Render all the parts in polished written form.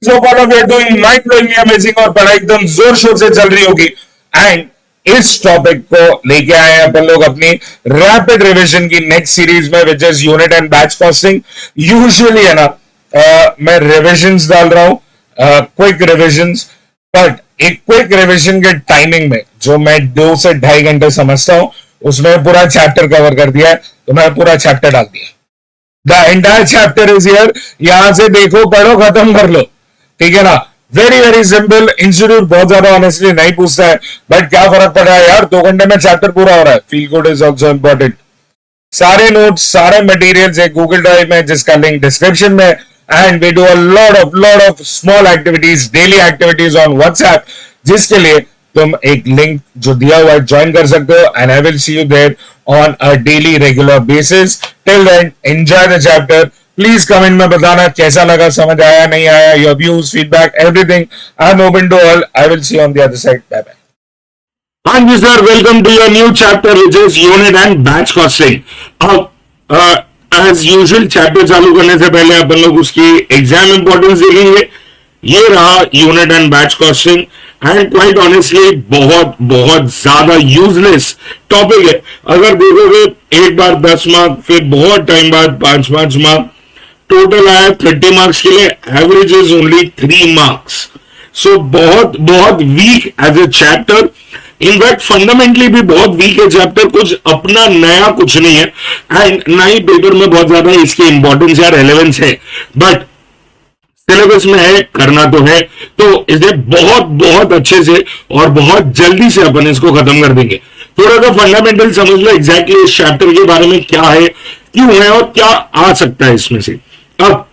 Hope all of you are doing mind blowingly amazing और पढ़ाई एकदम जोर शोर से चल रही होगी। एंड इस टॉपिक को लेके आए हैं अपन लोग अपनी रैपिड रिवीजन की नेक्स्ट सीरीज में, विच is unit and batch costing. Usually है ना मैं रिविजन्स डाल रहा हूं, क्विक रिविजन्स, बट एक क्विक रिविजन के टाइमिंग में जो मैं 2 से 2.5 घंटे समझता हूं उसमें पूरा चैप्टर कवर कर दिया है, तो मैं पूरा चैप्टर डाल दिया। The entire chapter is here, यहां से देखो, पढ़ो, खत्म कर लो, ठीक है ना। Very very simple. इंस्टीट्यूट बहुत ज्यादा ऑनेस्टली नहीं पूछता है, बट क्या फर्क पड़ रहा है यार, 2 घंटे में चैप्टर पूरा हो रहा है। Feel good is also important. सारे नोट्स, सारे मटेरियल्स एक गूगल ड्राइव में, जिसका लिंक डिस्क्रिप्शन में। And we do a lot of small activities, daily activities on WhatsApp, जिसके लिए तुम एक लिंक जो दिया हुआ है ज्वाइन कर सकते हो। And I will see you there on a daily regular basis. Till then enjoy the chapter. Please comment में बताना कैसा लगा, समझ आया नहीं आया, your views, feedback, everything. I am open to all. I will see you on the other side. Bye bye. हाँ जी sir, welcome to your new chapter which is unit and batch costing. अब as usual chapter चालू करने से पहले अपन लोग उसकी exam importance देखेंगे। ये रहा unit and batch costing, and quite honestly बहुत बहुत ज्यादा यूजलेस टॉपिक है। अगर देखोगे एक बार 10 मार्क, फिर बहुत टाइम बाद 5 मार्क, टोटल आया 30 मार्क्स के लिए, average is only 3 marks. So बहुत बहुत weak as a chapter. In fact fundamentally भी बहुत वीक है चैप्टर, कुछ अपना नया कुछ नहीं है, एंड ना ही पेपर में बहुत ज्यादा इसकी इंपॉर्टेंस या रेलेवेंस है, बट सिलेबस में है, करना तो है, तो इसे बहुत बहुत अच्छे से और बहुत जल्दी से अपन इसको खत्म कर देंगे। थोड़ा सा फंडामेंटल समझ लो एग्जैक्टली इस चैप्टर के बारे में क्या है, क्यों है और क्या आ सकता है इसमें से। अब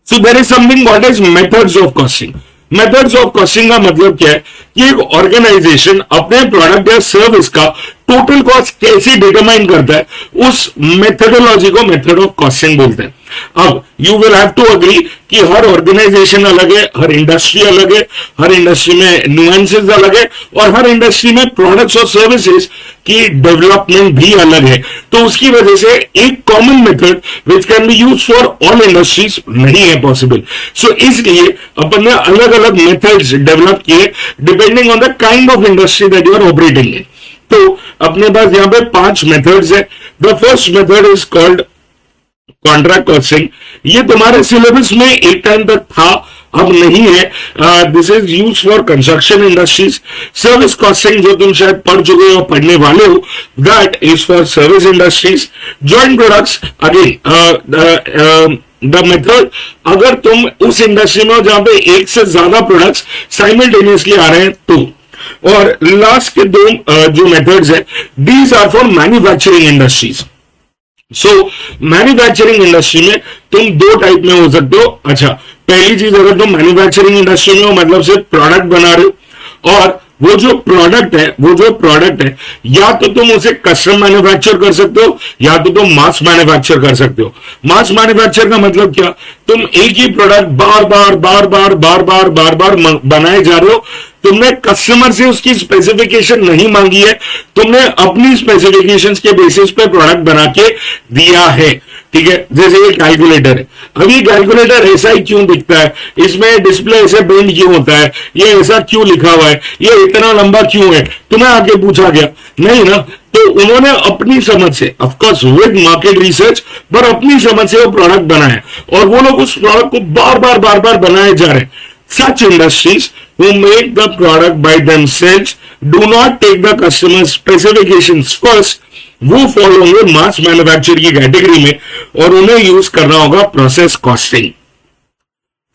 so there is something called as methods of costing. Methods of costing का मतलब क्या है कि एक ऑर्गेनाइजेशन अपने प्रोडक्ट या सर्विस का टोटल कॉस्ट कैसे डिटरमाइन करता है, उस मेथडोलॉजी को मेथड ऑफ कॉस्टिंग बोलते हैं। अब you will have to agree कि हर ऑर्गेनाइजेशन अलग है, हर इंडस्ट्री अलग है, हर इंडस्ट्री में न्यूएंसेस अलग है, और हर इंडस्ट्री में प्रोडक्ट्स और सर्विसेज की डेवलपमेंट भी अलग है। तो उसकी वजह से एक common method which can be use for all industries नहीं है पॉसिबल। सो इसलिए अपन ने अलग अलग मेथड्स डेवलप किए depending on the kind of industry that you are operating in. तो अपने पास यहाँ पे 5 मेथड्स है। The first method is called contract costing. ये तुम्हारे सिलेबस में एक टाइम तक था, अब नहीं है। This is use for construction industries. Service costing जो तुम शायद पढ़ चुके हो, पढ़ने वाले हो, that is for service industries. Joint products, again the method, अगर तुम उस इंडस्ट्री में हो जहां पे एक से ज्यादा प्रोडक्ट्स साइमल्टेनियसली आ रहे हैं तो। और लास्ट के 2 जो मेथड्स है, these are for manufacturing industries. So manufacturing industry में तुम 2 टाइप में हो सकते हो। अच्छा, पहली चीज, अगर तुम मैन्युफैक्चरिंग इंडस्ट्री में हो, मतलब सिर्फ प्रोडक्ट बना रहे हो, और वो जो प्रोडक्ट है या तो तुम उसे कस्टम मैन्युफैक्चर कर सकते हो या तो तुम मास मैन्युफैक्चर कर सकते हो। मास मैन्युफैक्चर का मतलब क्या, तुम एक ही प्रोडक्ट बार बार बनाए जा रहे हो। तुमने कस्टमर से उसकी स्पेसिफिकेशन नहीं मांगी है, तुमने अपनी स्पेसिफिकेशंस के बेसिस पे प्रोडक्ट बना के दिया है, ठीक है। जैसे ये कैलकुलेटर है, अभी कैलकुलेटर ऐसा ही क्यों दिखता है, इसमें डिस्प्ले ऐसे बेंड क्यों होता है, ये ऐसा क्यों लिखा हुआ है, ये इतना लंबा क्यों है, तुम्हें आगे पूछा गया नहीं ना। तो उन्होंने अपनी समझ से, of course with market research, पर अपनी समझ से वो प्रोडक्ट बनाया, और वो लोग उस प्रोडक्ट को बार बार बनाए जा रहे हैं। Such industries who make the product by themselves do not take the customer specifications first, वो फॉलो होंगे मास मैन्युफैक्चर की कैटेगरी में, और उन्हें यूज करना होगा प्रोसेस कॉस्टिंग।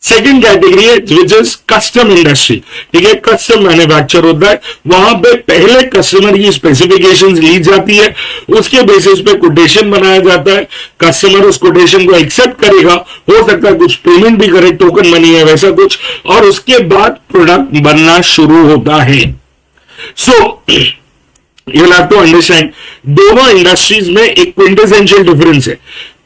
सेकेंड कैटेगरी है विच इज कस्टम इंडस्ट्री, ठीक है। कस्टम मैन्युफैक्चर होता है, वहां पे पहले कस्टमर की स्पेसिफिकेशंस ली जाती है, उसके बेसिस पे कोटेशन बनाया जाता है, कस्टमर उस कोटेशन को एक्सेप्ट करेगा, हो सकता है कुछ पेमेंट भी करे, टोकन मनी है वैसा कुछ, और उसके बाद प्रोडक्ट बनना शुरू होता है। So you will have to understand, दोनों इंडस्ट्रीज में एक क्विंटेसेंशियल डिफरेंस है।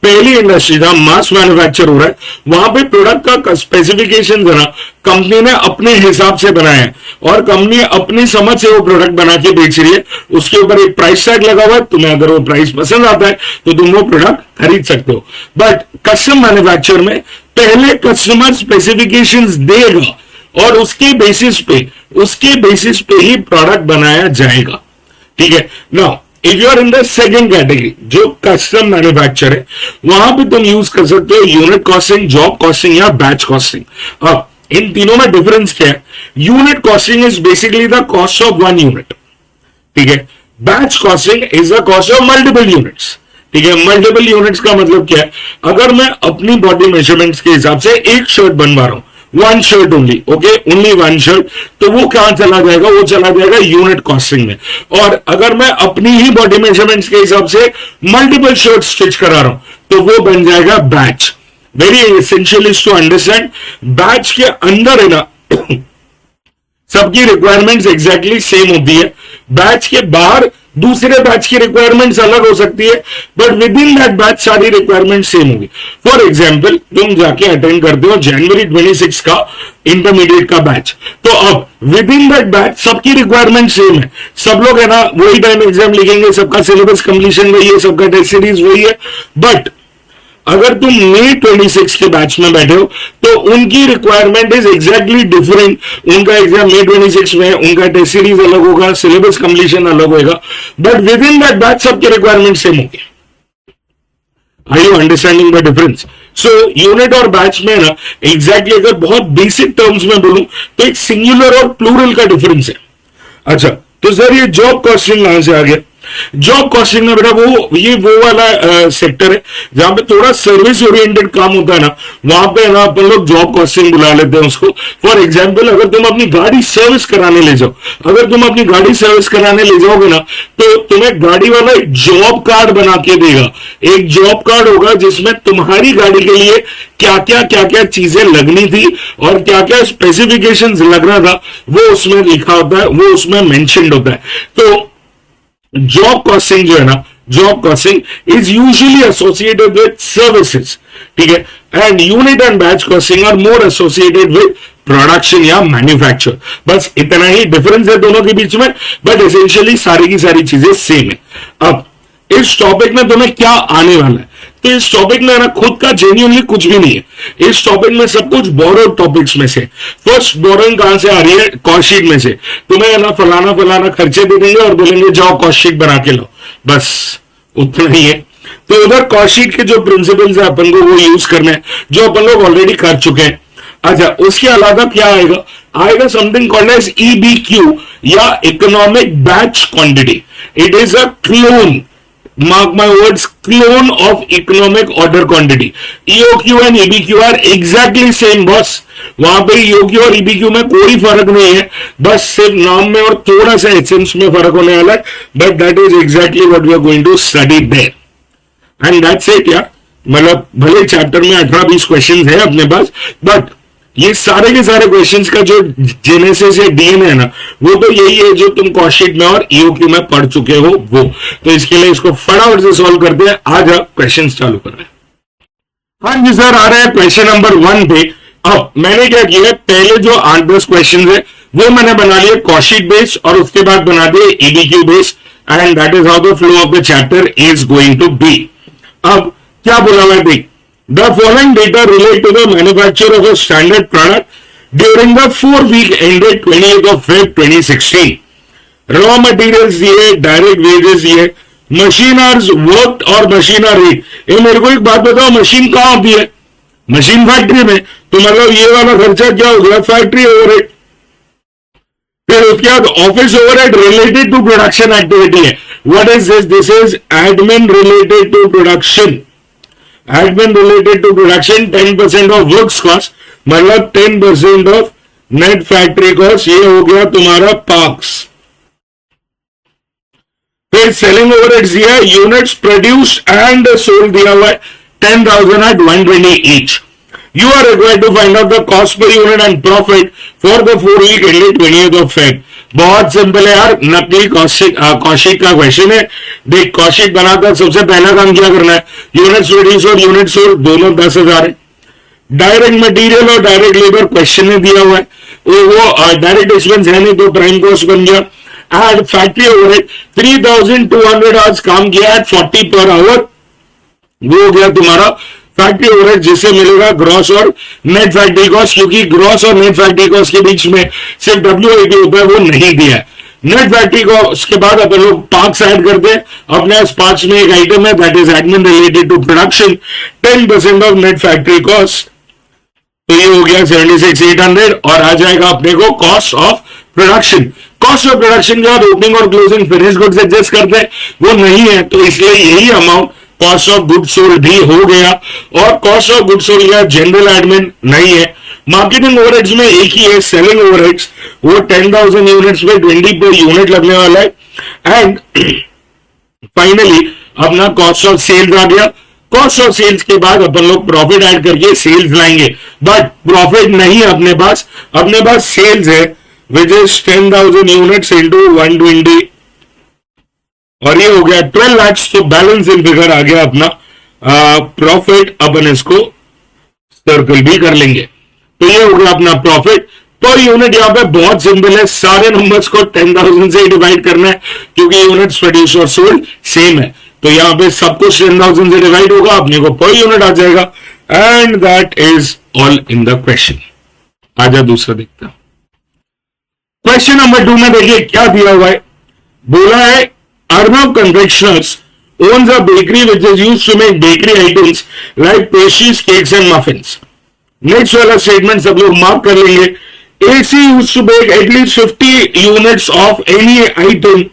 पहली इंडस्ट्री जहां मास मैन्युफैक्चर हो रहा है, वहां पे प्रोडक्ट का स्पेसिफिकेशन जरा कंपनी ने अपने हिसाब से बनाया है, और कंपनी अपनी समझ से वो प्रोडक्ट बना के बेच रही है। उसके ऊपर एक प्राइस टैग लगा हुआ है, तुम्हें अगर वो प्राइस पसंद आता है तो तुम वो प्रोडक्ट खरीद सकते हो। बट कस्टम मैन्युफैक्चर में पहले कस्टमर स्पेसिफिकेशंस देगा और उसके बेसिस पे ही प्रोडक्ट बनाया जाएगा, ठीक है। Now if you are in the second category जो कस्टम मैन्युफैक्चर है, वहां पे तुम यूज कर सकते हो यूनिट कॉस्टिंग, जॉब कॉस्टिंग या बैच कॉस्टिंग। अब इन तीनों में डिफरेंस क्या है? Unit costing is basically the cost of one unit, ठीक है। Batch costing is the cost of multiple units, ठीक है। मल्टीपल यूनिट्स का मतलब क्या है? अगर मैं अपनी बॉडी मेजरमेंट्स के हिसाब से एक शर्ट बनवा रहा हूं, one shirt only, okay, only one shirt, तो वो कहां चला जाएगा? वो चला जाएगा यूनिट कॉस्टिंग में। और अगर मैं अपनी ही बॉडी मेजरमेंट्स के हिसाब से मल्टीपल शर्ट स्टिच करा रहा हूं, तो वो बन जाएगा batch. Very essential is to understand, batch के अंदर है ना सबकी रिक्वायरमेंट्स एग्जैक्टली सेम होती है। बैच के बाहर दूसरे बैच की रिक्वायरमेंट्स अलग हो सकती है, but within that batch सारी रिक्वायरमेंट सेम होगी। फॉर एग्जांपल, तुम जाके अटेंड करते हो जनवरी 26 का इंटरमीडिएट का बैच, तो अब विद इन दैट बैच सबकी रिक्वायरमेंट सेम है, सब लोग है ना वही टाइम एग्जाम लिखेंगे, सबका सिलेबस कंप्लीशन वही है, सबका टेस्ट सीरीज वही है। बट अगर तुम मई 26 के बैच में बैठे हो तो उनकी रिक्वायरमेंट इज एग्जैक्टली डिफरेंट। उनका एग्जाम मई 26 में, उनका टेस्ट सीरीज अलग होगा, सिलेबस कंप्लीशन अलग होगा, but within that batch सबके रिक्वायरमेंट सेम होगी। Are you understanding the difference? So unit और बैच में ना एग्जैक्टली अगर बहुत बेसिक टर्म्स में बोलूं तो एक सिंगुलर और प्लूरल का डिफरेंस है। अच्छा, तो सर ये जॉब कॉस्टिंग कहां से आ गया? जॉब कॉस्टिंग में बेटा वो वाला सेक्टर है जहां पे थोड़ा सर्विस ओरिएंटेड काम होता है ना, वहां पे ना अपन लोग जॉब कॉस्टिंग बुला लेते हैं उसको। फॉर एग्जांपल, अगर तुम अपनी गाड़ी सर्विस कराने ले जाओ, ना तो तुम्हें गाड़ी वाला एक जॉब कार्ड बना के देगा। एक जॉब कार्ड होगा जिसमें तुम्हारी गाड़ी के लिए क्या क्या चीजें लगनी थी और क्या क्या स्पेसिफिकेशंस लगना था, वो उसमें लिखा होता है, वो उसमें मेंशन्ड होता है। तो जॉब कॉस्टिंग जो है ना, job costing is usually associated with services, ठीक है, and unit and batch costing are more associated with production या मैन्युफैक्चर। बस इतना ही डिफरेंस है दोनों के बीच में, बट एसेंशियली सारी की सारी चीजें सेम है। अब इस टॉपिक में तुम्हें क्या आने वाला है? तो इस टॉपिक में ना खुद का जेन्युइनली कुछ भी नहीं है। इस टॉपिक में सब कुछ बोरोड टॉपिक्स में से। फर्स्ट बोरोइंग कहां से आ रही है? कॉस्ट शीट में से। तुम्हें ना फलाना खर्चे दे देंगे और बोलेंगे जाओ कॉस्ट शीट बना के लो, बस उतना ही है। तो उधर कॉस्ट शीट के जो प्रिंसिपल्स है अपन को वो यूज करना है, जो अपन लोग ऑलरेडी कर चुके हैं। अच्छा, उसके अलावा क्या आएगा? आएगा समथिंग कॉल्ड एज EBQ या economic batch quantity. It is a clone, mark my words, clone of economic order quantity. EOQ and EBQ are exactly same boss. वहां पे EOQ और EBQ में कोई फर्क नहीं है, बस सिर्फ नाम में और थोड़ा सा एसेंस में फर्क होने वाला है, but that is exactly what we are going to study there, and that's it यार। मतलब भले चैप्टर में 18-20 क्वेश्चन है अपने पास, बट ये सारे के सारे क्वेश्चंस का जो जेनेसिस या डीएनए है ना, वो तो यही है जो तुम कॉस्ट शीट में और ईओक्यू में पढ़ चुके हो वो। तो इसके लिए इसको फटाफट से सॉल्व करते हैं। आज आप क्वेश्चन चालू कर रहे हैं। हाँ जी सर, आ रहे हैं क्वेश्चन नंबर 1 पे। अब मैंने क्या किया है, पहले जो 8-10 क्वेश्चन है वो मैंने बना लिए कॉस्ट शीट बेस्ड और उसके बाद बना दिए EBQ based, and that is how the flow of the chapter is going to be. अब क्या बोला हुआ है देख, the following data relate to the manufacture of a standard product during the 4-week ended 28th of Feb 2016. Raw materials दिए, direct wages दिए, machine hours worked और machine hour rate। ये मेरे को एक बात बताओ, मशीन कहाँ होती है? मशीन फैक्ट्री में, तो मतलब ये वाला खर्चा क्या हो गया? Factory overhead. फिर उसके बाद office overhead related to production activity है। What is this? This is admin related to production. Admin related to production 10% of works cost, मतलब 10% ऑफ नेट फैक्ट्री कॉस्ट। ये हो गया तुम्हारा पार्क्स। फिर सेलिंग ओवरहेड्स दिया, यूनिट्स प्रोड्यूस्ड एंड सोल्ड दिया हुआ है 10,000 at 120 each. You are required to find out the cost per unit and profit for the 4-week ended 20th of Feb. बहुत सिंपल है यार, नकली कॉस्टिक का क्वेश्चन है। देख, कॉस्टिक बनाता सबसे पहला काम क्या करना है? यूनिट प्रोड्यूस और यूनिट सोल्ड दोनों 10,000 है। डायरेक्ट मटेरियल और डायरेक्ट लेबर क्वेश्चन में दिया हुआ है, वो डायरेक्ट एक्सपेंस है नहीं तो प्राइम कॉस्ट बन गया। एड फैक्ट्री ओवरहेड 3,200 आवर्स काम किया एट 40 पर आवर, वो हो गया तुम्हारा फैक्ट्री ओवरहेड जिससे मिलेगा ग्रॉस और नेट फैक्ट्री कॉस्ट, क्योंकि ग्रॉस और नेट फैक्ट्री कॉस्ट के बीच में सिर्फ WIP होता है, वो नहीं दिया है। नेट फैक्ट्री कॉस्ट के बाद अपन लोग पार्क्स ऐड करते हैं। अपने पार्क्स में एक आइटम है that is admin related to production, 10% of net factory cost, तो ये हो गया 76,800 और आ जाएगा अपने को cost of production. Cost of production के बाद ओपनिंग और क्लोजिंग फिनिश गुड्स एडजस्ट करते हैं, वो नहीं है, तो इसलिए यही amount cost of goods sold भी हो गया। और कॉस्ट ऑफ गुड्स सोल्ड का जनरल एडमिन नहीं है। मार्केटिंग ओवरहेड्स में एक ही है, सेलिंग ओवरहेड्स, वो 10,000 यूनिट्स पे 20 पर यूनिट लगने वाला है। एंड फाइनली अपना कॉस्ट ऑफ सेल्स आ गया। कॉस्ट ऑफ सेल्स के बाद अपन लोग प्रॉफिट ऐड करके सेल्स लाएंगे, बट प्रॉफिट नहीं है अपने पास सेल्स है विच इज 10,000 यूनिट्स इंटू 120 और ये हो गया 12 लाख। तो बैलेंस इन फिगर आ गया अपना प्रॉफिट। अपन इसको सर्कल भी कर लेंगे, तो ये हो गया अपना प्रॉफिट पर यूनिट। यहां पे बहुत सिंपल है, सारे नंबर्स को 10,000 से डिवाइड करना है क्योंकि यूनिट्स प्रोड्यूस और सोल्ड सेम है, तो यहां पे सब कुछ 10,000 से डिवाइड होगा, अपने को पर यूनिट आ जाएगा। And that is all in the question. आजा दूसरा देखते हैं। क्वेश्चन नंबर 2 में देखिए क्या दिया हुआ है। बोला है Arnab confectioners owns a bakery which is used to make bakery items like pastries, cakes and muffins. Next वाला स्टेटमेंट सब लोग मार्क कर लेंगे। AC used to bake at least 50 units of any item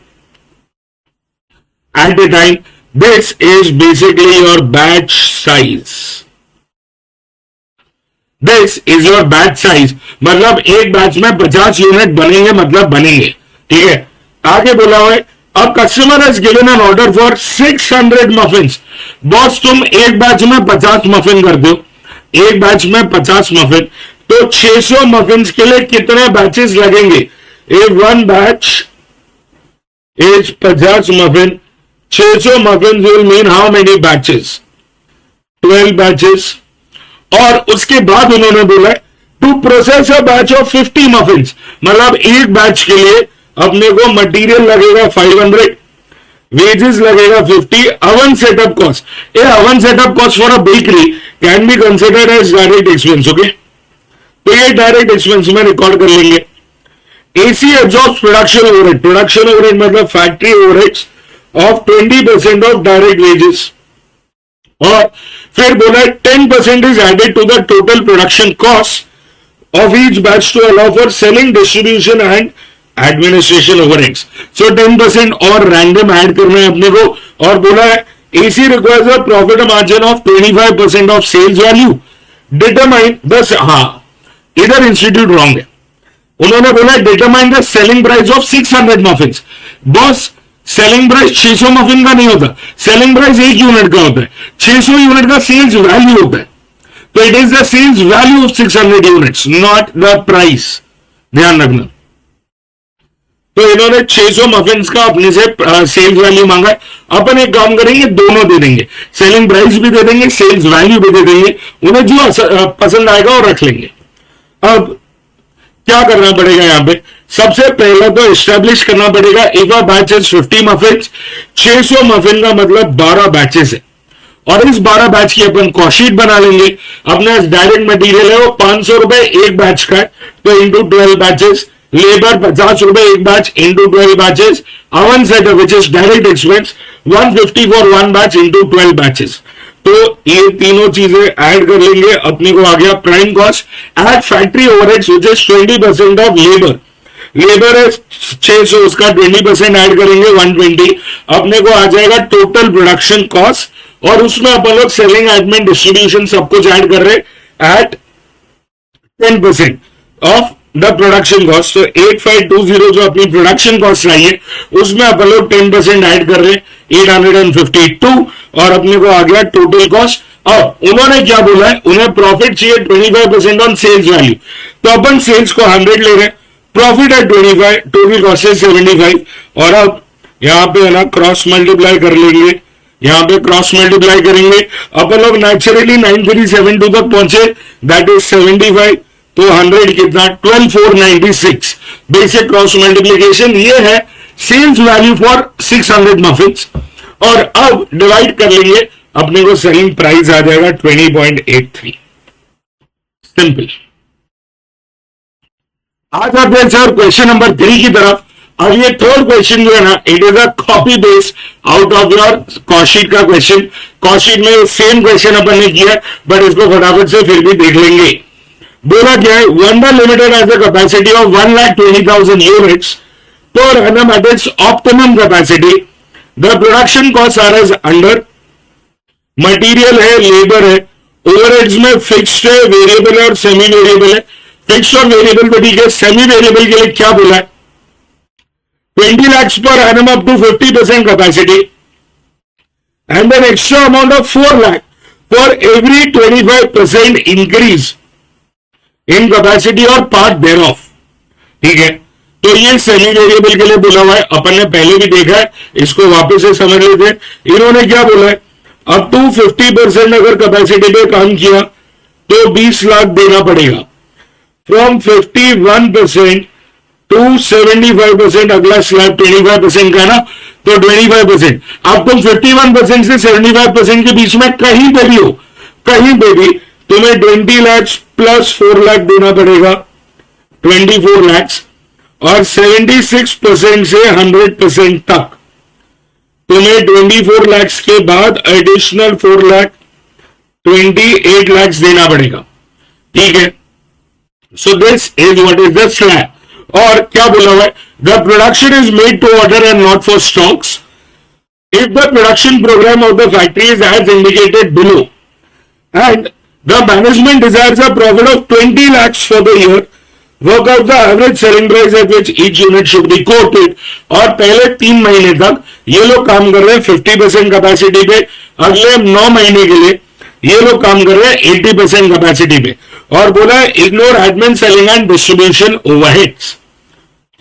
at a time. This is basically your batch size. This is your batch size. मतलब एक batch में 50 unit बनेंगे, मतलब बनेंगे, ठीक है। आगे बोला हुआ है A customer has given an order for 600 muffins. Boss तुम एक बैच में 50 मफिन कर दो, एक बैच में 50 मफिन, तो 600 मफिन्स के लिए कितने बैचेस लगेंगे? If one batch is 50 muffin, 600 muffins will mean how many batches? 12 batches. और उसके बाद उन्होंने बोला to process a batch of 50 muffins, मतलब एक बैच के लिए अपने को मटेरियल लगेगा 500, वेजेस लगेगा 50, oven setup cost, a oven setup cost for a bakery can be considered as direct expense, okay. तो ये डायरेक्ट एक्सपेंस में रिकॉर्ड कर लेंगे। AC absorbs production overhead, production overhead मतलब factory overheads of 20% of direct wages, और फिर बोला 10% is added to the total production cost of each batch to allow for selling, distribution and administration overheads. So 10% और random add करना है अपने को, और बोला है AC requires a profit margin of 25% of sales value determine the, हाँ इधर इंस्टीट्यूट रॉन्ग है, उन्होंने बोला determine the selling price of 600 muffins. Boss selling price 600 muffin का नहीं होता, सेलिंग प्राइस 1 यूनिट का होता है, 600 यूनिट का सेल्स वैल्यू होता है, तो it is the sales value of 600 units, not the price, ध्यान रखना। तो इन्होंने 600 मफिन्स का अपने से सेल्स वैल्यू मांगा है। अपन एक काम करेंगे, दोनों दे देंगे, सेलिंग प्राइस भी दे देंगे, सेल्स वैल्यू भी दे देंगे, उन्हें जो पसंद आएगा वो रख लेंगे। अब क्या करना पड़ेगा यहाँ पे, सबसे पहले तो एस्टेब्लिश करना पड़ेगा if a batch is 50 muffins, 600 muffin का मतलब 12 बैचेस है, और इस 12 बैच की अपन कॉस्ट शीट बना लेंगे। अपना डायरेक्ट मटेरियल है वो 500 रुपए एक बैच का है, तो इंटू 12 बैचेस, लेबर 50 रुपए एक batch into 12 batches, oven setup which is direct expense 150 for one batch into 12 batches. तो ये तीनों चीजें ऐड कर लेंगे, अपने को आ गया prime cost at factory overheads which is 20% of labour, labour है 600, उसका 20% ऐड करेंगे 120, अपने को आ जाएगा टोटल प्रोडक्शन कॉस्ट, और उसमें अपन लोग सेलिंग, एडमिन, डिस्ट्रीब्यूशन सब कुछ ऐड कर रहे at 10% of the production cost. तो 8520 जो अपनी प्रोडक्शन कॉस्ट आई है उसमें अपन लोग 10% ऐड कर रहे हैं 852, और अपने को आ गया टोटल कॉस्ट। और उन्होंने क्या बोला है, उन्हें प्रॉफिट चाहिए 25% ऑन सेल्स वैल्यू, तो अपन सेल्स को 100 ले रहे हैं, प्रॉफिट है 25, टोटल कॉस्ट है 75, और अब यहां पे है ना क्रॉस मल्टीप्लाई कर लेंगे, यहां पे क्रॉस मल्टीप्लाई करेंगे, अपन लोग नेचुरली 9372 तक पहुंचे, दैट इज 75, तो 100 कितना 12496, बेसिक क्रॉस मल्टीप्लीकेशन ये है सेल्स वैल्यू फॉर 600 मफिन्स। और अब डिवाइड कर लेंगे अपने को सेलिंग प्राइस आ जाएगा 20.83। सिंपल। आज आते हैं सर क्वेश्चन नंबर 3 की तरफ। अब ये थर्ड क्वेश्चन जो है ना, it is a copy based out of your cost sheet का क्वेश्चन। कॉस्टशीट में सेम क्वेश्चन अपन ने किया है, बट इसको फटाफट से फिर भी देख लेंगे। बोला क्या है, wonder limited has a capacity of 1,20,000 units पर annum at its optimum capacity. The production costs are as under. Material है, लेबर है, ओवरहेड्स में फिक्स्ड है, वेरिएबल है और सेमी वेरिएबल है। फिक्स्ड और वेरिएबल तो ठीक है, सेमी वेरिएबल के लिए क्या बोला है, 20 lakhs per annum up to 50% capacity and an extra amount of 4 lakh for every 25% increase in capacity or part thereof। ठीक है, तो ये सेमी वेरिएबल के लिए बोला हुआ है, अपन ने पहले भी देखा है, इसको वापस से समझ लेते हैं। इन्होंने क्या बोला है, अप टू 50% अगर कैपेसिटी पे काम किया तो 20 लाख देना पड़ेगा। फ्रॉम 51% टू 75%, अगला स्लैब 25% का ना, तो 25%। अब तुम 51% से 75% के बीच में कहीं पे भी हो, कहीं पे भी तुम्हें 20 लाख प्लस 4 लाख देना पड़ेगा, 24 लाख। और 76% से 100% तक तुम्हें 24 लाख के बाद एडिशनल 4 लाख 28 लाख देना पड़ेगा। ठीक है, so this is what is the slab. और क्या बोला हुआ है, the production is made to order and not for stocks if the production programme of the factory is as indicated below and the management desires a profit of 20 lakh for the year, work out the average selling price at which each unit should be quoted. और पहले 3 महीने तक ये लोग काम कर रहे हैं 50% कैपेसिटी पे, अगले 9 महीने के लिए ये लोग काम कर रहे हैं 80% कैपेसिटी पे। और बोला है ignore admin selling and distribution overheads.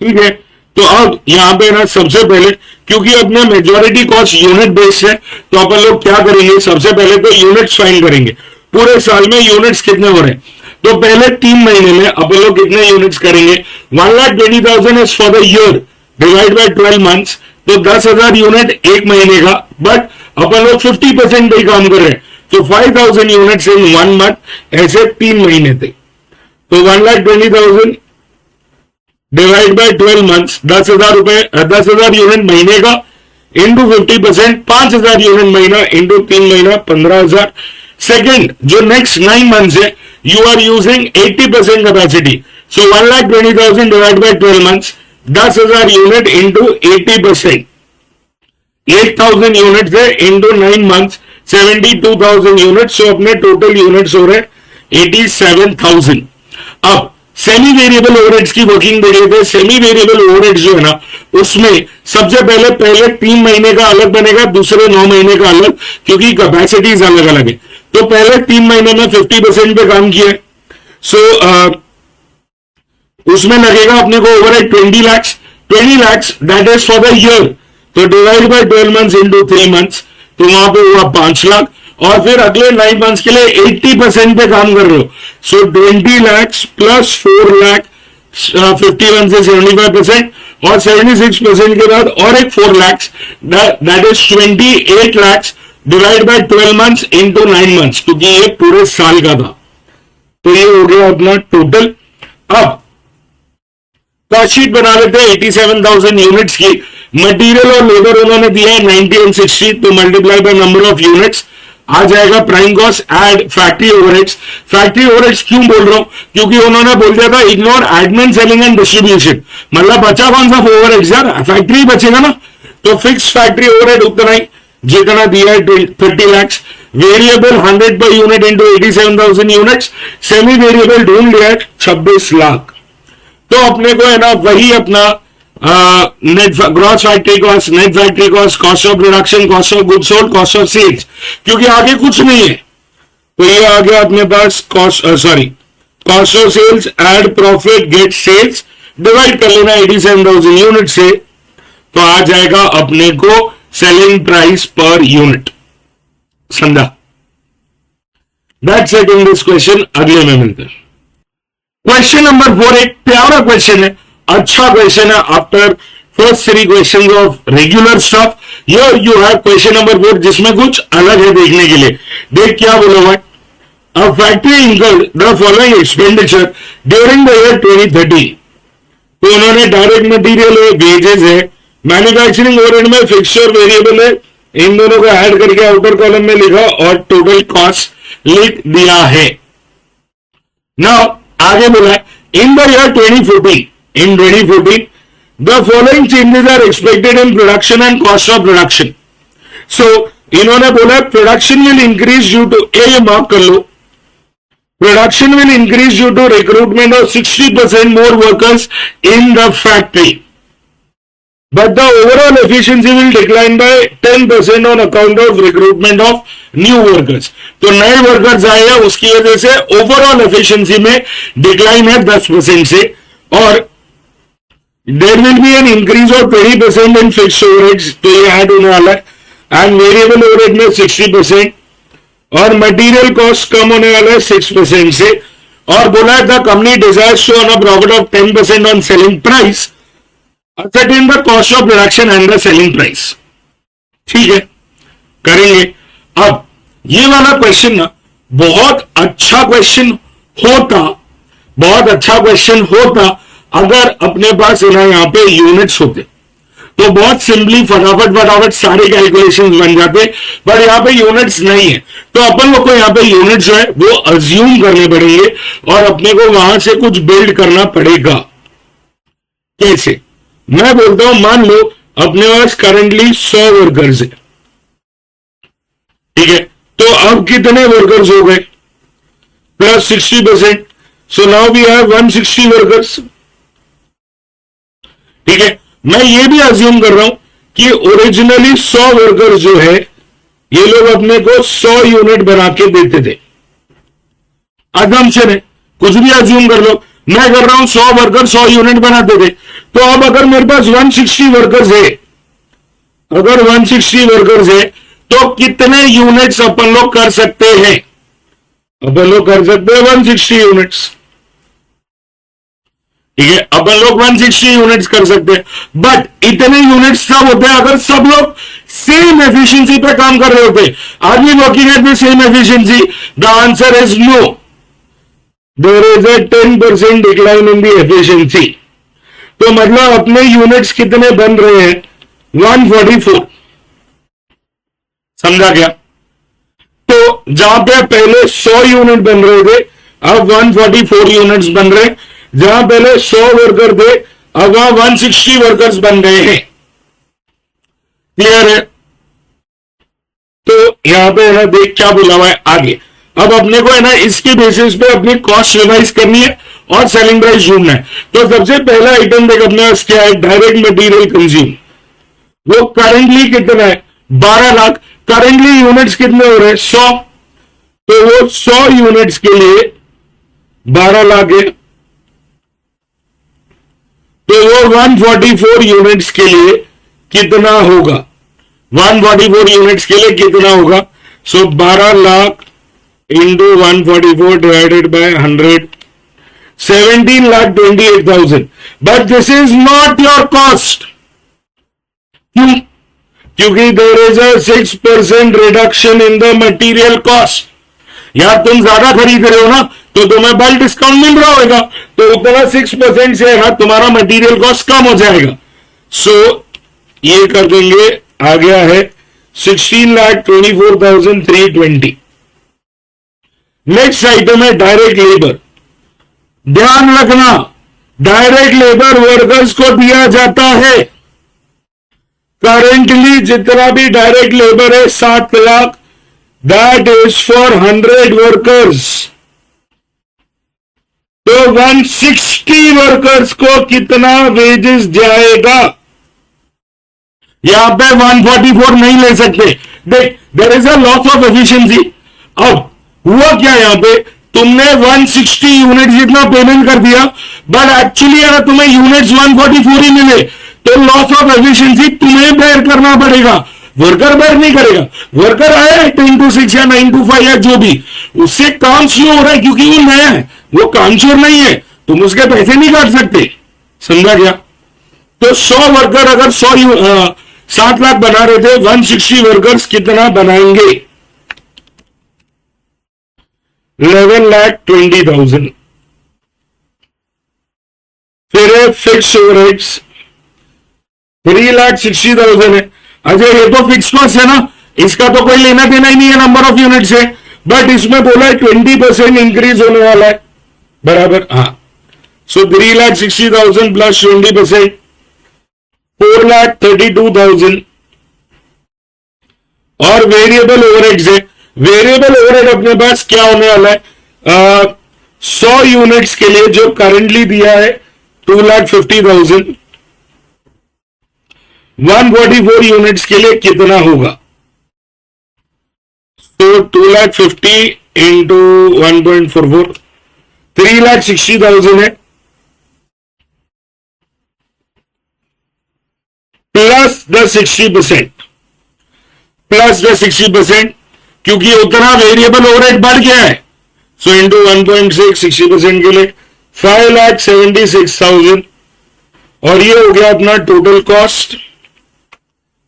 ठीक है, तो अब यहां पे ना सबसे पहले, क्योंकि अपने मेजॉरिटी कॉस्ट यूनिट बेस्ड है, तो अपन लोग क्या करेंगे, सबसे पहले तो यूनिट्स फाइंड करेंगे, पूरे साल में यूनिट्स कितने हो रहे हैं। तो पहले 3 महीने में अपन लोग कितने यूनिट्स करेंगे, 1,20,000 is for the year divide by 12 months, तो 10,000 यूनिट एक महीने का, बट अपन लोग 50% पे काम कर रहे हैं, तो 5,000 यूनिट्स इन 1 मंथ, ऐसे 3 महीने थे। तो 1,20,000 डिवाइड बाय 12 मंथ्स, 10,000 रुपए, 10,000 यूनिट महीने का इंटू 50%, 5,000 यूनिट महीना इंटू 3 महीना, 15,000। सेकेंड, जो नेक्स्ट 9 मंथ्स है, you are using 80% capacity, so 1,20,000 divided by 12 months, 10,000 unit into 80%, 8,000 unit है इंटू 9 मंथ्स, 72,000 यूनिट। सो अपने टोटल यूनिट्स हो रहे 87,000। अब सेमी वेरिएबल ओवरहेड्स की वर्किंग देख लेते हैं। सेमी वेरिएबल ओवरहेड्स जो है ना, उसमें सबसे पहले 3 महीने का अलग बनेगा, दूसरे 9 महीने का अलग, क्योंकि कैपेसिटीज अलग अलग है। तो पहले 3 महीने में 50% पे काम किया है, सो उसमें लगेगा अपने को overhead 20 lakh, 20 lakh that is for the year, तो divide by 12 months into 3 months, तो वहां पे हुआ 5 लाख। और फिर अगले 9 मंथ्स के लिए 80% पे काम कर रहे हो, सो 20 लाख प्लस 4 लाख, 51 से 75%, और 76% के बाद और एक 4 lakh, that is 28 lakh divide by 12 months into 9 months, क्योंकि ये पूरे साल का था। तो ये हो गया अपना टोटल। अब कॉस्टशीट बना लेते हैं 87,000 यूनिट्स की। मटेरियल और लेबर उन्होंने दिया है 90 और 60, तो multiply by number of units आ जाएगा prime cost add factory overheads. Factory overheads क्यों बोल रहा हूं, क्योंकि उन्होंने बोल दिया था ignore admin selling and distribution, मतलब बचा कौन सा ओवरहेड्स यार, फैक्ट्री बचेगा ना। तो फिक्स फैक्ट्री ओवरहेड उतना ही जितना दिया है 30 lakh, variable 100 per unit into 87,000 units, semi variable ढूंढ लिया है 26 लाख। तो अपने को है ना वही अपना net gross factory cost, net factory cost, cost of production, cost of goods sold, cost of sales, क्योंकि आगे कुछ नहीं है। तो ये आ गया अपने पास cost of sales add profit get sales, divide कर लेना 87,000 यूनिट से, तो आ जाएगा अपने को सेलिंग प्राइस पर यूनिट। समझा? That's it in this question. अगले में मिलते हैं। क्वेश्चन नंबर 4 एक प्यारा क्वेश्चन है, अच्छा क्वेश्चन है। After first 3 question of regular stuff. Here you have question number 4 जिसमें कुछ अलग है देखने के लिए। देख क्या बोला हुआ है, a factory incurred the following expenditure during the year 2013। तो उन्होंने डायरेक्ट मटेरियल है, वेजेस है, मैन्युफैक्चरिंग ओवरहेड में फिक्स्ड और वेरिएबल है, इन दोनों को ऐड करके आउटर कॉलम में लिखा और टोटल कॉस्ट लिख दिया है। नाउ आगे बोला है in the year 2014 the following changes are expected in production and cost of production. So इन्होंने बोला production will increase due to, ये मार्क कर लो, production will increase due to recruitment of 60% more workers in the factory, but the overall efficiency will decline by 10% on account of recruitment of new workers। तो नए workers आए हैं उसकी वजह से ओवरऑल एफिशिएंसी में डिक्लाइन है 10% से, और there will be an increase of 20% in fixed overheads, तो ये ऐड होने वाला है, एंड वेरिएबल ओवरहेड में 60%, और मटेरियल कॉस्ट कम होने वाला है 6% से, और बोला है the company desires to earn a profit of 10% on selling price, ascertain the cost of production and the selling price। ठीक है, करेंगे। अब ये वाला क्वेश्चन ना बहुत अच्छा क्वेश्चन होता अगर अपने पास ना यहाँ पे यूनिट्स होते, तो बहुत सिंपली फटाफट सारे कैलकुलेशंस बन जाते, पर यहाँ पे यूनिट्स नहीं है, तो अपन लोग को यहाँ पे यूनिट्स जो है वो अज्यूम करने पड़ेंगे और अपने को वहां से कुछ बिल्ड करना पड़ेगा। कैसे? मैं बोलता हूं मान लो अपने पास करंटली 100 वर्कर्स है, ठीक है, तो अब कितने वर्कर्स हो गए, plus 60%, so now we have 160 workers. ठीक है, मैं ये भी अज्यूम कर रहा हूं कि ओरिजिनली 100 वर्कर्स जो है ये लोग अपने को 100 यूनिट बना के देते थे। अजम्पशन है, कुछ भी अज्यूम कर लो, मैं कर रहा हूं 100 वर्कर 100 यूनिट बनाते थे, तो अब अगर मेरे पास 160 वर्कर्स है, अगर 160 वर्कर्स है तो कितने यूनिट्स अपन लोग कर सकते हैं? अपन लोग कर सकते हैं 160 यूनिट्स। ठीक है, अपन लोग 160 यूनिट्स कर सकते हैं, बट इतने यूनिट्स कब होते हैं? अगर सब लोग सेम एफिशिएंसी पे काम कर रहे होते। Are we working at the same efficiency? The answer is no, there is a 10% decline in the efficiency. तो मतलब अपने यूनिट्स कितने बन रहे हैं? 144। समझा क्या? तो जहां पे पहले 100 यूनिट बन रहे थे, अब 144 यूनिट्स बन रहे हैं। जहां पहले 100 वर्कर थे, अब वहां 160 वर्कर्स बन गए हैं। क्लियर है? तो यहां पे है ना, देख क्या बोला हुआ है आगे। अब अपने को है ना इसके बेसिस पे अपनी कॉस्ट रिवाइज करनी है और सेलिंग प्राइस ढूंढना है। तो सबसे पहला आइटम देख अपने पास क्या है, डायरेक्ट मटेरियल कंज्यूम। वो करंटली कितना है? 12 लाख। करंटली यूनिट्स कितने हो रहे हैं? 100। तो वो 100 यूनिट्स के लिए 12 लाख है, तो वो 144 यूनिट्स के लिए कितना होगा? 144 यूनिट्स के लिए कितना होगा? सो 12 lakh into 144 divided by 100, 17,28,000। But this is not your cost. क्यों? क्योंकि there is a 6% reduction in the material cost. यार तुम ज्यादा खरीद रहे हो ना, तो तुम्हें बल्क डिस्काउंट मिल रहा होगा, तो उतना 6% से है ना तुम्हारा मटेरियल कॉस्ट कम हो जाएगा। सो ये कर देंगे, आ गया है 16,24,320। नेक्स्ट आइटम है डायरेक्ट लेबर। ध्यान रखना, डायरेक्ट लेबर वर्कर्स को दिया जाता है। करेंटली जितना भी डायरेक्ट लेबर है 7 lakh, that is for 100 workers. तो 160 वर्कर्स को कितना वेजेस जाएगा? यहां पे 144 नहीं ले सकते। देख, there is a loss of efficiency. अब हुआ क्या, यहां पे तुमने 160 यूनिट जितना पेमेंट कर दिया, बट एक्चुअली अगर तुम्हें यूनिट्स 144 ही मिले, तो लॉस ऑफ एफिशिएंसी तुम्हें बेयर करना पड़ेगा, वर्कर बेयर नहीं करेगा। वर्कर आया 10 to 6 या 9 to 5 या जो भी, उससे काम स्लो हो रहा है क्योंकि वो नया है, वो कामचोर नहीं है, तुम उसके पैसे नहीं काट सकते। समझा क्या? तो 100 वर्कर अगर 7 लाख बना रहे थे, 160 वर्कर्स कितना बनाएंगे? 11,20,000। फिर है फिक्स ओवरहेड्स 3,60,000 है। अजय ये तो फिक्स कॉस्ट है ना, इसका तो कोई लेना देना ही नहीं है नंबर ऑफ यूनिट से, बट इसमें बोला है 20% इंक्रीज होने वाला है, बराबर। हाँ, सो 3,60,000 प्लस 20%, 4,32,000। और वेरिएबल ओवरहेड्स है। वेरिएबल ओवरहेड अपने पास क्या होने वाला है? 100 यूनिट्स के लिए जो करंटली दिया है 2,50,000, 144 यूनिट्स के लिए कितना होगा? तो 2,50,000 इंटू 1.44, 3,60,000 है, प्लस द 60%, प्लस द 60%, क्योंकि उतना वेरिएबल ओवरहेड बढ़ गया है। सो इंटू 1.6, 60% के लिए 5,76,000, और ये हो गया अपना total cost,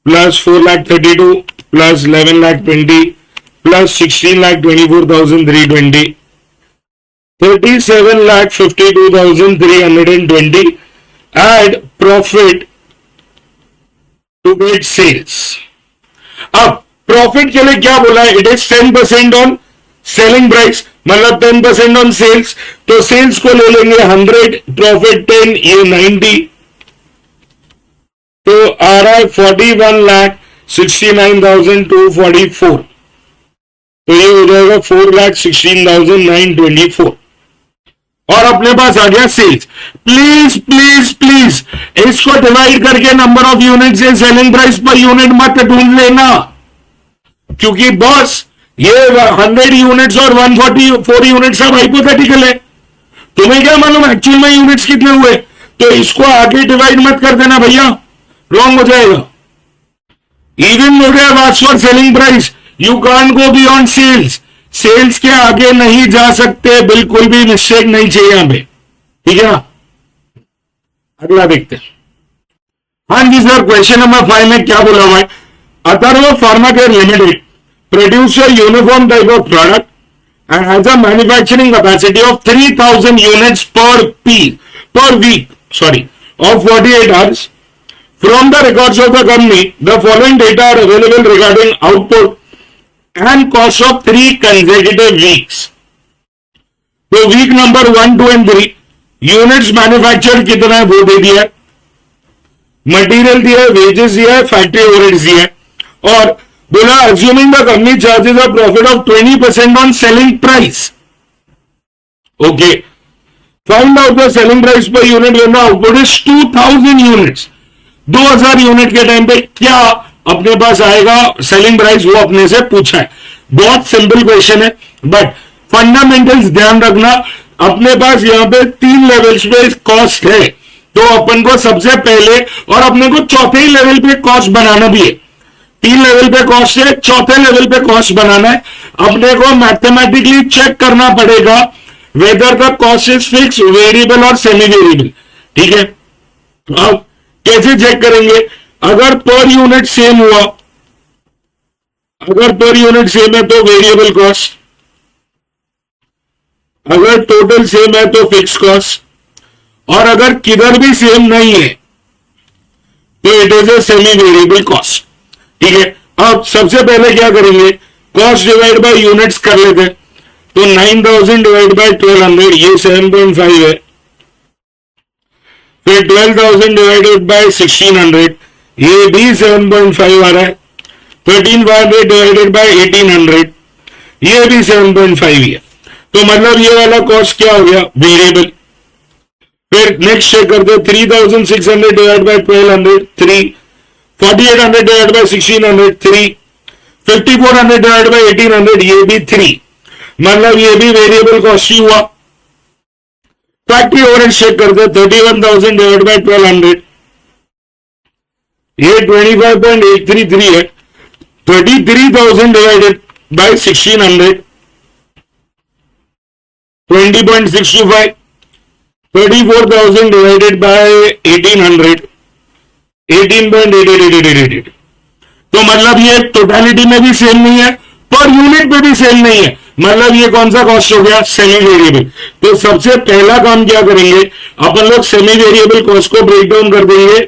plus 4,32,000 plus 11,20,000 plus 16,24,320, 37,52,320, add profit to get sales. अब प्रॉफिट के लिए क्या बोला है? It is 10% on selling price, मतलब 10% ऑन सेल्स। तो सेल्स को ले लेंगे 100, प्रॉफिट 10, ये 90, तो आ रहा है 41,69,244। तो ये हो जाएगा 4,16,924। और अपने पास आ गया सेल्स। प्लीज प्लीज प्लीज इसको डिवाइड करके नंबर ऑफ यूनिट से सेलिंग प्राइस पर यूनिट मत ढूंढ लेना, क्योंकि बॉस ये 100 यूनिट्स और 144 यूनिट्स सब हाइपोथेटिकल है। तुम्हें क्या मालूम एक्चुअल में यूनिट्स कितने हुए? तो इसको आगे डिवाइड मत कर देना भैया, रॉन्ग हो जाएगा। इवन हो गया what's for selling price, you can't go beyond sales. Sales के आगे नहीं जा सकते, बिल्कुल भी मिस्टेक नहीं चाहिए यहां पे, ठीक है ना। अगला देखते हैं। हाँ जी सर, क्वेश्चन नंबर 5 में क्या बोला हुआ है? Atharva pharma care limited produce a uniform type of product and has a manufacturing capacity of 3,000 units per week, of 48 hours. From the records of the company, the following data are available regarding output and cost of 3 consecutive weeks. तो week number 1, 2 and 3 units manufacture कितना है वो दे दिया है, material दिया है, wages दिया है, फैक्ट्री ओवरहेड्स दिया है, और बोला assuming the company charges a profit of 20% on selling price. Okay, find out the selling price per unit when the output is 2,000 units. 2,000 unit के टाइम पे क्या अपने पास आएगा सेलिंग प्राइस, वो अपने से पूछा है। बहुत सिंपल क्वेश्चन है, बट फंडामेंटल्स ध्यान रखना। अपने पास यहाँ पे 3 लेवल्स पे कॉस्ट है, तो अपन को सबसे पहले और अपने को चौथे ही लेवल पे कॉस्ट बनाना भी है। 3 लेवल पे कॉस्ट है, चौथे लेवल पे कॉस्ट बनाना है। अपने को मैथमेटिकली चेक करना पड़ेगा whether the cost is fix, variable और सेमी वेरिएबल, ठीक है। अब कैसे चेक करेंगे? अगर पर यूनिट सेम हुआ, अगर पर यूनिट सेम है तो वेरिएबल कॉस्ट, अगर टोटल सेम है तो फिक्स कॉस्ट, और अगर किधर भी सेम नहीं है तो it is a semi variable cost, ठीक है। अब सबसे पहले क्या करेंगे? कॉस्ट डिवाइड बाय यूनिट्स कर लेते हैं। तो 9,000 डिवाइड बाय 1,200, ये 7.5 है। फिर 12,000 डिवाइडेड बाय 1,600, ये भी 7.5 आ रहा है। 13,500 डिवाइडेड बाय 1,800, ये भी 7.5 ही है। तो मतलब ये वाला कॉस्ट क्या हो गया? वेरिएबल। फिर नेक्स्ट चेक करते हैं। 3,600 divide by 1,200, 3। 4,800 divide by 1,600, 3। 5,400 divide by 1,800, ये भी 3। मतलब ये भी वेरिएबल कॉस्ट ही हुआ। फैक्ट्री ओवरहेड चेक करते हैं। 31,000 डिवाइड बाय 1,200, ये 25.833 है। 33,000 डिवाइडेड बाय 1,600, 20.625। 34,000 divided by 1,800, 18.8888। तो मतलब ये टोटलिटी में भी सेम नहीं है, पर यूनिट पे भी सेम नहीं है, मतलब ये कौन सा कॉस्ट हो गया, सेमी वेरिएबल। तो सबसे पहला काम क्या करेंगे अपन लोग, सेमी वेरिएबल कॉस्ट को ब्रेक डाउन कर देंगे,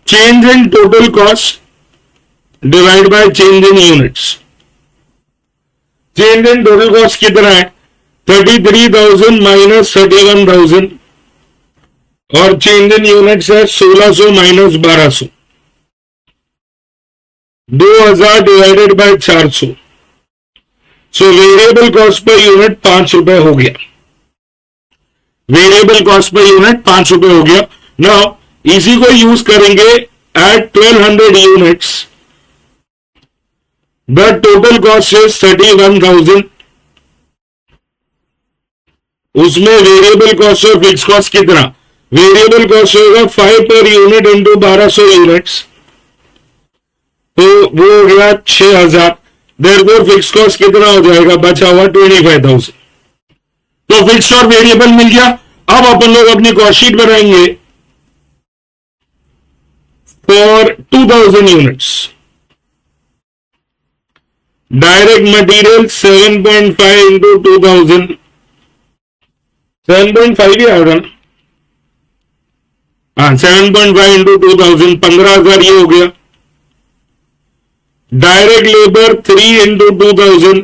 change in total cost divide by change in units. Change in total cost कितना है, 33,000 माइनस 31,000, और चेंज इन यूनिट्स है 1600 minus 1200, 2000 divided by 400। So variable cost per unit 5 रुपए हो गया, वेरिएबल कॉस्ट पर यूनिट 5 रुपए हो गया। नाउ इसी को यूज करेंगे at 1200 units, the total cost is 31,000। उसमें वेरिएबल कॉस्ट और फिक्स कॉस्ट कितना, वेरिएबल कॉस्ट होगा 5 पर यूनिट इंटू 1200 यूनिट्स, तो वो हो गया 6,000। देयरफॉर फिक्स कॉस्ट कितना हो जाएगा, बचा हुआ 25,000। तो फिक्स और वेरिएबल मिल गया। अब अपन लोग अपनी कॉस्ट शीट बनाएंगे for 2000 units. Direct material 7.5 into 2000, 7.5 ही आएगा ना, हाँ 7.5 इंटू 2000, 15,000 ये हो गया। डायरेक्ट लेबर 3 इंटू 2000,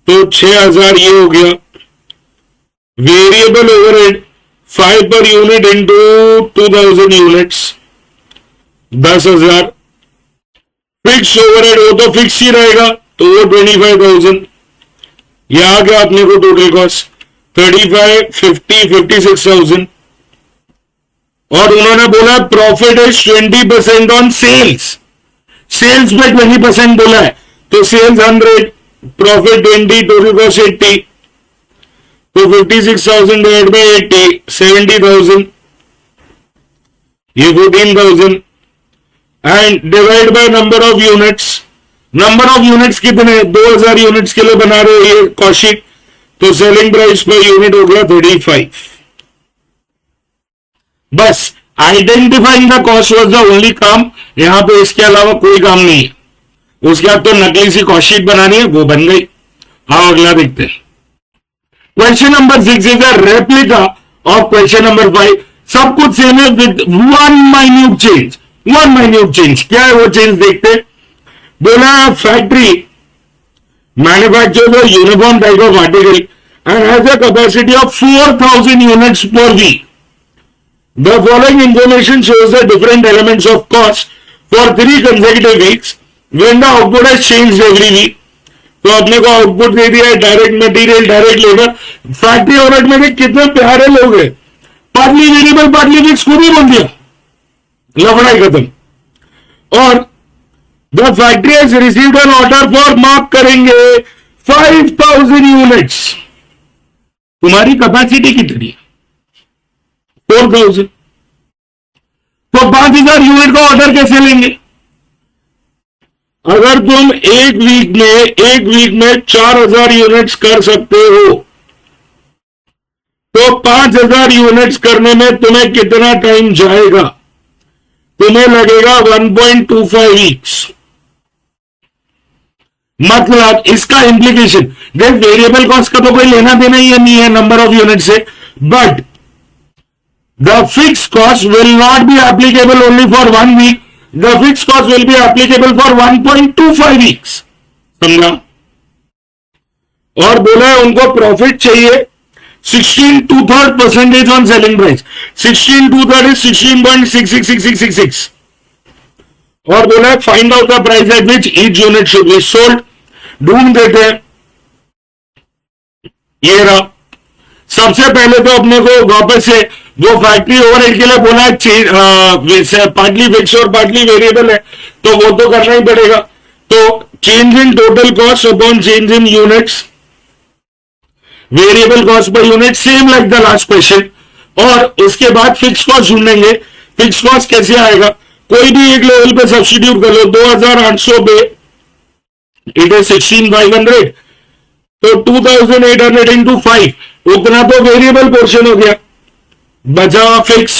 तो 6,000 ये हो गया। Variable overhead 5 per unit into 2000 units, 10,000। Fix overhead वो तो फिक्स ही रहेगा, तो वो 25,000। यह आ गया अपने को टोटल कॉस्ट 35, 50, 56,000। और उन्होंने बोला profit is 20% on sales, sales में 20% बोला है, तो सेल्स 100, प्रॉफिट 20, टोटल कॉस्ट 80, तो 56,000 डिवाइड बाय 80, 70,000, ये 14,000। And divide by number of units, number of units कितने, 2000 यूनिट्स के लिए बना रहे हो ये कॉस्ट शीट, तो सेलिंग प्राइस पर यूनिट हो गया 35। बस identifying the cost was the only काम, यहां पे इसके अलावा कोई काम नहीं है। उसके बाद तो नकली सी कॉस्ट शीट बनानी है, वो बन गई। आओ अगला देखते हैं। Question number 6 is a replica of question number 5। सब कुछ सेम है with one minute change, one minute change. क्या है वो चेंज, देखते। बोला factory manufactures a uniform type of article and has a capacity of 4,000 units per week. The following information shows the different elements of cost for 3 consecutive weeks when the output has changed every week. तो अपने को output दे दिया है, direct material, direct labour. Factory overhead में कितने प्यारे लोग हैं, पार्टली वेरिएबल पार्टली फिक्स खुद ही बोल दिया, लफड़ाई खत्म। और the factory has received an order for, mark करेंगे 5,000 यूनिट्स। तुम्हारी कैपेसिटी कितनी है, 4,000, तो 5,000 यूनिट का ऑर्डर कैसे लेंगे। अगर तुम एक वीक में 4,000 यूनिट्स कर सकते हो, तो 5,000 यूनिट्स करने में तुम्हें कितना टाइम जाएगा, तुम्हें लगेगा 1.25 वीक्स। मतलब इसका इंप्लीकेशन देख, वेरिएबल कॉस्ट का तो कोई लेना देना ही नहीं है नंबर ऑफ यूनिट से, but the fixed cost will not be applicable only for 1 week. The fixed cost will be applicable for 1.25 weeks. समझा। और बोला है उनको प्रॉफिट चाहिए 16 2/3% ऑन सेलिंग प्राइस, 16 2/3 is 16.666666। और बोला है find out the price at which each unit should be sold. ढूंढ देते हैं, ये रहा। सबसे पहले तो अपने को वापस से वो फैक्ट्री ओवरहेड के लिए बोला है पार्टली फिक्स और पार्टली वेरिएबल है, तो वो तो करना ही पड़ेगा। तो change in total cost upon change in units, variable cost per unit same like the last question. और उसके बाद फिक्स कॉस्ट ढूंढेंगे। फिक्स कॉस्ट कैसे आएगा, कोई भी एक लेवल पे सब्स्टिट्यूट कर लो, 2,800 पे इट इज 16,500, तो 2,800 इंटू 5, उतना तो वेरिएबल पोर्शन हो गया, बचा फिक्स।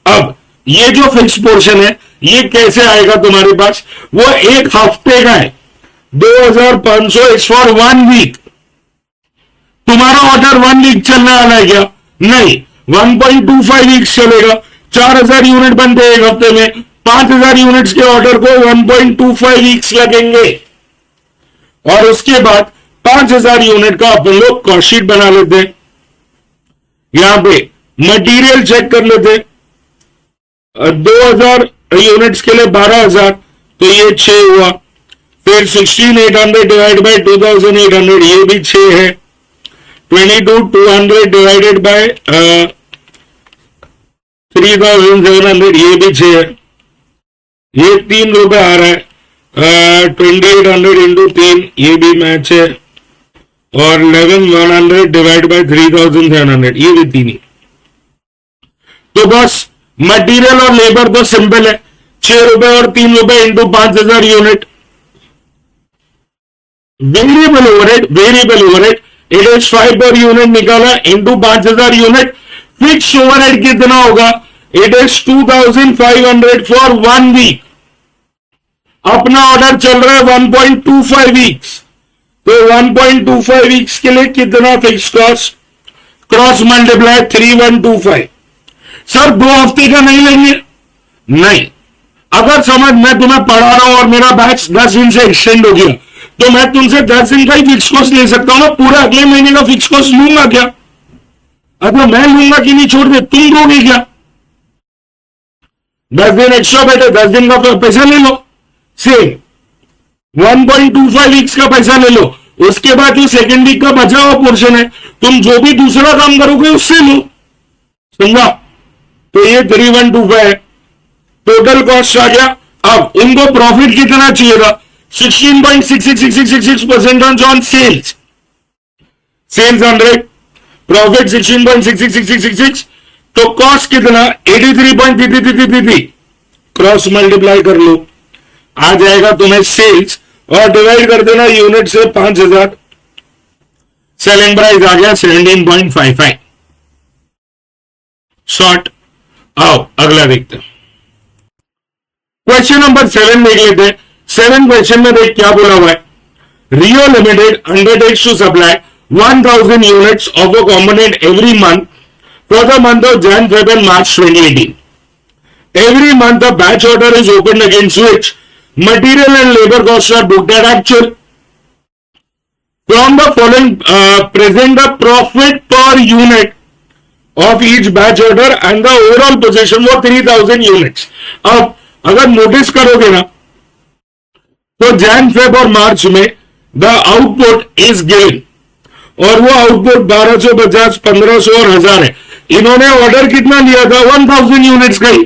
अब ये जो फिक्स पोर्शन है ये कैसे आएगा तुम्हारे पास, वो एक हफ्ते का है, 2500 इज फॉर 1 वीक। तुम्हारा ऑर्डर 1 वीक चलने वाला है क्या? नहीं, 1.25 वीक्स चलेगा। 4000 यूनिट बनते हैं एक हफ्ते में, 5000 यूनिट्स के ऑर्डर को 1.25 वीक्स लगेंगे। और उसके बाद 5000 यूनिट का अपन लोग कॉस्ट शीट बना लेते हैं। यहां पे मटेरियल चेक कर लेते हैं, 2000 यूनिट्स के लिए 12000, तो ये 6 हुआ। फिर 16800 डिवाइड बाय 2800, ये भी 6 है। 22200 डिवाइडेड बाय 3700, ये भी 6 है। ये 3 रुपए आ रहा है। 2800 इंटू 3, ये भी मैच है। और 11100 डिवाइड बाय 3700, ये भी 3 ही। तो बस मटेरियल और लेबर तो सिंपल है, 6 रुपए और 3 रुपए into 5000 unit. Variable overhead it is 5 per unit निकाला इंटू 5000 यूनिट। फिक्स ओवरहेड कितना होगा? It is 2500 for 1 week. अपना ऑर्डर चल रहा है 1.25 वीक्स, तो 1.25 वीक्स के लिए कितना fix cost? Cross multiply 3125। Sir 2 हफ्ते का नहीं लेंगे? नहीं, अगर समझ मैं तुम्हें पढ़ा रहा हूं और मेरा बैच 10 दिन से एक्सटेंड हो गया, तो मैं तुमसे 10 दिन का ही फिक्स कॉस्ट ले सकता हूं ना, पूरा अगले महीने का फिक्स कॉस्ट लूंगा क्या? अगर मैं लूंगा कि नहीं, छोड़ दे, तुम दोगे क्या? 10 दिन एक्स्ट्रा बैठे, 10 दिन का पैसा ले लो, सेम 1.25 वीक्स का पैसा ले लो। उसके बाद जो सेकेंड वीक का बचा हुआ पोर्शन है, तुम जो भी दूसरा काम करोगे उससे लो, समझा? तो ये 3125 है, टोटल कॉस्ट आ गया। अब उनको प्रॉफिट कितना चाहिए था? 16.6666% ऑन सेल्स, 100, प्रॉफिट 16.666666, तो कॉस्ट कितना? 83.3333, क्रॉस मल्टीप्लाई कर लो, आ जाएगा तुम्हें सेल्स, और डिवाइड कर देना यूनिट से 5000, सेलिंग प्राइस आ गया 17.55। शॉर्ट। आओ अगला देखते हैं, क्वेश्चन नंबर 7 देख लेते हैं। 7 क्वेश्चन में देख क्या बोला हुआ है। Rio limited undertakes to supply 1000 units of a component every month for the month of Jan, Feb and March 2018. Every month a batch order is opened against which material and labor costs are booked at actual. From the following present the profit per unit of each batch order and the overall position for 3000 units. अब अगर notice करोगे ना, तो Jan, Feb और मार्च में the output is given, और वो output 1250, 1500 और 1000 है। इन्होंने ऑर्डर कितना लिया था? 1000 यूनिट्स का ही,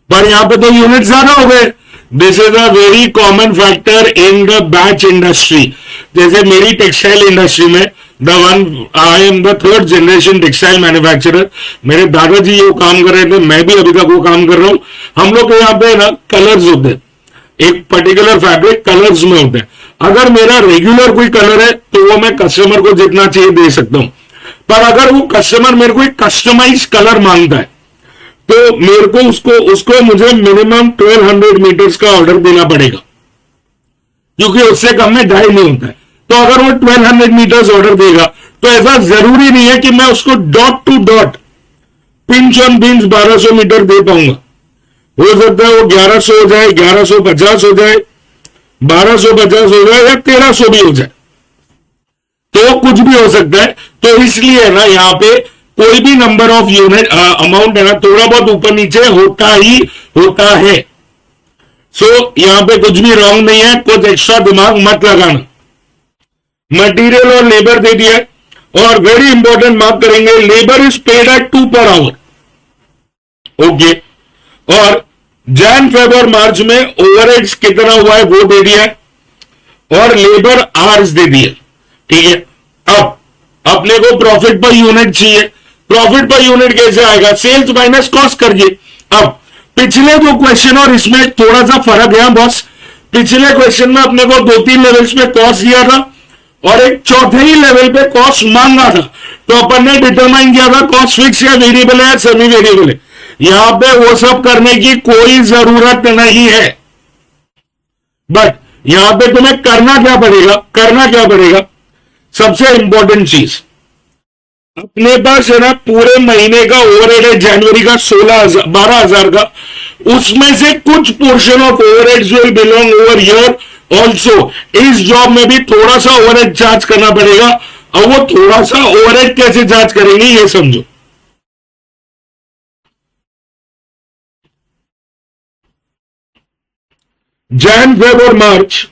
पर यहां पे तो यूनिट ज्यादा हो गए। This is a very common factor in the batch industry. जैसे मेरी टेक्सटाइल इंडस्ट्री में I am the 3rd generation textile manufacturer. मेरे दादाजी वो काम कर रहे थे, मैं भी अभी तक वो काम कर रहा हूं। हम लोग के यहाँ पे ना कलर्स होते हैं, एक पर्टिकुलर फैब्रिक कलर्स में होते हैं। अगर मेरा रेगुलर कोई कलर है तो वो मैं कस्टमर को जितना चाहिए दे सकता हूं, पर अगर वो कस्टमर मेरे को एक कस्टमाइज कलर मांगता है तो मेरे को उसको मुझे मिनिमम 1200 मीटर्स का ऑर्डर देना पड़ेगा, क्योंकि उससे कम में डाई नहीं होता है। तो अगर वो 1200 मीटर्स ऑर्डर देगा तो ऐसा जरूरी नहीं है कि मैं उसको dot to dot pinch on pinch 1200 meter दे पाऊंगा। हो सकता है वो 1100 हो जाए, 1150 हो जाए, 1250 हो जाए, या 1300 भी हो जाए, तो कुछ भी हो सकता है। तो इसलिए ना यहाँ पे कोई भी नंबर ऑफ यूनिट अमाउंट है ना, थोड़ा बहुत ऊपर नीचे होता ही होता है। सो यहां पे कुछ भी रॉन्ग नहीं है, कुछ एक्स्ट्रा दिमाग मत लगाना। मटेरियल और लेबर दे दिया, और वेरी इंपॉर्टेंट मार्क करेंगे, labour is paid at 2 per hour. Okay, और Jan, Feb और मार्च में ओवरहेड्स कितना हुआ है वो दे दिया, और लेबर आवर्स दे दिए। ठीक है, अब अपने को प्रॉफिट पर यूनिट चाहिए। प्रॉफिट पर यूनिट कैसे आएगा? सेल्स माइनस कॉस्ट करिए। अब पिछले 2 क्वेश्चन और इसमें थोड़ा सा फर्क है बॉस। पिछले क्वेश्चन में अपने को 2-3 लेवल्स पे कॉस्ट दिया था, और एक चौथे ही लेवल पे कॉस्ट मांगा था। तो अपन ने डिटरमाइन किया था कॉस्ट फिक्स या वेरिएबल है या सेमी वेरिएबल है। यहां पे वो सब करने की कोई जरूरत नहीं है, बट यहां पे तुम्हें करना क्या पड़ेगा, सबसे इंपॉर्टेंट चीज, अपने पास है ना पूरे महीने का ओवरहेड है जनवरी का 12,000 का, उसमें से कुछ portion of overheads will belong over here also. इस जॉब में भी थोड़ा सा ओवरहेड चार्ज करना पड़ेगा, और वो थोड़ा सा ओवरहेड कैसे चार्ज करेंगे ये समझो। जैन फेब और मार्च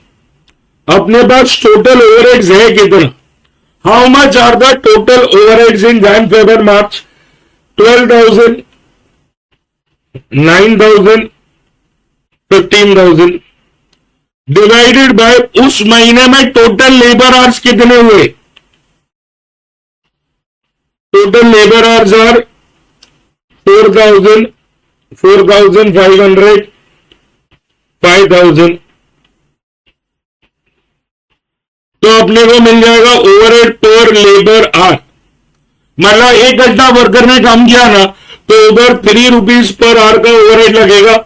अपने पास टोटल ओवरहेड्स है कितना, how much are the total overheads in Jan Feb और मार्च, 12,000, 9,000, 15,000 डिवाइडेड बाय उस महीने में टोटल लेबर आवर्स कितने हुए, टोटल लेबर आवर्स आर 4,000, 4,500, 5,000, तो अपने को मिल जाएगा ओवरहेड पर लेबर आवर। मतलब 1 घंटा वर्कर ने काम किया ना, तो उधर 3 रुपीज पर आवर का ओवरहेड लगेगा,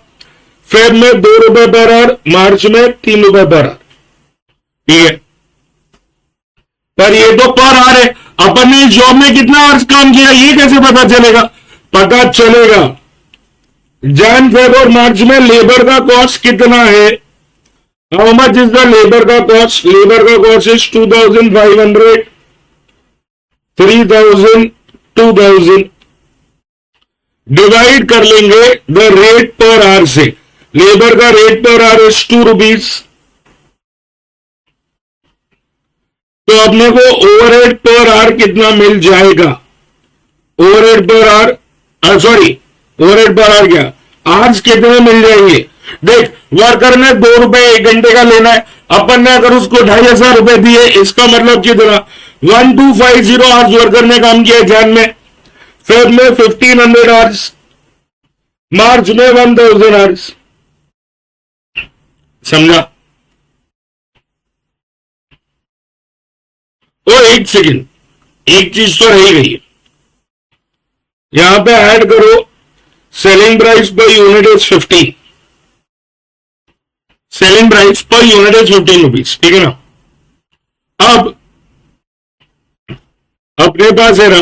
फेब में 2 रुपए पर आवर, मार्च में 3 रुपए पर आवर, ठीक है। पर ये तो पर आवर है, अपन ने जॉब में कितना आवर्स काम किया ये कैसे पता चलेगा, पता चलेगा जैन फेब और मार्च में लेबर का कॉस्ट कितना है, how much is the labour का कॉस्ट, लेबर का कॉस्ट इज 2,500, 3,000, 2,000 डिवाइड कर लेंगे द रेट पर आवर से, लेबर का rate per hour is 2 rupees, तो अपने को ओवरहेड पर आवर कितना मिल जाएगा, overhead per hour, sorry overhead per hour क्या, आवर्स कितने मिल जाएंगे। देख वर्कर ने 2 रुपए 1 घंटे का लेना है, अपन ने अगर उसको 2,500 रुपए दिए, इसका मतलब कितना, 1,250 आवर्स वर्कर ने काम किया जैन में, फेब में 1,500 आवर्स, मार्च में 1,000 आवर्स, समझा। ओ एक सेकेंड, एक चीज तो रह गई, यहां पे ऐड करो selling price per unit is 15, selling price per unit is 15 rupees, ठीक है ना। अब अपने पास है ना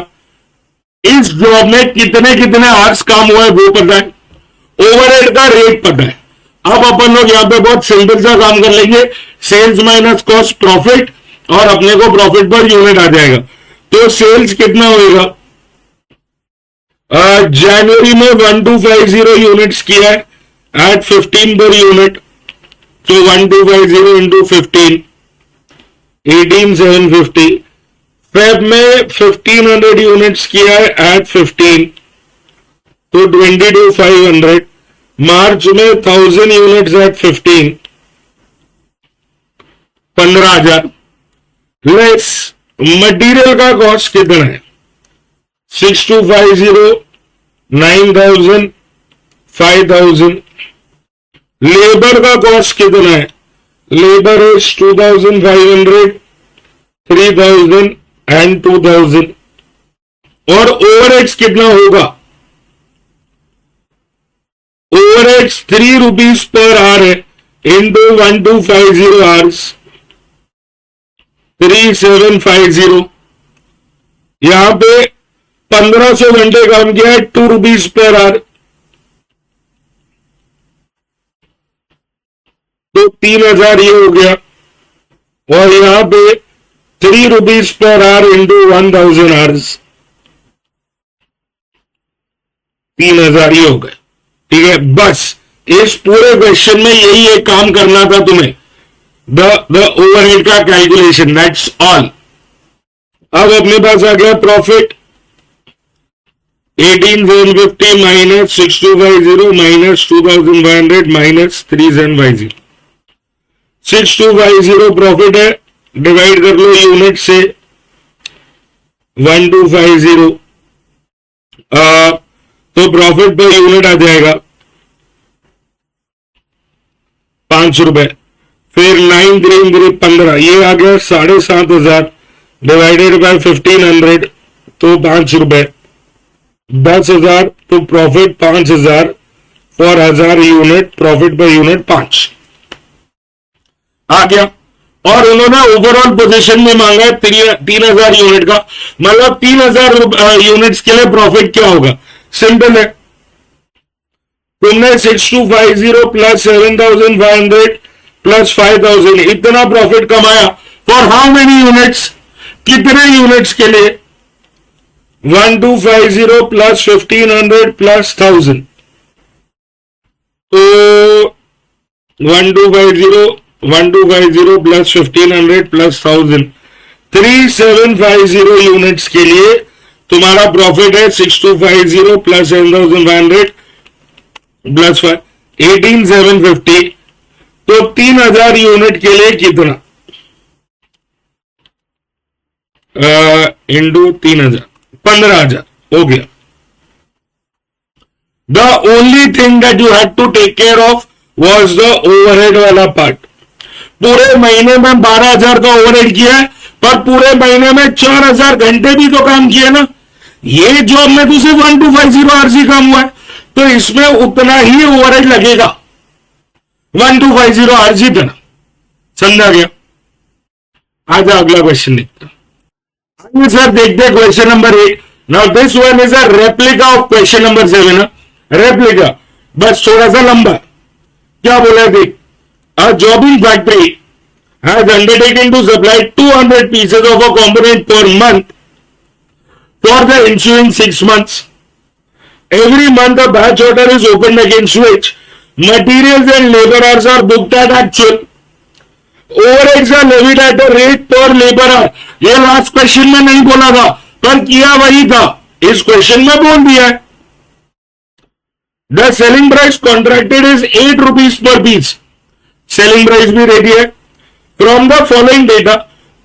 इस जॉब में कितने कितने आवर्स काम हुआ है वो पता है, ओवरहेड का रेट पता है। अब अपन लोग यहां पे बहुत सिंपल सा काम कर लेंगे, सेल्स माइनस कॉस्ट प्रॉफिट, और अपने को प्रॉफिट पर यूनिट आ जाएगा। तो सेल्स कितना होएगा, जनवरी में 1,250 यूनिट्स किया है एट 15 पर यूनिट, तो 1,250 इंटू 15, 18,750, फेब में 1,500 यूनिट्स किया है एट 15, तो 22,500, मार्च में 1,000 यूनिट्स एट 15, 15,000, लेस मटेरियल का कॉस्ट कितना है, 6,250, 9,000, 5,000, लेबर का कॉस्ट कितना है, लेबर इज 2,500, 3,000 एंड 2,000, और ओवरहेड्स कितना होगा, ओवरहेड्स 3 रुपीज पर आवर है, इंटू 1,250 आवर्स, 3,750, यहां पे 1,500 घंटे काम किया है, 2 रुपीज पर आवर, तो 3,000 ये हो गया, और यहां पे 3 rupees per hour into 1,000 hours, 3,000 ये हो गए, ठीक है। बस इस पूरे क्वेश्चन में यही एक काम करना था तुम्हें, द ओवरहेड का कैलकुलेशन, दैट्स ऑल। अब अपने पास आ गया profit, 18,750 minus 6,250 minus 2,500 minus 3,750, 6,250 profit है, डिवाइड कर लो यूनिट से 1,250, तो प्रॉफिट पर यूनिट आ जाएगा 5 रुपए, फिर 9 3 3 15, ये आ गया 7,500 डिवाइडेड बाय 1,500, तो 5 रुपए, 10,000 तो profit 5,000 for 1,000 unit, profit per unit 5 आ गया। और उन्होंने ओवरऑल पोजीशन में मांगा है 3,000 यूनिट का, मतलब 3,000 यूनिट्स के लिए प्रॉफिट क्या होगा, सिंपल है। तुमने 6,250 प्लस 7,500 प्लस 5,000 इतना प्रॉफिट कमाया फॉर हाउ मेनी यूनिट्स, कितने यूनिट्स के लिए, 1,250 प्लस 1,500 प्लस 1,000, तो 1,250 प्लस 1,500 प्लस 1,000 3,750 यूनिट्स के लिए तुम्हारा प्रॉफिट है 6,250 प्लस 7,500 प्लस 18,750, तो 3,000 यूनिट के लिए कितना, इंटू 3,000 15,000 हो गया। The only thing that you had to take care of was the overhead वाला पार्ट। पूरे महीने में 12,000 का ओवरहेड किया है, पर पूरे महीने में 4,000 घंटे भी तो काम किया ना। ये जॉब में तो सिर्फ 1,250 आरसी काम हुआ है, तो इसमें उतना ही ओवरहेड लगेगा, 1,250 आरसी इतना, समझा गया। आज अगला क्वेश्चन देखते हैं सर, देखते हैं question number 8। Now this one is a replica of question number 7। Replica बस थोड़ा सा लंबा। क्या बोला है देख, a jobbing factory has undertaken to supply 200 pieces of a component per month for the ensuing 6 months. Every month a batch order is opened against which materials and labor hours are booked at actual. Overheads are levied at a rate per labor hour. ये last question में नहीं बोला था, पर किया वही था, इस क्वेश्चन में बोल दिया है। The selling price contracted is 8 rupees per piece. Selling price भी रेडी है। From the following data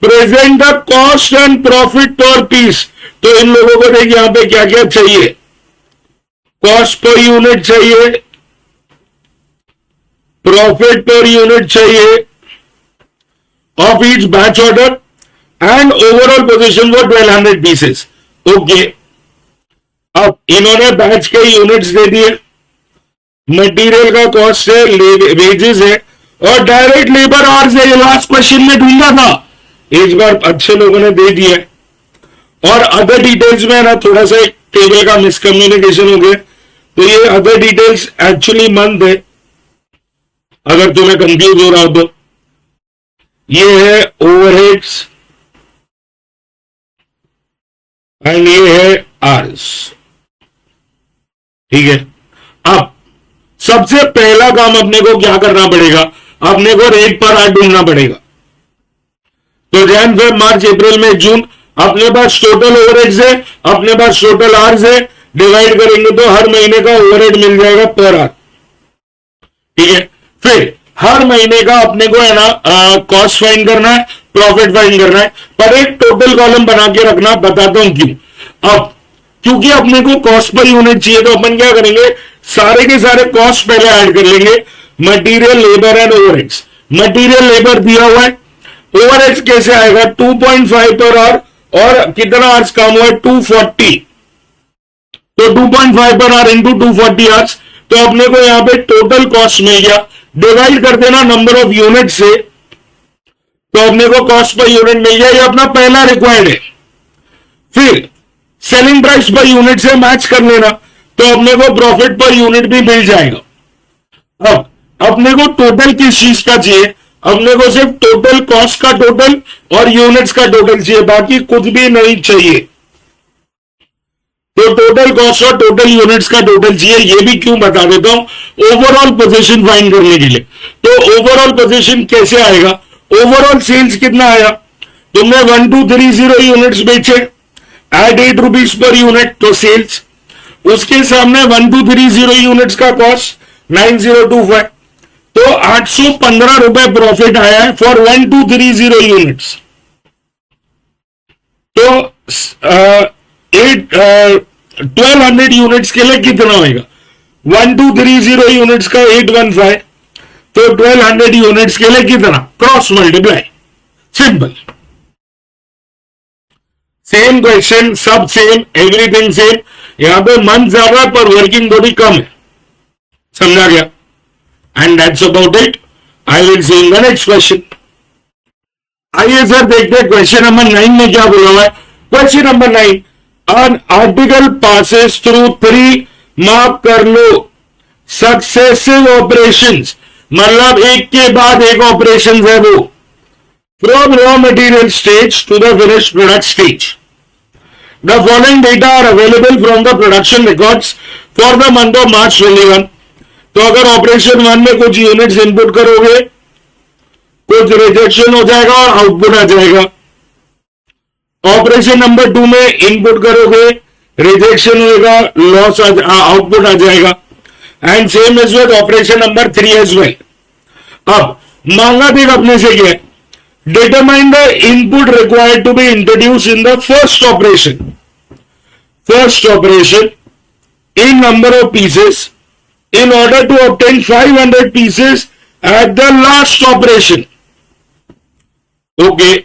present the cost and profit पर पीस। तो इन लोगों को देखिए यहां पे क्या क्या चाहिए, कॉस्ट पर यूनिट चाहिए, प्रॉफिट पर यूनिट चाहिए of each batch order and overall position for 1,200 pieces. Okay, अब इन्होंने बैच के यूनिट्स दे दिए, मटेरियल का कॉस्ट है, वेजेस है और डायरेक्ट लेबर आवर्स है। ये लास्ट क्वेश्चन में ढूंढा था, इस बार अच्छे लोगों ने दे दिया। और अदर डिटेल्स में ना थोड़ा सा एक टेबल का मिसकम्युनिकेशन हो गया, तो ये अदर डिटेल्स एक्चुअली मंथ है, अगर तुम्हें कंफ्यूज हो रहा हो तो। ये है ओवरहेड्स एंड ये है आवर्स, ठीक है। अब सबसे पहला काम अपने को क्या करना पड़ेगा, अपने को रेट पर आवर ढूंढना पड़ेगा। तो जैन फेब मार्च अप्रैल मई जून, अपने पास टोटल ओवरहेड्स है, अपने पास टोटल आवर्स है, डिवाइड करेंगे तो हर महीने का ओवरहेड मिल जाएगा पर आवर, ठीक है। फिर हर महीने का अपने को है ना कॉस्ट फाइंड करना है, प्रॉफिट फाइंड करना है, पर एक टोटल कॉलम बना के रखना। बताता हूं क्यों। अब क्योंकि अपने को कॉस्ट पर यूनिट चाहिए, तो अपन क्या करेंगे, सारे के सारे कॉस्ट पहले ऐड कर लेंगे, material, labour and overheads. Material, labour दिया हुआ है, ओवरहेड्स कैसे आएगा, 2.5 पर आवर, और कितना आवर्स काम हुआ है, 240, तो 2.5 पर आवर इंटू 240 आवर्स। तो अपने को यहां पे टोटल कॉस्ट मिल गया, डिवाइड कर देना नंबर ऑफ यूनिट से, तो अपने को कॉस्ट पर यूनिट मिल गया। ये अपना पहला रिक्वायर्ड है। फिर सेलिंग प्राइस पर यूनिट से मैच कर लेना, तो अपने को प्रॉफिट पर यूनिट भी मिल जाएगा। अब अपने को टोटल किस चीज का चाहिए, अपने को सिर्फ टोटल कॉस्ट का टोटल और यूनिट्स का टोटल चाहिए, बाकी कुछ भी नहीं चाहिए। तो टोटल कॉस्ट और टोटल यूनिट्स का टोटल चाहिए। ये भी क्यों बता देता हूं, ओवरऑल पोजीशन फाइंड करने के लिए। तो ओवरऑल पोजीशन कैसे आएगा, ओवरऑल सेल्स कितना आया, तुमने 1,230 यूनिट्स बेचे एट 8 रुपीज पर यूनिट, तो सेल्स। उसके सामने 1,230 यूनिट्स का कॉस्ट 9,025, तो 815 रुपए प्रॉफिट आया है फॉर 1,230 यूनिट्स। तो 1,200 यूनिट्स के लिए कितना होगा, 1,230 यूनिट्स का 815, तो 1,200 यूनिट्स के लिए कितना, cross multiply, simple. Same question, सब सेम, एवरीथिंग सेम। यहां पे मंथ ज्यादा पर वर्किंग थोड़ी कम है, समझा गया? And that's about it. I will C in the next question. आइए सर देखते हैं क्वेश्चन नंबर 9 में क्या बोला हुआ है। Question number 9, an article passes through 3, mark कर लो, सक्सेसिव ऑपरेशंस, मतलब एक के बाद एक ऑपरेशन है वो, from raw material stage to the finished product stage. The following data are available from the production records for the month of March 21। तो अगर ऑपरेशन 1 में कुछ यूनिट्स इनपुट करोगे, कुछ रिजेक्शन हो जाएगा और आउटपुट आ जाएगा। ऑपरेशन नंबर 2 में इनपुट करोगे, रिजेक्शन होगा, लॉस आउटपुट आ जाएगा। And same is with operation number 3 as well. अब मांगा देख अपने से क्या है, determine the input required to be introduced in the first operation, first operation in number of pieces in order to obtain 500 pieces at the last operation. Okay,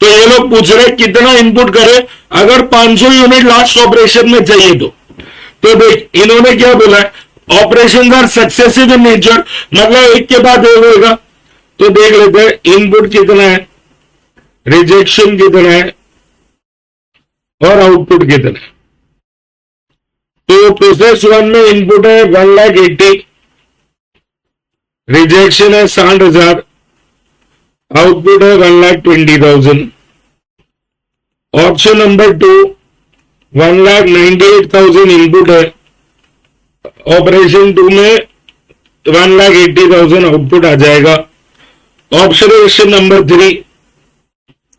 तो ये लोग पूछ रहे कितना इनपुट करे अगर 500 यूनिट लास्ट ऑपरेशन में चाहिए तो देख इन्होंने क्या बोला है, operation are successive in nature, मतलब एक के बाद एक होगा। तो देख लेते हैं इनपुट कितना है, रिजेक्शन कितना है और आउटपुट कितना है। तो प्रोसेस 1 में इनपुट है 1,80,000, रिजेक्शन है 60,000, आउटपुट है 1,20,000। ऑप्शन नंबर 2 1,98,000 इनपुट है, ऑपरेशन 2 में 1,80,000 आउटपुट आ जाएगा। ऑब्जर्वेशन नंबर 3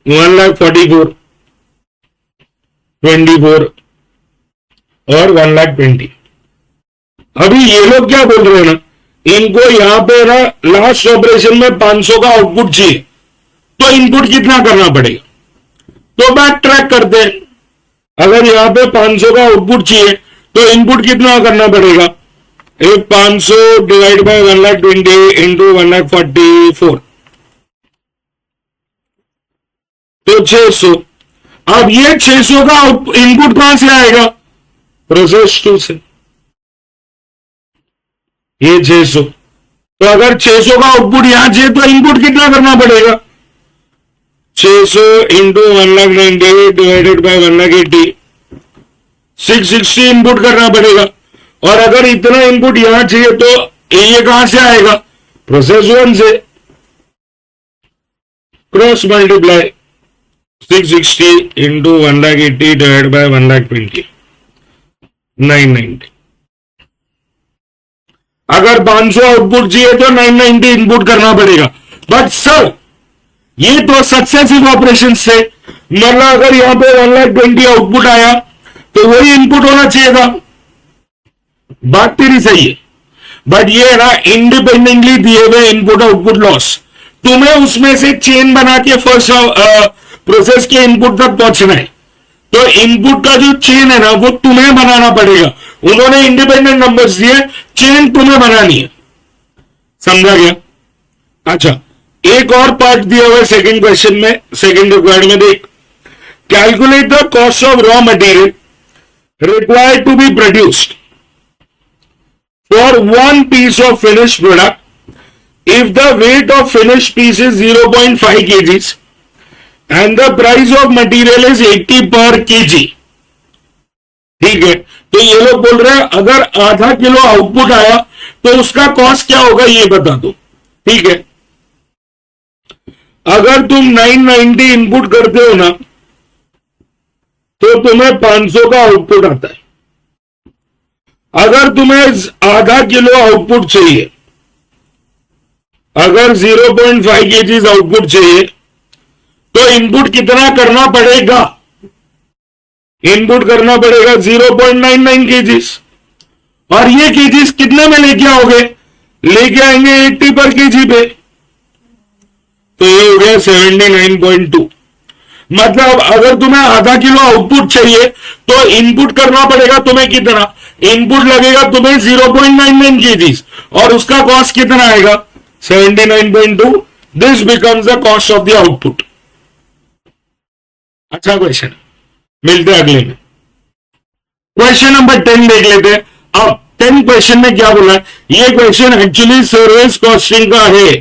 1,44,000, 24 और 1,20,000। अभी ये लोग क्या बोल रहे हैं ना, इनको यहां पे ना लास्ट ऑपरेशन में 500 का आउटपुट चाहिए, तो इनपुट कितना करना पड़ेगा? तो बैक ट्रैक करते हैं। अगर यहां पे 500 का आउटपुट चाहिए तो इनपुट कितना करना पड़ेगा? एक 500 डिवाइड बाय 1,20,000 इंटू 1,44,000, तो 600। अब ये 600 का इनपुट कहां से आएगा? प्रोसेस 2 से। ये 600, तो अगर 600 का आउटपुट यहां चाहिए तो इनपुट कितना करना पड़ेगा? 600 इंटू 1,90,000 डिवाइडेड बाय 1,80,000, 660 इनपुट करना पड़ेगा। और अगर इतना इनपुट यहां चाहिए तो ये कहां से आएगा? प्रोसेस 1 से। Cross multiply 660 into 1,80,000 divide by 1,20,000, 990। अगर 500 आउटपुट चाहिए तो 990 इनपुट करना पड़ेगा। बट सर ये तो सक्सेसिव ऑपरेशन थे, मतलब अगर यहां पे 1,20,000 आउटपुट आया तो वही इनपुट होना चाहिए था। बात तेरी सही है, बट ये है ना इंडिपेंडेंटली दिए हुए इनपुट आउटपुट लॉस, तुम्हें उसमें से चेन बना के फर्स्ट प्रोसेस के इनपुट तक पहुंचना है। तो इनपुट का जो चेन है ना वो तुम्हें बनाना पड़ेगा। उन्होंने इंडिपेंडेंट नंबर्स दिए, चेन तुम्हें बनानी है, समझा गया? अच्छा, एक और पार्ट दिया हुआ है सेकंड क्वेश्चन में, सेकंड रिक्वायर्ड में देख, calculate the cost of raw material required to be produced for 1 piece of finished product if the weight of finished piece is 0.5 kgs and the price of material is 80 per kg। ठीक है, तो ये लोग बोल रहे हैं अगर आधा किलो आउटपुट आया तो उसका कॉस्ट क्या होगा ये बता दो। ठीक है, अगर तुम 990 इनपुट करते हो ना तो तुम्हें 500 का आउटपुट आता है। अगर तुम्हें आधा किलो आउटपुट चाहिए, अगर 0.5 kg आउटपुट चाहिए तो इनपुट कितना करना पड़ेगा? इनपुट करना पड़ेगा 0.99 kg। और ये केजीज कितने में लेके आओगे? लेके आएंगे 80 पर केजी पे, तो ये हो गया 79.2। मतलब अगर तुम्हें आधा किलो आउटपुट चाहिए तो इनपुट करना पड़ेगा तुम्हें कितना? इनपुट लगेगा तुम्हें 0.99 kgs और उसका कॉस्ट कितना आएगा? 79.2। This becomes the cost of the output. अच्छा क्वेश्चन, मिलते हैं अगले में। क्वेश्चन नंबर 10 देख लेते हैं। अब 10 क्वेश्चन में क्या बोला है, ये क्वेश्चन एक्चुअली सर्विस कॉस्टिंग का है।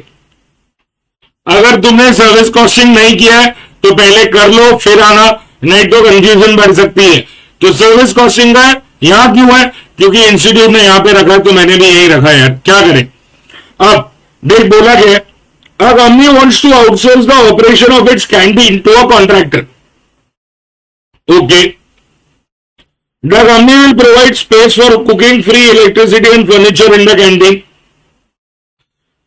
अगर तुमने सर्विस कॉस्टिंग नहीं किया है तो पहले कर लो फिर आना, नहीं तो कंफ्यूजन बढ़ सकती है। तो सर्विस कॉस्टिंग का है, यहां क्यों है, क्योंकि इंस्टीट्यूट ने यहां पे रखा है तो मैंने भी यही रखा है यार, क्या करें। अब देख बोला गया, a company wants to outsource the operation of its canteen to a contractor. Okay. The company will provide space for cooking, free electricity and furniture in the canteen.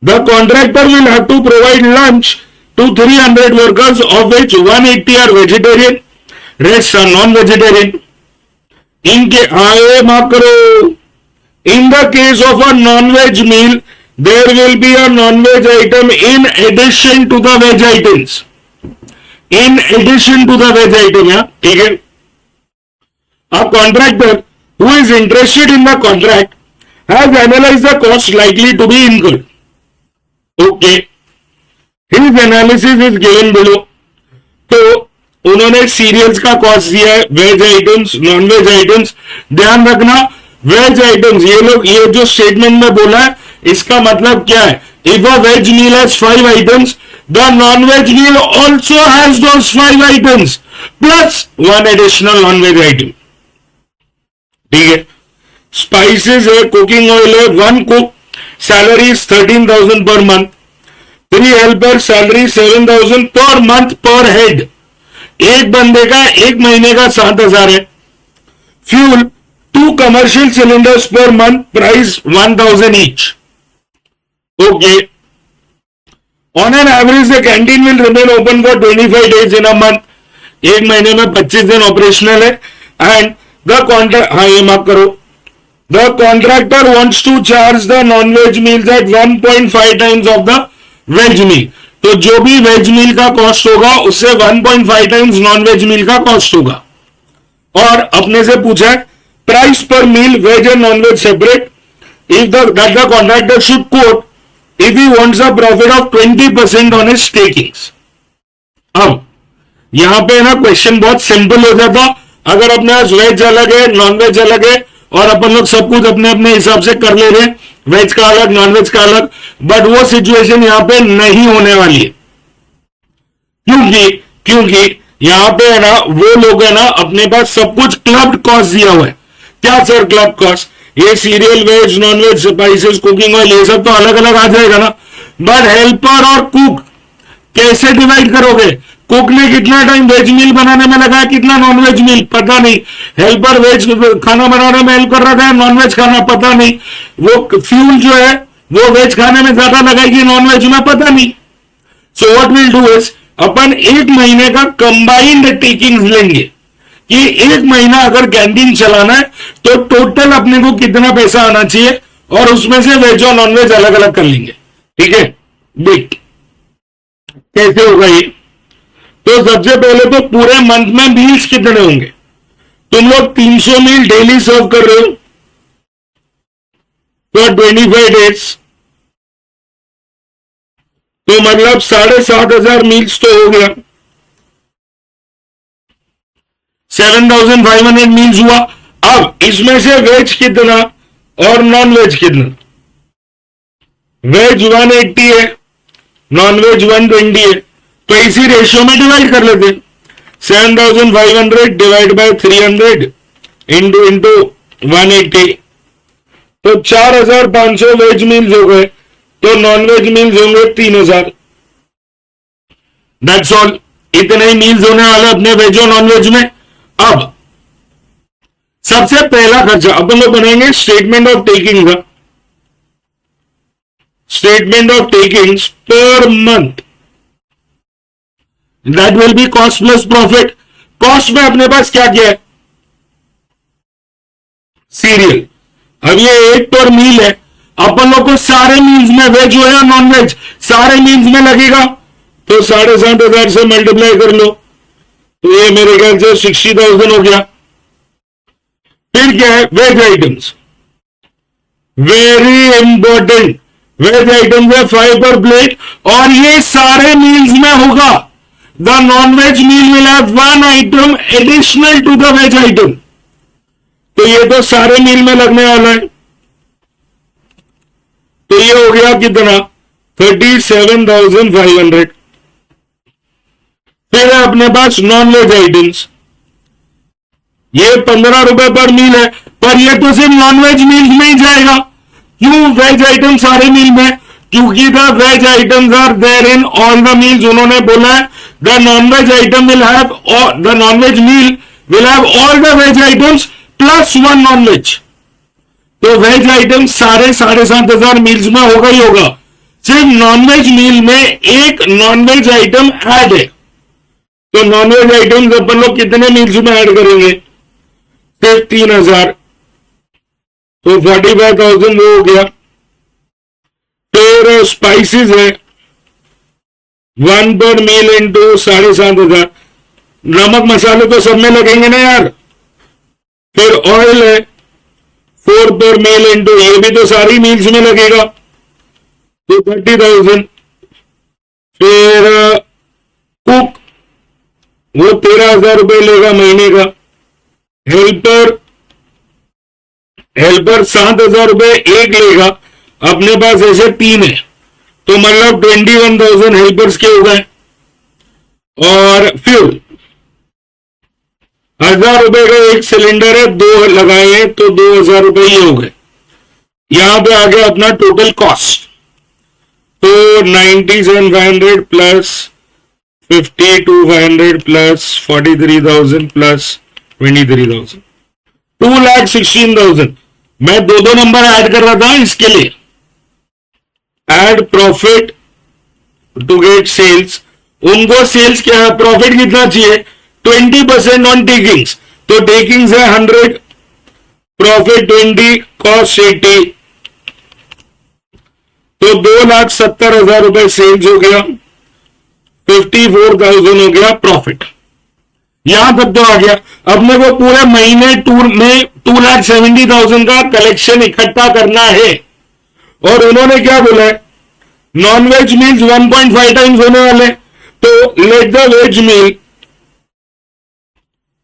The contractor will have to provide lunch to 300 workers, of which 180 are vegetarian, rest are non-vegetarian. In the case of a non-veg meal, there will be a non-veg item in addition to the veg items. In addition to the veg item, yeah, ठीक है। A contractor who is interested in the contract has analyzed the cost likely to be incurred. Okay. His analysis is given below. तो उन्होंने serials का cost दिया है, veg items, non veg items. ध्यान रखना, veg items ये जो statement में बोला है इसका मतलब क्या है, if a veg meal has 5 items, the non veg meal also has those 5 items plus 1 additional non veg item. ठीक है। स्पाइसेस है, कुकिंग ऑयल है, 1 cook, salary 13,000 per month, 3 helper, salary 7,000 per month पर हेड। एक बंदे का एक महीने का 7,000 है। Fuel 2 commercial cylinders per month, price 1,000 each. Okay. On an average the canteen will remain open for 25 days in a month. एक महीने में 25 दिन ऑपरेशनल है। एंड द कॉन्ट्रैक्ट, हाँ ये माफ करो, the contractor wants to charge the non veg meals at 1.5 times of the veg meal. तो जो भी वेज मील का कॉस्ट होगा उससे 1.5 टाइम्स नॉन वेज मील का कॉस्ट होगा। और अपने से पूछा है प्राइस पर meal veg and non veg separate, if the contractor should quote if he wants a profit of 20% on his takings। अब यहां पे ना क्वेश्चन बहुत सिंपल हो जाता अगर अपने पास वेज अलग है, नॉन वेज अलग है और अपन लोग सब कुछ अपने अपने हिसाब से कर ले रहे, वेज का अलग, नॉन वेज का अलग। बट वो सिचुएशन यहां पे नहीं होने वाली है, क्योंकि यहां पे है ना वो लोग है ना अपने पास सब कुछ क्लब्ड कॉस्ट दिया हुआ है। क्या सर क्लब कॉस्ट, ये cereal, veg, non veg, spices, cooking oil, ये सब तो अलग अलग आ जाएगा ना। बट हेल्पर और कुक कैसे डिवाइड करोगे, कुक ने कितना टाइम वेज मील बनाने में लगाया, कितना नॉन वेज मील, पता नहीं। हेल्पर वेज खाना बनाने में हेल्प कर रहा था, नॉन वेज खाना पता नहीं। वो फ्यूल जो है वो वेज खाने में ज्यादा लगाएगी, नॉन वेज में पता नहीं। So what will do is अपन एक महीने का कंबाइंड टेकिंग्स लेंगे कि एक महीना अगर कैंटीन चलाना है तो टोटल अपने को कितना पैसा आना चाहिए और उसमें से वेज और नॉन वेज अलग अलग कर लेंगे। ठीक है, देख कैसे होगा ये। तो सबसे पहले तो पूरे मंथ में मील्स कितने होंगे, तुम लोग 300 मील डेली सर्व कर रहे हो तो 25 days, तो मतलब 7,500 मील्स तो हो गया, 7,500 मील्स हुआ। अब इसमें से वेज कितना और नॉन वेज कितना, वेज 180 है, नॉन वेज 120 है, तो इसी रेशियो में डिवाइड कर लेते। 7,500 डिवाइड बाय 300 इंटू 180, तो 4,500 वेज मील्स हो गए, तो नॉन वेज मील्स होंगे 3,000। दैट्स ऑल, इतने ही मील्स होने वाले अपने वेज और नॉन वेज में। अब सबसे पहला खर्चा अपन लोग बनाएंगे स्टेटमेंट ऑफ टेकिंग का, statement of takings per month, that will be cost plus profit. Cost में अपने पास क्या क्या है, सीरियल। अब ये एक पर मील है, अपन लोग को सारे मील्स में वेज हो या नॉन वेज सारे मील्स में लगेगा, तो 7,500 से मल्टीप्लाई कर लो, तो ये मेरे ख्याल से 60,000 हो गया। फिर क्या है, veg items, very important, veg items है 5 पर प्लेट और ये सारे मील्स में होगा। the non-veg meal will have one item additional to the veg item. तो ये तो सारे मील में लगने वाला है, तो ये हो गया कितना 37,500. फिर है अपने पास नॉन वेज आइटम्स, ये 15 रुपए पर मील है, पर ये तो सिर्फ नॉन वेज मील में ही जाएगा. क्यों वेज आइटम सारे मील में? क्योंकि the veg items are there in all the meals. उन्होंने बोला है the non veg item will have, the non veg meal will have all the veg items plus one non veg. तो veg item सारे 7,500 meals में होगा ही होगा. सिर्फ non veg मील में एक नॉन वेज आइटम ऐड है. तो नॉन वेज आइटम्स अपन लोग कितने मील्स में ऐड करेंगे? सिर्फ 3,000, तो 45,000 वो हो गया. फिर स्पाइसेस है 1 पर मील इंटू 7,500. नमक मसाले तो सब में लगेंगे ना यार. फिर ऑयल है 4 पर मील इंटू, ये भी तो सारी मील्स में लगेगा, तो 30,000. फिर कुक वो 13,000 रुपए लेगा महीने का. हेल्पर 7,000 रुपए एक लेगा. अपने पास ऐसे 3 है, तो मतलब 21,000 हेल्पर्स के हो गए. और फ्यूल 1,000 रुपए का एक सिलेंडर है, 2 लगाए हैं, तो 2,000 रुपए ही हो गए. यहां पे आ गया अपना टोटल कॉस्ट. तो 97,500 प्लस 52,500 प्लस 43,000 प्लस 23,000, 2,16,000. मैं दो नंबर ऐड कर रहा था इसके लिए. Add profit to get sales. उनको सेल्स क्या, प्रॉफिट कितना चाहिए? 20% ऑन टेकिंग्स. तो टेकिंग्स है 100, प्रॉफिट 20, कॉस्ट 80, तो 2,70,000 रुपए सेल्स हो गया, 54,000 हो गया प्रॉफिट. यहां तक तो आ गया. अपने को पूरे महीने टूर में 2,70,000 का कलेक्शन इकट्ठा करना है. और उन्होंने क्या बोला है? नॉन वेज मील्स 1.5 टाइम्स होने वाले, तो let the veg meal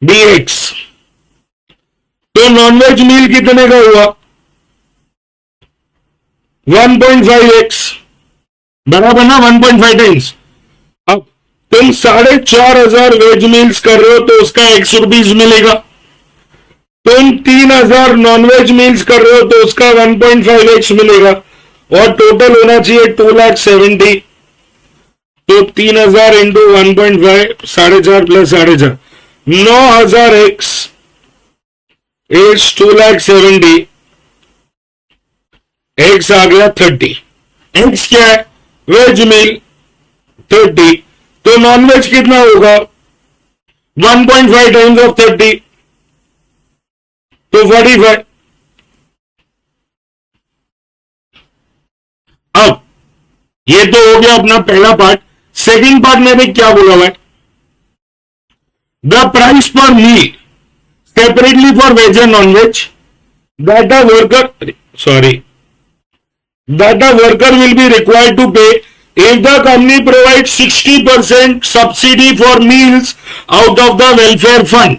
be x. तो नॉन वेज मील कितने का हुआ? 1.5x, बराबर ना 1.5 टाइम्स. अब तुम 4,500 वेज मील्स कर रहे हो, तो उसका ₹X मिलेगा. तुम 3,000 नॉन वेज मील्स कर रहे हो, तो उसका 1.5x मिलेगा. और टोटल होना चाहिए 2,70,000. तो 3,000 into 1.5, 4,500 plus 4,500, 9,000x is 2,70,000. X आ गया 30. एक्स क्या है? Veg meal 30. तो नॉन वेज कितना होगा? 1.5 टाइम्स ऑफ 30, तो 45. अब ये तो हो गया अपना पहला पार्ट. सेकंड पार्ट में भी क्या बोला हुआ है? द प्राइस पर meal separately for veg and non veg that a worker will be required to pay if the company provides 60% subsidy for meals out of the welfare fund.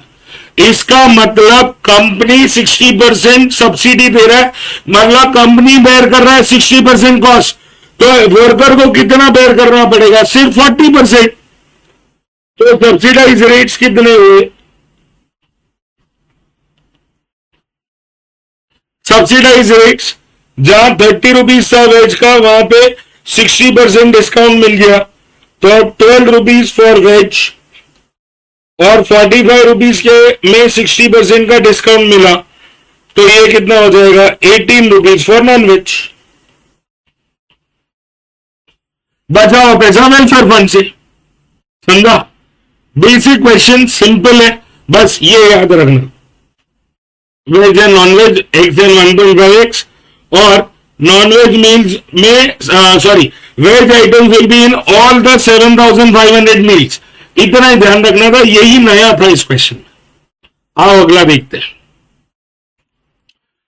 इसका मतलब company 60% subsidy दे रहा है, मतलब company bear कर रहा है 60% cost. तो worker को कितना बेयर करना पड़ेगा? सिर्फ 40%. तो सब्सिडाइज रेट्स कितने हुए? सब्सिडाइज रेट्स जहां 30 रुपीज था वेज का, वहां पे 60% डिस्काउंट मिल गया, तो 12 रुपीज फॉर वेज और 45 रुपीज के में 60% का डिस्काउंट मिला, तो ये कितना हो जाएगा? 18 रुपीज फॉर नॉन वेज. बचा हुआ पैसा वेलफेयर फंड से. समझा? बेसिक क्वेश्चन, सिंपल है, बस ये याद रखना. Veg and non veg x and 1.5x, और नॉन वेज मील्स में veg items will be in all the 7,500 meals. इतना ही ध्यान रखना था, यही नया था इस क्वेश्चन में. आओ अगला देखते हैं.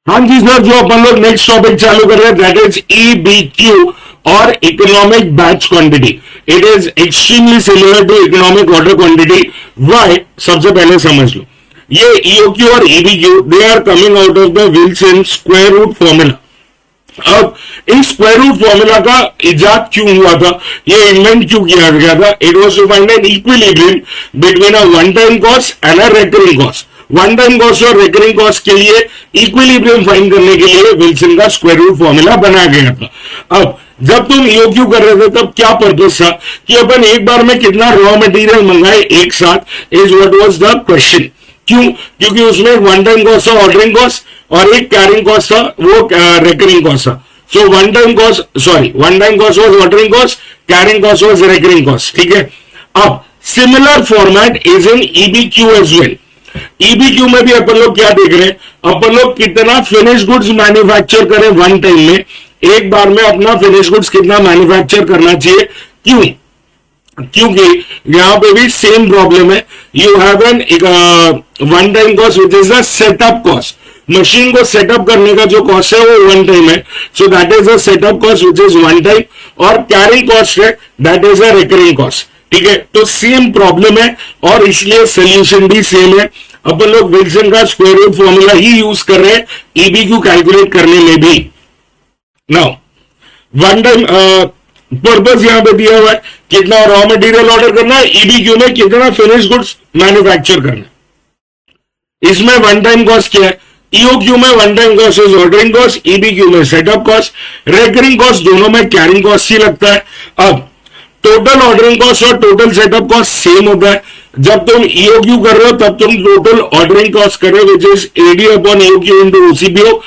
हाँ जी सर, जो अपन लोग नेक्स्ट टॉपिक चालू कर रहे हैं दैट इज EBQ, और economic batch quantity, it is extremely similar to economic order quantity. Why? सबसे पहले समझ लो, ये ईओक्यू और EBQ they are coming out of the Wilson square root formula. अब इस स्क्वायर रूट फॉर्मूला का इजाद क्यों हुआ था, ये इन्वेंट क्यों किया गया था? It was to find an equilibrium between a one time cost and a recurring cost. One time cost और रिकरिंग कॉस्ट के लिए इक्विलिब्रियम फाइंड करने के लिए विल्सन का स्क्वायर रूट फॉर्मूला बनाया गया था। अब जब तुम ईओक्यू कर रहे थे तब क्या पर्पस था कि अपन एक बार में कितना रॉ मटेरियल मंगाए एक साथ, is what was the question. क्यों? क्योंकि उसमें वन टाइम कॉस्ट था ऑर्डरिंग कॉस्ट और एक कैरिंग कॉस्ट था, वो रिकरिंग कॉस्ट था। So one time cost was ordering cost, carrying cost was recurring cost. ठीक है। अब similar format is in EBQ as well. EBQ में भी अपन लोग क्या देख रहे हैं, अपन लोग कितना फिनिश गुड्स मैन्युफैक्चर करें वन टाइम में, एक बार में अपना फिनिश गुड्स कितना मैन्युफैक्चर करना चाहिए। क्यों? क्योंकि यहां पे भी सेम प्रॉब्लम है। You have an one time cost which is the setup cost. Machine को सेटअप करने का जो कॉस्ट है वो वन टाइम है, so that is the setup cost which is one time, और कैरिंग कॉस्ट है that is a recurring cost. ठीक है, तो सेम प्रॉब्लम है और इसलिए सोल्यूशन भी सेम है। अपन लोग विल्सन का स्क्वायर रूट फॉर्मूला ही यूज कर रहे हैं ईबीक्यू कैलकुलेट करने में भी। नाउ वन टाइम पर्पस यहां पे दिया हुआ है, कितना रॉ मटेरियल ऑर्डर करना है, ईबीक्यू में कितना फिनिश गुड्स मैन्युफैक्चर करना है। इसमें वन टाइम कॉस्ट क्या है, ईओक्यू में one time cost is ordering cost, EBQ में सेटअप कॉस्ट, रिकरिंग कॉस्ट दोनों में कैरिंग कॉस्ट ही लगता है। अब टोटल ऑर्डरिंग कॉस्ट और टोटल सेटअप कॉस्ट सेम होता है। जब तुम ईओक्यू कर रहे हो तब तुम टोटल ऑर्डरिंग कॉस्ट कर रहे हो which is AD upon EOQ into OCPO.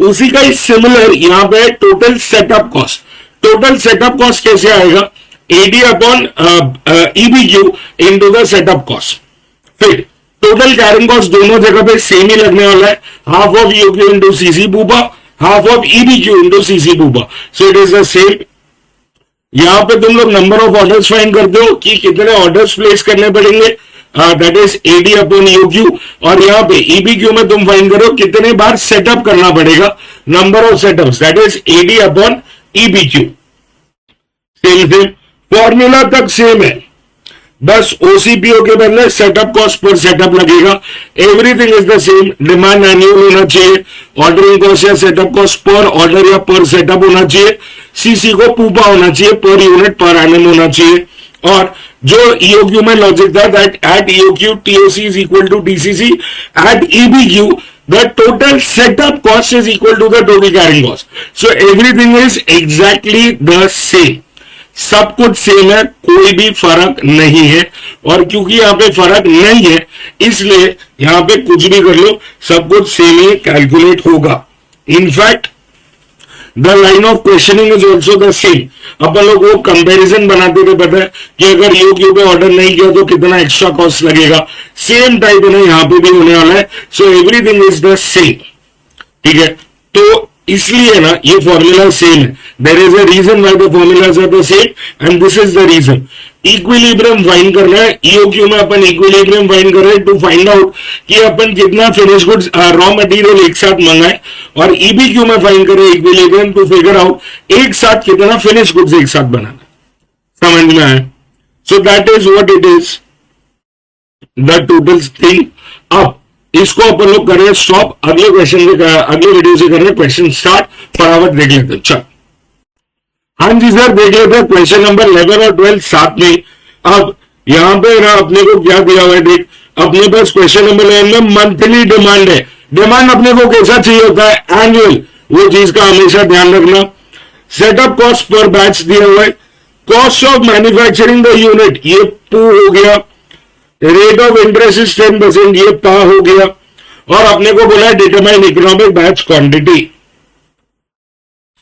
उसी का ही सिमिलर यहां पे total setup cost. Total setup cost कैसे आएगा, AD upon EBQ into the setup cost. फिर टोटल कैरिंग कॉस्ट दोनों जगह पे सेम ही लगने वाला है, half of EOQ into CC PUPA, half of EBQ into CC PUPA, so it is the same. यहां पे तुम लोग नंबर ऑफ ऑर्डर्स फाइंड करते हो कि कितने ऑर्डर्स प्लेस करने पड़ेंगे, that is AD upon EOQ, और यहाँ पे ईबीक्यू में तुम फाइंड करो कितने बार सेटअप करना पड़ेगा, number of setups, that is AD upon EBQ. Same formula तक सेम है, बस ओसीपीओ के बदले सेटअप कॉस्ट पर सेटअप लगेगा। Everything is the same. Demand annual होना चाहिए, ऑर्डरिंग कॉस्ट या सेटअप कॉस्ट पर ऑर्डर या पर सेटअप होना चाहिए, सीसी को पूपा होना चाहिए, पर यूनिट पर एनएम होना चाहिए। और जो ईओक्यू में लॉजिक था that at EOQ TOC is equal to TCC, at EBQ the total setup cost is equal to the total carrying cost. So everything is exactly the same. सब कुछ same है, कोई भी फर्क नहीं है। और क्योंकि यहाँ पे फर्क नहीं है इसलिए यहाँ पे कुछ भी कर लो सब कुछ सेम ही कैलकुलेट होगा। In fact the line of questioning is also the same. अपन लोग वो कंपैरिजन बनाते थे, पता है कि अगर ईओक्यू पे ऑर्डर नहीं किया तो कितना एक्स्ट्रा कॉस्ट लगेगा, सेम टाइप है यहाँ पे भी होने वाला है। So everything is the same. ठीक है, तो इसलिए ना ये फॉर्मूला सेम है। There is a reason why the formulas are the same and this is the reason. Equilibrium फाइंड करना है, ईओक्यू में अपन इक्विलिब्रियम फाइंड कर रहे हैं टू फाइंड आउट कि अपन कितना फिनिश गुड्स रॉ मटेरियल एक साथ मंगाए, और ईबीक्यू में फाइंड करें इक्विलिब्रियम टू फिगर आउट एक साथ कितना फिनिश गुड्स एक साथ बनाना। समझ में आया? So that is what it is the total thing. अब इसको अपन लोग कर रहे हैं स्टॉप, अगले क्वेश्चन से अगले वीडियो से कर रहे हैं क्वेश्चन स्टार्ट। फटाफट देख लेते हैं। चल हाँ जी सर, देख लेते हैं क्वेश्चन नंबर 11 और 12 साथ में। अब यहां पे ना अपने को क्या दिया हुआ है, देख अपने पास क्वेश्चन नंबर 11 में मंथली डिमांड है। डिमांड अपने को कैसा चाहिए होता है, एनुअल, वो चीज का हमेशा ध्यान रखना। सेटअप कॉस्ट पर बैच दिया हुआ है, cost of manufacturing the unit ये पू हो गया, रेट ऑफ इंटरेस्ट इज 10%, ये पा हो गया, और अपने को बोला है डिटरमाइन इकोनॉमिक बैच क्वांटिटी।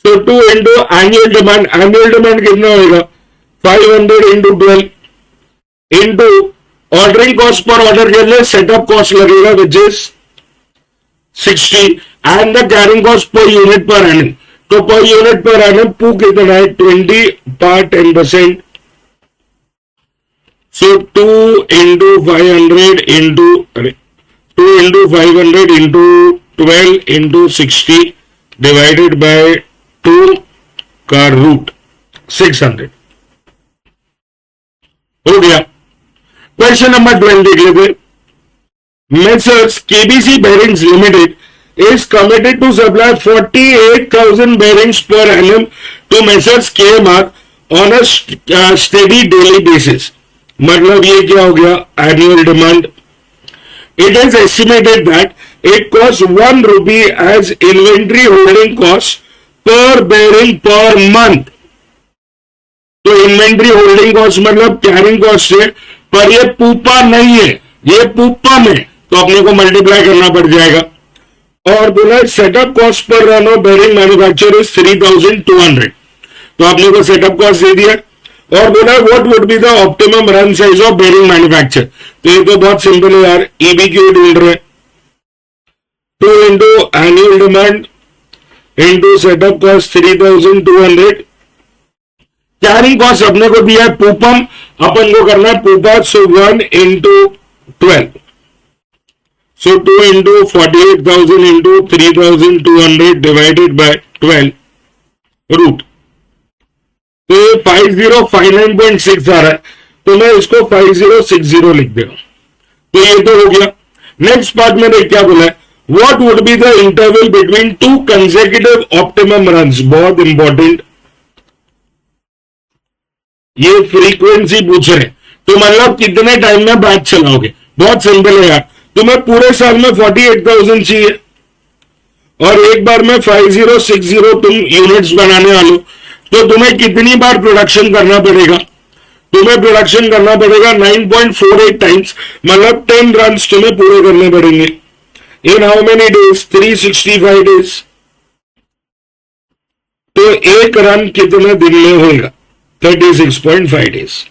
तो 2 into annual demand, annual demand कितना होगा 500 into 12 into ordering cost per order के लिए सेटअप कॉस्ट लगेगा which is 60 and the carrying cost per unit per NM. तो पर यूनिट पर एनएम पू कितना है 20 पर 10%। So 2 into 500 into 12 into 60 divided by 2 का रूट 600 हो गया। क्वेश्चन नंबर 12 देख लेते। Messrs KBC bearings limited is committed to supply 48,000 bearings per annum to Messrs KMR on a steady daily basis। मतलब ये क्या हो गया, annual demand. It is estimated that it costs 1 rupee as inventory holding cost per bearing per month। तो inventory holding cost मतलब carrying cost है, पर ये पूपा नहीं है, ये पूपा में, तो अपने को मल्टीप्लाई करना पड़ जाएगा। और बोला setup cost per run of bearing manufacture is 3,200, तो आपने को सेटअप कॉस्ट दे दिया। और बोला what would be the optimum run size of bearing manufacture, तो ये तो बहुत सिंपल है यार, ईबीक्यू ढूंढ रहे, 2 into annual demand into setup cost 3,200। Carrying cost अपने को दिया है पूपम, अपन को करना है pupa, so 1 into 12, so 2 into 48,000 into 3,200 divided by 12 root, तो ये 5059.6 आ रहा है, तो मैं इसको 5060 लिख देगा। तो ये तो हो गया। नेक्स्ट पार्ट में देख क्या बोला है, what would be the interval between 2 consecutive optimum runs, बहुत इंपॉर्टेंट, ये फ्रीक्वेंसी पूछ रहे, तो मतलब कितने टाइम में बैच चलाओगे, बहुत सिंपल है यार। तुम्हें पूरे साल में 48,000 चाहिए और एक बार में 5060 तुम यूनिट्स बनाने वालो, तो तुम्हें कितनी बार प्रोडक्शन करना पड़ेगा, तुम्हें प्रोडक्शन करना पड़ेगा 9.48 टाइम्स, मतलब 10 रन तुम्हें पूरे करने पड़ेंगे। In how many days, 365 days, तो एक रन कितने दिन में होगा, 36.5 डेज।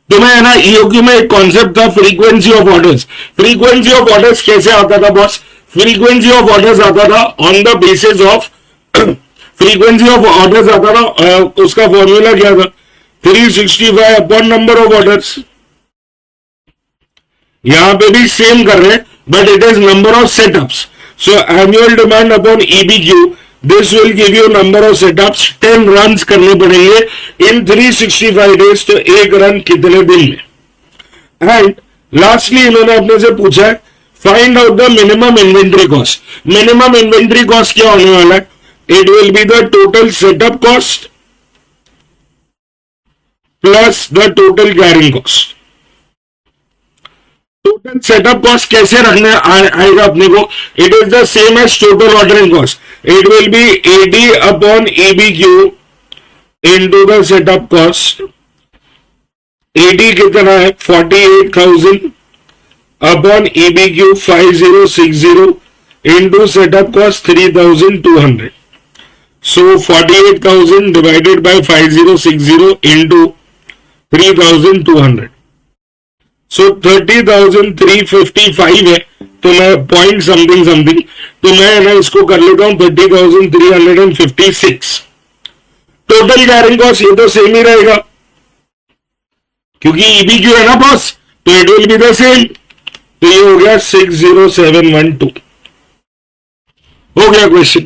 तो मैं ना ईओक्यू में एक कॉन्सेप्ट था frequency of orders. Frequency of orders कैसे आता था बॉस, फ्रीक्वेंसी ऑफ ऑर्डर्स आता था on the basis of frequency of orders आता था, उसका फॉर्मूला क्या था, 365 अपॉन नंबर ऑफ ऑर्डर्स। यहां पे भी सेम कर रहे हैं, but it is number of setups, so annual demand upon EBQ, this will give you number of setups, 10 run करने पड़ेंगे इन 365 डेज, तो एक रन कितने दिन में। एंड लास्टली इन्होंने अपने से पूछा है find out the minimum inventory cost. Minimum inventory cost क्या होने वाला है, it will be the total setup cost plus the total carrying cost. Total setup cost कैसे रखने आएगा अपने को, it is the same as total ordering cost, it will be AD upon ABQ into the setup cost. AD कितना है 48,000 upon ABQ 5060 into setup cost 3,200, so 48,000 divided bye 5060 into 3,200, सो 30,355 है, तो मैं पॉइंट समथिंग समथिंग, तो मैं ना इसको कर लेता हूं 30,356। टोटल कैरिंग कॉस्ट ये तो सेम ही रहेगा क्योंकि ईबीक्यू है ना बॉस, तो it will be the same, तो ये हो गया 60712। हो गया क्वेश्चन,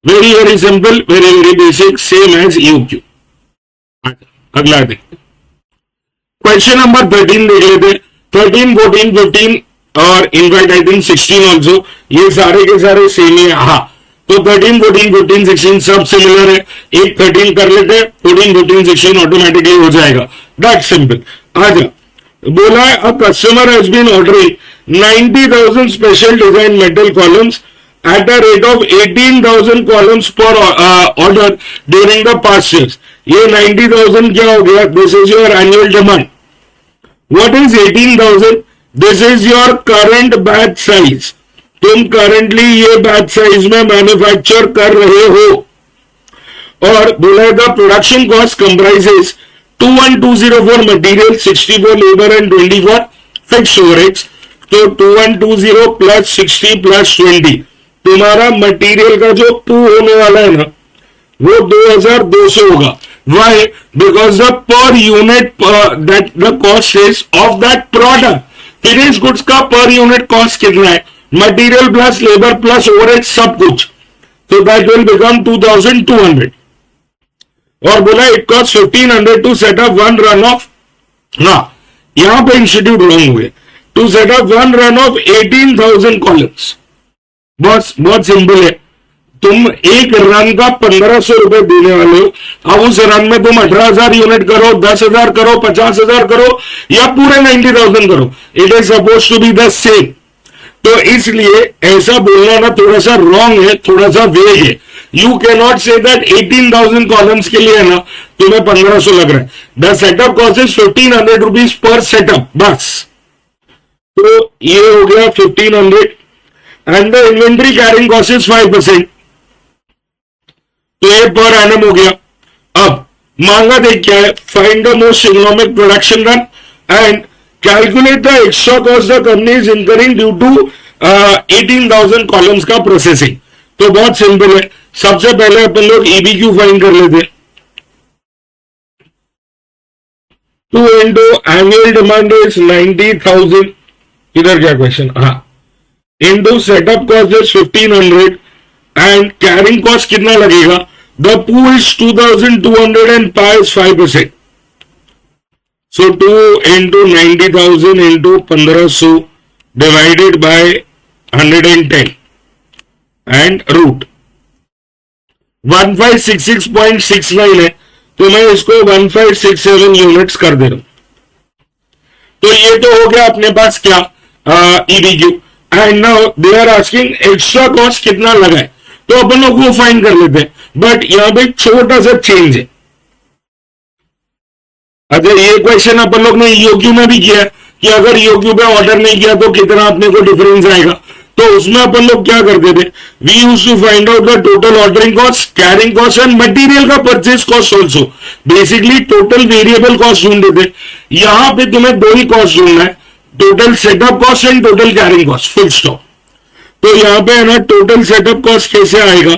very very simple, very very basic, same as EQ. अगला देखते क्वेश्चन नंबर 13 देख लेते। 13, 14, 15 और इनफैक्ट आई थिंक 16 ऑल्सो, ये सारे के सारे सेम ही है। हाँ, तो 13, 14, 15, 16 सब सिमिलर है, एक 13 कर लेते हैं, 14, 15, 16 ऑटोमेटिकली हो जाएगा, दैट सिंपल। आजा बोला है a customer has been ordering 90,000 special design metal columns at a rate of 18,000 columns per order during the past years। ये 90,000 क्या हो गया, this is your annual demand। What is 18,000? This is your current batch size। तुम currently ये batch size में manufacture कर रहे हो। और बोला the production cost comprises 21,204 for material, 60 for labor and 20 for fixed overheads। तो 2120 plus 60 plus 20, तुम्हारा मटेरियल का जो पू होने वाला है ना वो 2200 होगा। Why? Because the per unit that the cost is of that product, finish goods का पर यूनिट कॉस्ट कितना है, material plus labour plus overhead सब कुछ, तो दैट विल बिकम 2200। और बोला it cost 1500 to set up one run of, हाँ यहां पे इंस्टीट्यूट रॉन्ग हुए, to set up one run of 18,000 columns. बहुत बहुत सिंपल है, तुम एक रन का 1500 रुपए देने वाले हो, अब उस रन में तुम 18,000 यूनिट करो, 10,000 करो, 50,000 करो या पूरे 90,000 करो, it is suppose to be the same. तो इसलिए ऐसा बोलना ना थोड़ा सा रॉन्ग है, थोड़ा सा वेग है। You can not say that 18,000 columns के लिए ना तुम्हें 1500 लग रहा है। The setup cost is 1500 rupees per setup, बस। तो ये हो गया 1500 and the inventory carrying cost is 5%, तो ये पर एनम हो गया। अब मांगा देख क्या है, find the most economic production run and calculate the extra cost the company is incurring due to 18,000 columns का प्रोसेसिंग। तो बहुत सिंपल है, सबसे पहले अपन लोग ईबीक्यू फाइंड कर लेते हैं। 2 इंटू एनुअल डिमांड इज 90,000, इधर क्या क्वेश्चन, हाँ, into setup cost is 1500 and carrying cost कितना लगेगा, the pool is 2,200 and pi is 5%। So 2 into 90,000 into 1500 divided by 110 and root 1566.69 है, तो मैं इसको 1567 यूनिट्स कर दे रहा हूं। तो ये तो हो गया अपने पास क्या, EBQ. And now they are asking extra cost कितना लगा है, तो अपन लोग वो फाइंड कर लेते हैं, बट यहां पे छोटा सा चेंज है। अच्छा, ये क्वेश्चन अपन लोग ने ईओक्यू में भी किया कि अगर ईओक्यू पे ऑर्डर नहीं किया तो कितना अपने को डिफरेंस आएगा। तो उसमें अपन लोग क्या करते थे, we use to find out the total ordering cost, carrying cost and material का purchase cost also. Basically total variable cost ढूंढते थे। यहां पे तुम्हें दो ही कॉस्ट ढूंढना है, total setup cost and total carrying cost, full stop. तो यहां पे है ना, टोटल सेटअप कॉस्ट कैसे आएगा,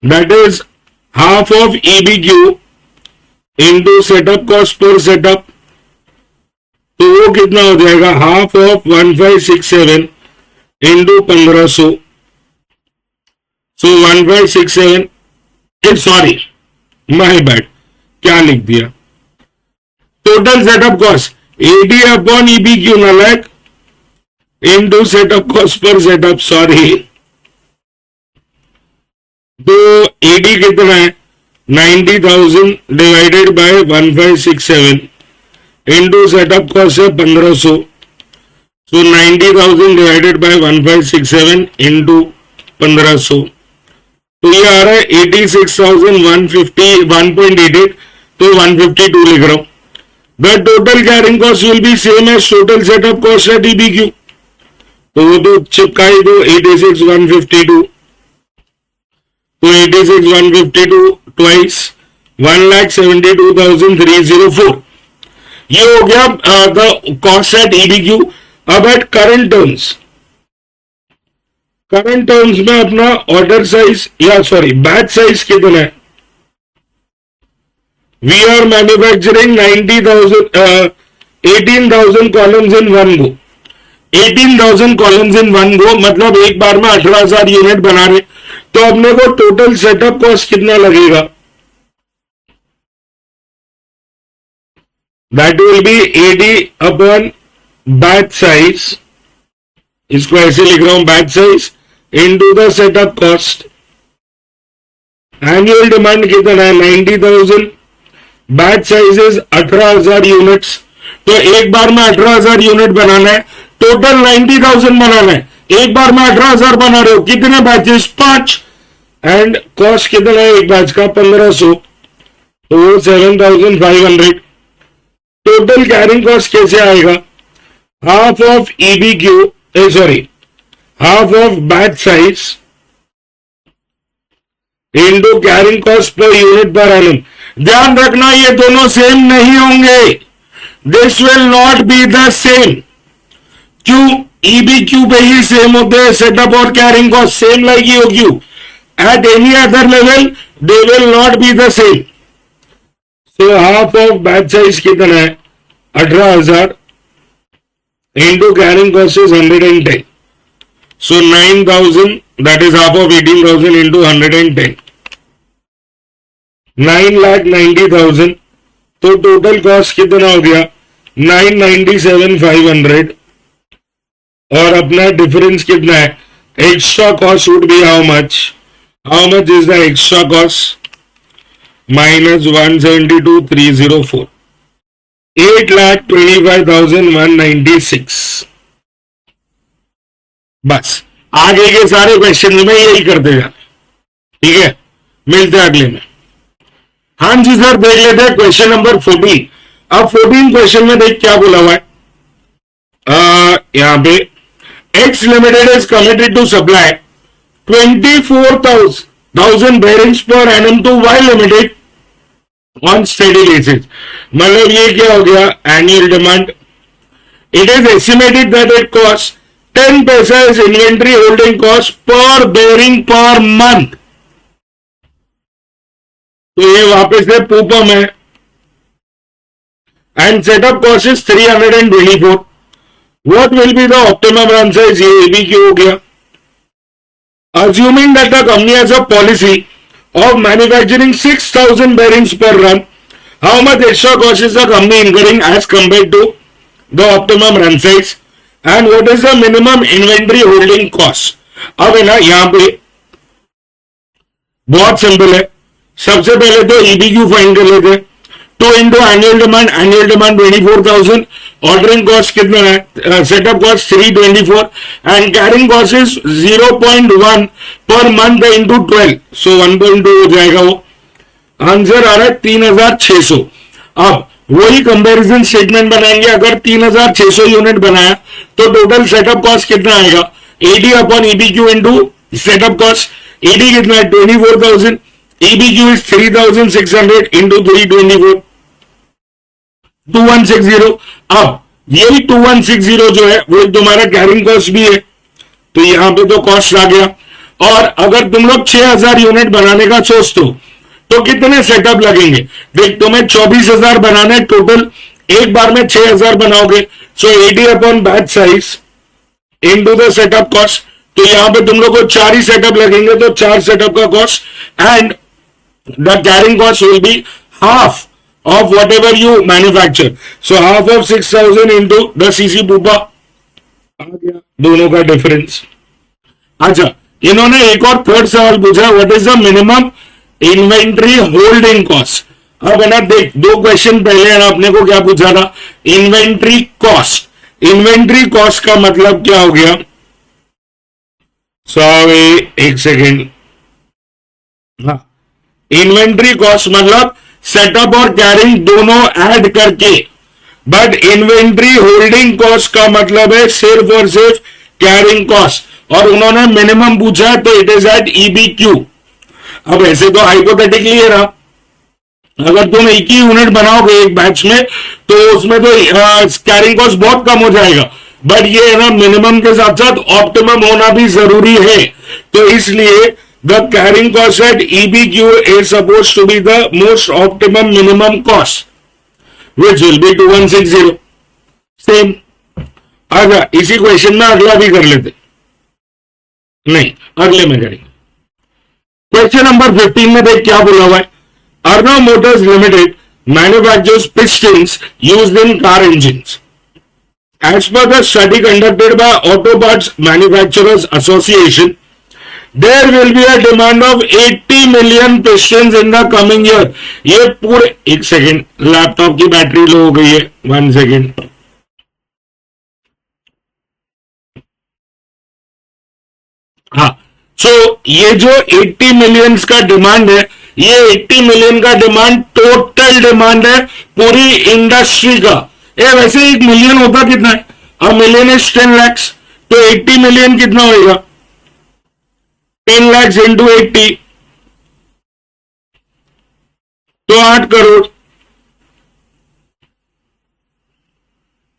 that is half of EBQ into setup cost per setup. तो वो कितना हो जाएगा, half of 1567 into 1500। So 1567, sorry my bad, क्या लिख दिया, total setup cost 80 upon EBQ नलैक into setup cost per setup, sorry. तो 80 कितना है, 90,000 divided by 1567 into setup cost है 1500। सो 90,000 डिवाइडेड बाय 1567 इंटू 1500, तो ये आ रहा है 86,150, 1.88, तो 152 लिख रहा हूं। The total carrying cost will be same as total setup cost at EBQ, तो वो तो चिपका ही दो, 86,152, तो 86,152 ट्वाइस 1,72,304। ये हो गया द कॉस्ट एट ईबीक्यू। अब at current terms, current terms में अपना ऑर्डर साइज या सॉरी बैच साइज कितना है, we are manufacturing 18,000 columns in one go. 18,000 columns in one go मतलब एक बार में 18,000 यूनिट बना रहे, तो अपने को टोटल सेटअप कॉस्ट कितना लगेगा, that will be 80 upon batch size, इसको ऐसे लिख रहा हूं, batch size into the setup cost. Annual demand कितना है, 90,000, बैच साइज इज 18,000 यूनिट्स, तो एक बार में 18,000 यूनिट बनाना है, टोटल 90,000 बनाना है, एक बार में 18,000 बना रहे हो, कितने बैचेस, 5, एंड कॉस्ट कितना है एक बैच का, 1500, तो वो 7,500। टोटल कैरिंग कॉस्ट कैसे आएगा, half of EBQ, sorry half of batch size into carrying cost per unit per annum. ध्यान रखना ये दोनों सेम नहीं होंगे, this will not be the same. क्यों, ईबीक्यू पे ही सेम होते हैं सेटअप और carrying cost, same like EOQ. At any other level they will not be the same. So half of batch size कितना है, 18,000 into carrying cost is 110, so 9,000, that is half of 18,000 into 110। 9,90,000, तो total cost कितना हो गया 997,500, और अपना difference कितना है, extra cost would be how much is the extra cost, -172,304, 8,25,196। बस आगे के सारे क्वेश्चन में यही करते जाना, ठीक है, मिलते हैं अगले में। हाँ जी सर, देख लेते हैं क्वेश्चन नंबर 14। अब 14 क्वेश्चन में देख क्या बोला हुआ है, यहां पे X Limited is committed to supply 24,000 bearings per annum to Y Limited on steady basis। मतलब ये क्या हो गया, annual demand. It is estimated that it cost 10 पैसा इज इन्वेंट्री होल्डिंग कॉस्ट पर बेयरिंग पर मंथ। तो ये वापस से पूपम है, and setup cost is 324। What will be the optimum run size? ये ABQ हो गया। Assuming that the company has a policy of manufacturing 6,000 bearings per run, how much extra cost is the company incurring as compared to the optimum run size? And what is the minimum inventory holding cost? अब है ना, यहाँ पे बहुत simple है। सबसे पहले तो EBQ फाइंड कर लेते हैं। 2 into annual demand 24,000, ordering cost कितना है, setup cost 324, and carrying cost is 0.1 per month into 12, so 1.2 हो जाएगा। वो आंसर आ रहा है 3,600। अब वही कंपैरिजन स्टेटमेंट बनाएंगे। अगर 3,600 यूनिट बनाया तो टोटल सेटअप कॉस्ट कितना आएगा, AD upon EBQ into setup cost. AD कितना है 24,000, EBQ इज 3,600 इंटू 324, 2160। अब यही 2160 जो है वो तुम्हारा कैरिंग कॉस्ट भी है, तो यहां पे तो कॉस्ट आ गया। और अगर तुम लोग 6,000 यूनिट बनाने का सोचते हो तो कितने सेटअप लगेंगे, देख तुम्हें 24,000 बनाना है टोटल, एक बार में 6,000 बनाओगे, सो AD upon batch size into the setup cost. तो यहां पे तुम लोग को 4 ही सेटअप लगेंगे, तो 4 सेटअप का cost, and the carrying cost will be half of whatever you manufacture, so half of 6,000 into the CC pupa आ गया दोनों का डिफरेंस। अच्छा, इन्होंने एक और थर्ड सवाल पूछा, what is the minimum inventory holding cost. अब है ना, देख 2 क्वेश्चन पहले है ना, अपने को क्या पूछा था, इन्वेंट्री कॉस्ट। इन्वेंट्री कॉस्ट का मतलब क्या हो गया, सॉरी एक सेकेंड, हाँ, इन्वेंट्री कॉस्ट मतलब सेटअप और कैरिंग दोनों ऐड करके, बट इन्वेंट्री होल्डिंग कॉस्ट का मतलब है सिर्फ और सिर्फ कैरिंग कॉस्ट, और उन्होंने मिनिमम पूछा है तो इट इज एट EBQ। अब ऐसे तो हाइपोथेटिकली है ना, अगर तुम एक ही यूनिट बनाओगे एक बैच में तो उसमें तो कैरिंग कॉस्ट बहुत कम हो जाएगा, बट ये है ना, मिनिमम के साथ साथ ऑप्टिमम होना भी जरूरी है। तो इसलिए the carrying cost at EBQ is supposed to be the most optimum minimum cost, which will be 2160। Same आजा, इसी क्वेश्चन में अगला भी कर लेते, नहीं अगले में करेंगे। क्वेश्चन नंबर 15 में देख क्या बोला हुआ है, Arnav motors limited manufactures pistons used in car engines. As per the study conducted by Auto Parts Manufacturers Association, there will be a demand of 80 million pistons in the coming year। ये पूरे, एक second, laptop की battery low हो गई है, 1 second. हाँ, सो ये जो 80 मिलियंस का डिमांड है, ये 80 मिलियन का डिमांड टोटल डिमांड है पूरी इंडस्ट्री का। ये वैसे 1 मिलियन होता कितना है, अ मिलियन इज 10 लाख, तो 80 मिलियन कितना होगा, 10 लाख इंटू 80, तो 8 करोड़,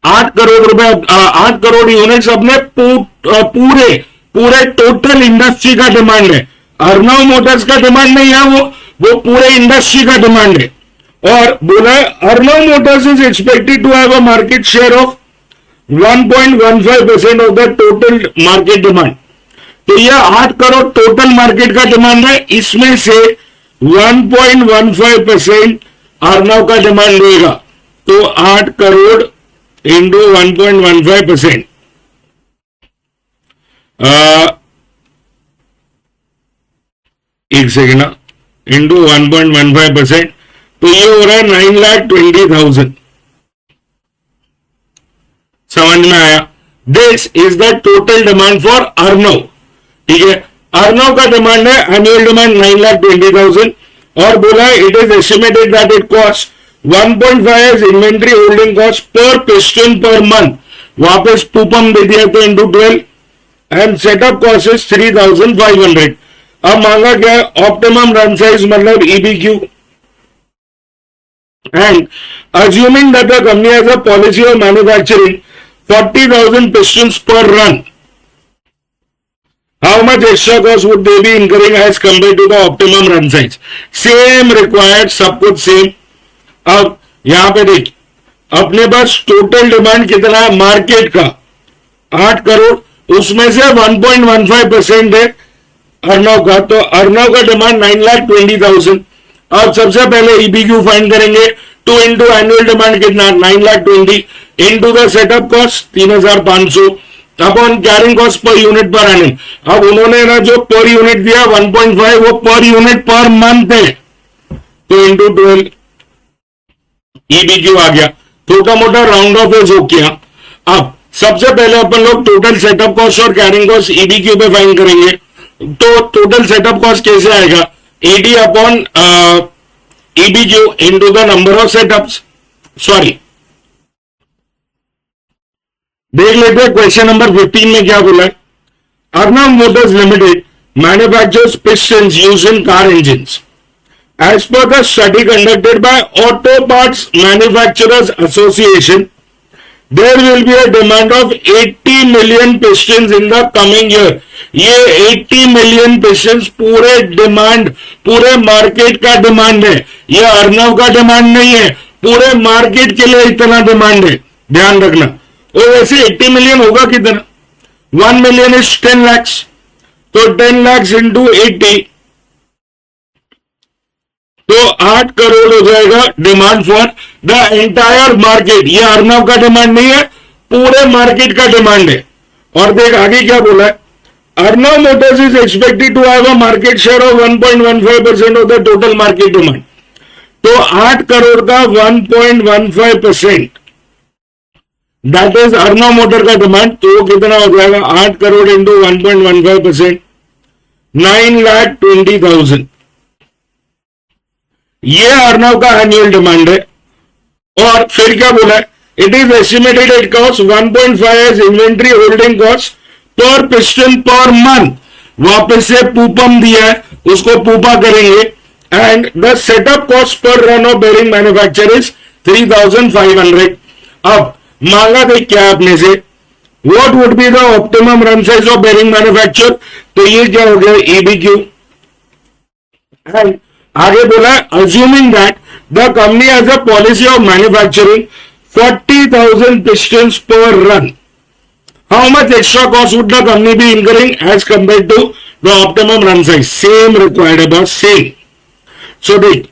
8 करोड़ रुपए, 8 करोड़ यूनिट्स अपने पूरे पूरे टोटल इंडस्ट्री का डिमांड है। अर्नव मोटर्स का डिमांड नहीं है, वो पूरे इंडस्ट्री का डिमांड है। और बोला Arnav motors is expected to have a market share of 1.15% of the total market demand. तो यह 8 करोड़ टोटल मार्केट का डिमांड है, इसमें से 1.15% अर्नव का डिमांड देगा, तो 8 करोड़ इंटू 1.15%, एक सेकेंड, इंटू 1.15%, तो ये हो रहा है 9,20,000। समझ में आया? This is the total demand for Arnav. ठीक है, अर्नव का डिमांड है, एनुअल डिमांड 9,20,000, और बोला it is estimated that it cost 1.5 as inventory holding cost per piston per month, वापस टूपम दे दिया तो into 12, and setup cost is 3,500। अब मांगा क्या है? ऑप्टिमम रन साइज मतलब EBQ, and assuming that the company has a policy of manufacturing 40,000 pistons per run, how much extra cost would they be incurring as compared to the optimum run size? Same required, सब कुछ same. अब यहां पे देख, अपने पास total demand कितना है market का? 8 करोड़, उसमें से 1.15% है अर्नव का, तो अर्नव का डिमांड 9,20,000। अब सबसे पहले EBQ फाइंड करेंगे, 2 इंटू एनुअल डिमांड कितना? 9,20,000 into the setup cost 3,500 upon carrying cost per unit per annum. अब उन्होंने ना जो पर यूनिट दिया 1.5, वो पर यूनिट पर मंथ है, तो इंटू 12 EBQ आ गया। छोटा मोटा राउंड ऑफ हो किया। अब सबसे पहले अपन लोग टोटल सेटअप कॉस्ट और कैरिंग कॉस्ट EBQ पे फाइंड करेंगे, तो टोटल सेटअप कॉस्ट कैसे आएगा? AD upon EBQ into the number of setups. Sorry, देख लेते हैं क्वेश्चन नंबर 15 में क्या बोला है। Arnav motors limited manufactures pistons used in car engines. As per the study conducted by Auto Parts Manufacturers Association, there will be a demand of 80 million pistons in the coming year. ये 80 million pistons पूरे demand, पूरे market का demand है, ये अर्नव का demand नहीं है, पूरे मार्केट के लिए इतना डिमांड है, ध्यान रखना। और वैसे 80 मिलियन होगा कितना? 1 मिलियन इज 10 lakhs, तो 10 lakhs इंटू 80, तो 8 करोड़ हो जाएगा demand for the entire market. ये अर्नव का डिमांड नहीं है, पूरे मार्केट का डिमांड है। और देख आगे क्या बोला है, Arnav motors is expected to have a market share of 1.15% of the total market demand. तो 8 करोड़ का 1.15%, दैट इज अर्नव मोटर का डिमांड, तो वो कितना हो जाएगा? 8 करोड़ इंटू 1.15%, 9,20,000। ये अर्नव का एनुअल डिमांड है। और फिर क्या बोला है? It is estimated it cost 1.5 as inventory holding cost per piston per month, वापस से पूपम दिया है, उसको पूपा करेंगे, and the setup cost per run of bearing manufacture is 3,500। अब मांगा देख क्या आपने से, what would be the optimum run size of bearing manufacture, तो ये क्या हो गया? EBQ। एंड आगे बोला assuming that the company has a policy of manufacturing 40,000 pistons per run, how much extra cost would the company be incurring as compare to the optimum run size? Same required है, बस same. सो देख,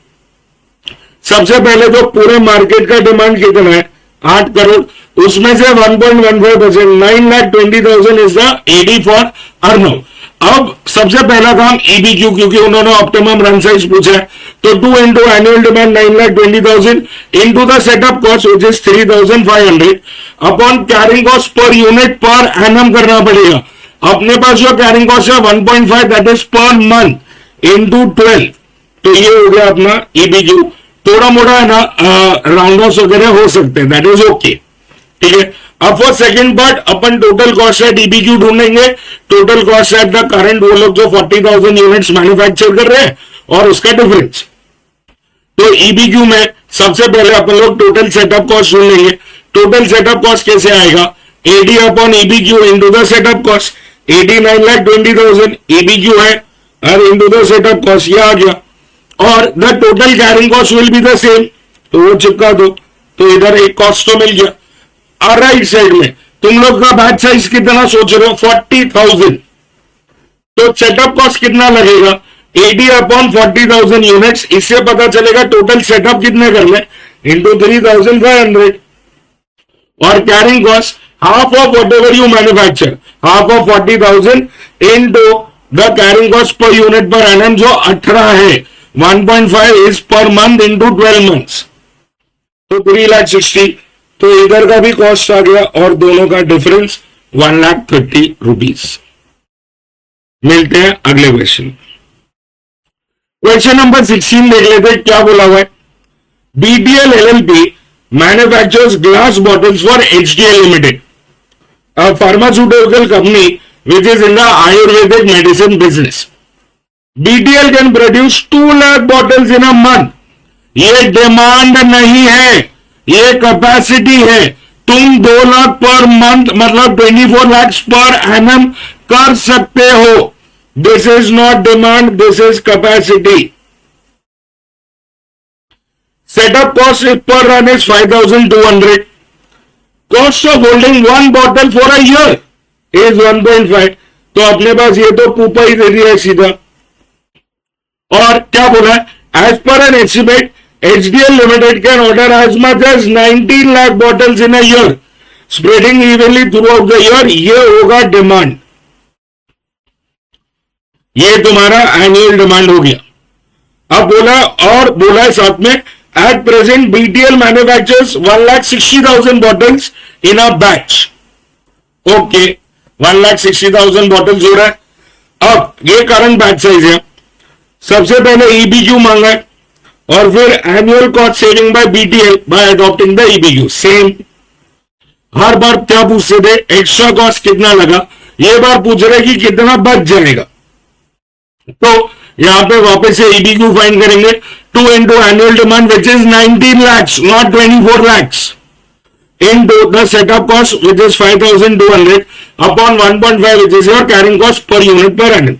सबसे पहले तो पूरे market का demand कितना है? 8 करोड़, उसमें से 1.15%, 9,20,000 is the AD for Arnav. अब सबसे पहला काम EBQ, क्योंकि उन्होंने ऑप्टिमम रन साइज पूछा है, तो 2 into annual demand 9,20,000 into the setup cost which is 3,500 upon carrying cost per unit per annum करना पड़ेगा। अपने पास जो कैरिंग कॉस्ट है 1.5, that is per month into 12, तो ये हो गया अपना EBQ। थोड़ा मोड़ा है ना, राउंड ऑफ वगैरह हो सकते हैं, दैट इज ओके। ठीक है, अब for second part upon total cost at EBQ ढूंढेंगे। Total cost at the current, वो लोग जो 40,000 यूनिट्स मैन्युफैक्चर कर रहे हैं, और उसका डिफरेंस। तो EBQ में सबसे पहले अपन लोग टोटल सेटअप कॉस्ट ढूंढेंगे। टोटल सेटअप कॉस्ट कैसे आएगा? AD upon EBQ into the setup cost. AD 9,20,000, EBQ है, और इंटू द सेटअप कॉस्ट, ये आ गया। और the total carrying cost will be the same, तो वो चिपका दो, तो इधर एक कॉस्ट तो मिल गया। और राइट साइड में तुम लोग का बैच साइज कितना सोच रहे हो? 40,000, तो सेटअप कॉस्ट कितना लगेगा? 80 अपॉन 40,000 यूनिट्स, इससे पता चलेगा टोटल सेटअप कितने करने, इंटू 3,500, और carrying cost half of what ever you manufacture, half of 40,000 into the carrying cost per unit per NM जो 18 है, 1.5 is per month into 12 months, तो 3,60,000। तो इधर का भी कॉस्ट आ गया और दोनों का डिफरेंस 1,30,000 रुपीज। मिलते हैं अगले क्वेश्चन। क्वेश्चन नंबर 16 देख लेते हैं क्या बोला हुआ है। BTL LLP manufactures glass bottles for HDL Limited, a pharmaceutical company which is in the Ayurvedic medicine business. BTL can produce 2 lakh bottles in a month. ये डिमांड नहीं है, ये कैपेसिटी है। तुम 2 लाख पर मंथ मतलब 24 lakhs पर NM कर सकते हो। This is not demand, this is capacity. Setup cost per run is 5,200. Cost of holding 1 bottle for a year is 1.5. तो अपने पास ये तो पूपा ही दे दिया है सीधा। और क्या बोला है, as per an estimate HDL Limited can order as much as 19 lakh bottles in a year, spreading evenly throughout the year. ये होगा डिमांड, ये तुम्हारा एनुअल डिमांड हो गया। अब बोला और बोला है साथ में, at present BTL manufactures 1,60,000 bottles in a batch. Okay, 1,60,000 bottles हो रहा है। अब ये करंट बैच साइज है। सबसे पहले EBQ मांगा है और फिर annual cost saving by BTL by adopting the EBQ। Same हर बार क्या पूछते थे, एक्स्ट्रा कॉस्ट कितना लगा, ये बार पूछ रहे कि कितना बच जाएगा। तो यहां पे वापस से EBQ फाइंड करेंगे। 2 into annual demand which is 19 lakhs, not 24 lakhs, into the setup cost which is 5,200 upon 1.5 which is your carrying cost per unit per annum।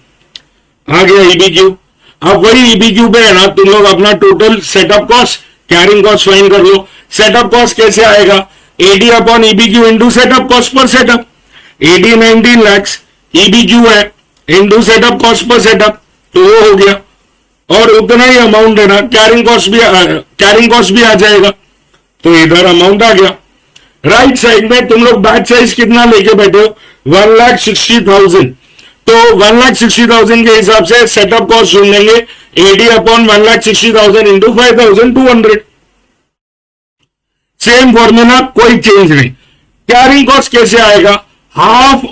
आ गया EBQ। अब वही EBQ पे है ना, तुम लोग अपना total setup cost carrying cost find कर लो। सेटअप कॉस्ट कैसे आएगा, AD upon EBQ into setup cost per setup. AD 19 lakhs, EBQ है into setup cost per setup, तो वो हो गया। और उतना ही अमाउंट है ना, कैरिंग कॉस्ट भी आ जाएगा, तो इधर अमाउंट आ गया। राइट साइड में तुम लोग बैच साइज कितना लेके बैठे हो, 1,60,000। तो 1,60,000 के हिसाब से सेटअप कॉस्ट ढूंढ लेंगे, AD upon 1,60,000 into 5,200। Same formula, कोई चेंज नहीं। कैरिंग कॉस्ट कैसे आएगा, half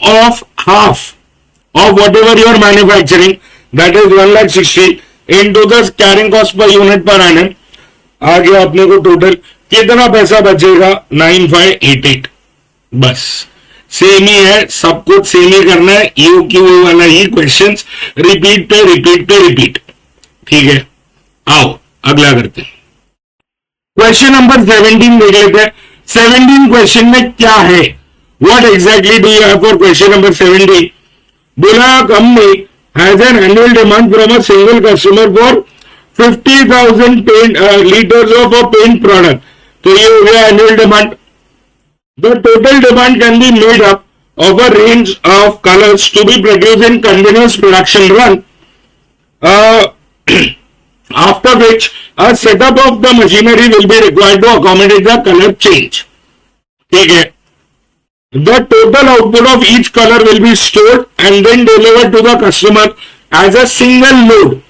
of whatever your manufacturing, that is 1,60,000 into the carrying cost per unit per annum. आ गया अपने को टोटल कितना पैसा बचेगा, 9,588। बस सेम ही है, सब कुछ सेम ही करना है, UQ वाला ही क्वेश्चंस, रिपीट पे रिपीट। ठीक है, आओ अगला करते हैं। क्वेश्चन नंबर 17 देख लेते हैं। 17 क्वेश्चन में क्या है, what exactly do you have for question number 17। बोला company has an annual demand from a single customer for 50,000 paint litres of a paint product. तो ये हो गया annual demand. The total demand can be made up of a range of colors to be produced in continuous production run, after which a setup of the machinery will be required to accommodate the color change. ठीक है, the total output of each color will be stored and then delivered to the customer as a single load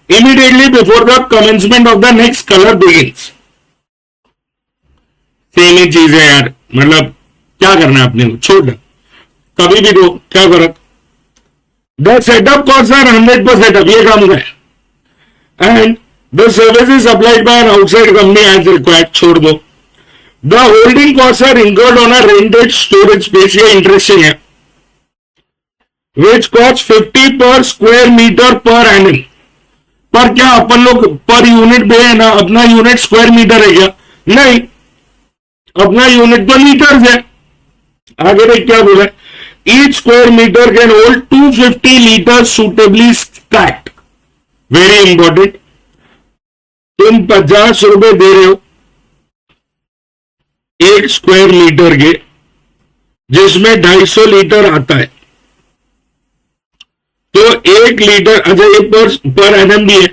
immediately before the commencement of the next color begins. Same ही चीज है यार, मतलब क्या करना है अपने को, छोड़ दो, कभी भी दो, क्या फर्क। द सेटअप कॉस्ट आर 100 पर सेटअप, ये काम का है। And the service is supplied by an outside company as required, छोड़ दो। The holding cost are incurred on a rented storage space, ये इंटरेस्टिंग है, विच कॉस्ट 50 पर स्क्वायर मीटर पर एनम। पर क्या अपन लोग पर यूनिट पे है ना, अपना यूनिट स्क्वायर मीटर है क्या, नहीं, अपना यूनिट तो मीटर है। आगे देख क्या बोला, each square metre can hold 250 litre suitably stacked. Very important, तुम 50 रुपए दे रहे हो 1 स्क्वायर मीटर के, जिसमें 250 लीटर आता है, तो 1 लीटर, अच्छा ये पर एनएम भी है,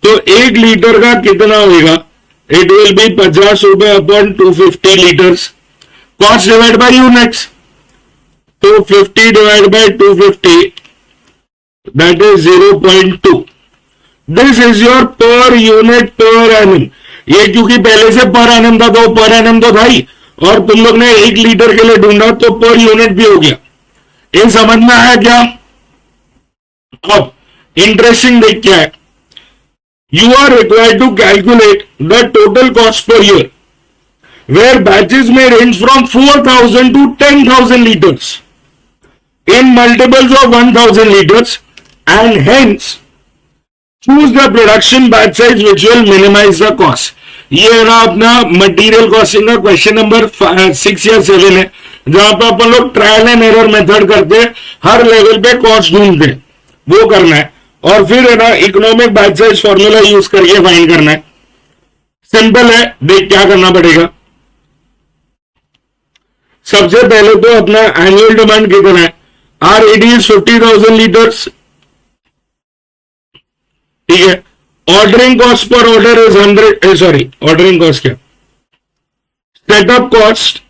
तो 1 लीटर का कितना होगा? इट विल बी 50 रुपए upon 250 litres, cost divide by units, तो 50 divide by 250, that is 0.2। This is your पर यूनिट पर एनएम। ये क्योंकि पहले से पर एनएम था तो पर एनएम तो था ही, और तुम लोग ने 1 लीटर के लिए ढूंढा तो पर यूनिट भी हो गया। ये समझ में आया क्या? अब इंटरेस्टिंग देख क्या है, you are required to calculate the total cost per year where batches में range from 4,000 to 10,000 liters in multiples of 1,000 liters, and hence choose the production batch size which will minimize the cost। ये है ना अपना material costing का question number 6 या 7 है, जहां पे अपन लोग ट्रायल एंड एरर मेथड करते हैं, हर लेवल पे कॉस्ट ढूंढते हैं, वो करना है। और फिर है ना economic batch size formula use करके फाइंड करना है। सिंपल है, देख क्या करना पड़ेगा। सबसे पहले तो अपना एनुअल डिमांड कितना है, RAD इज 50,000 लीटर्स, ठीक है। Ordering cost per order is 100, sorry ordering cost क्या, सेटअप कॉस्ट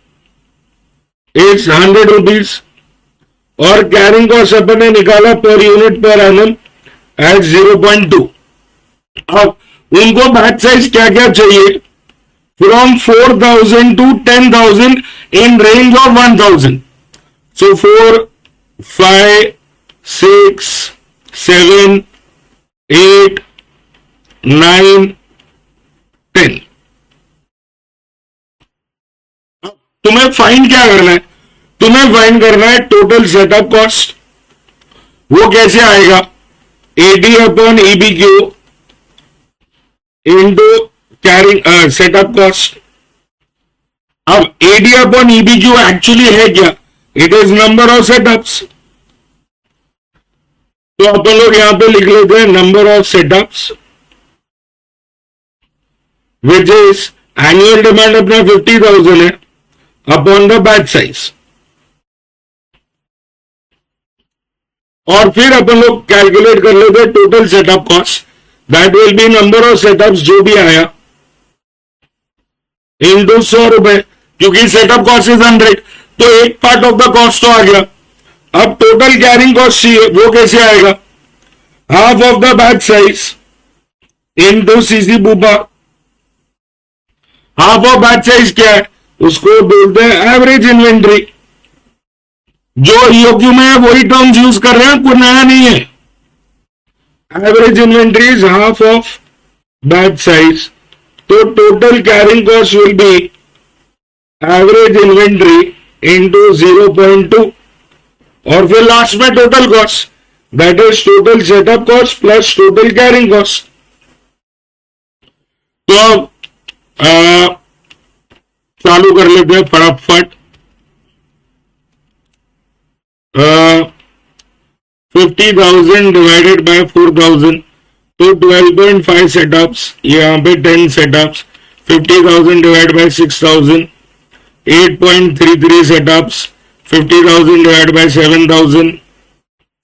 इज 100 रुपीज, और कैरिंग कॉस्ट अपन ने निकाला पर यूनिट पर एनएम एट 0.2। अब उनको बैच साइज क्या क्या चाहिए, from 4,000 to 10,000 in range of 1,000। सो 4, 5, 6, 7, 8, 9, 10। तुम्हें फाइंड क्या करना है, तुम्हें फाइंड करना है टोटल सेटअप कॉस्ट। वो कैसे आएगा, AD upon EBQ into carrying setup cost. अब AD अपॉन EBQ एक्चुअली है क्या, it is number of setups. तो अपन लोग यहां पे लिख लेते हैं number of setups which is annual demand अपना 50,000 है अपॉन द बैच साइज। और फिर अपन लोग कैलकुलेट कर लेते हैं total setup cost, that will be number of setups जो भी आया इंटू 100 रुपए, क्योंकि सेटअप कॉस्ट इज 100, तो एक पार्ट ऑफ द कॉस्ट तो आ गया। अब टोटल कैरिंग कॉस्ट चाहिए, वो कैसे आएगा, half of the batch size into CC Bupa. Half of batch size क्या है, उसको बोलते हैं एवरेज इन्वेंट्री। जो EOQ में है वही टर्म्स यूज कर रहे हैं, कोई नया नहीं है। Average inventory is half of batch size, तो total carrying cost will be average inventory into 0.2, और फिर लास्ट में total cost, that is total setup cost plus total carrying cost. तो चालू कर लेते हैं फटाफट। 50,000 डिवाइडेड बाय 4,000, तो 12.5 सेटअप्स, यहाँ पे 10 setups. 50,000 divide by 6,000, 8.33 setups. 50,000 divide by 7,000,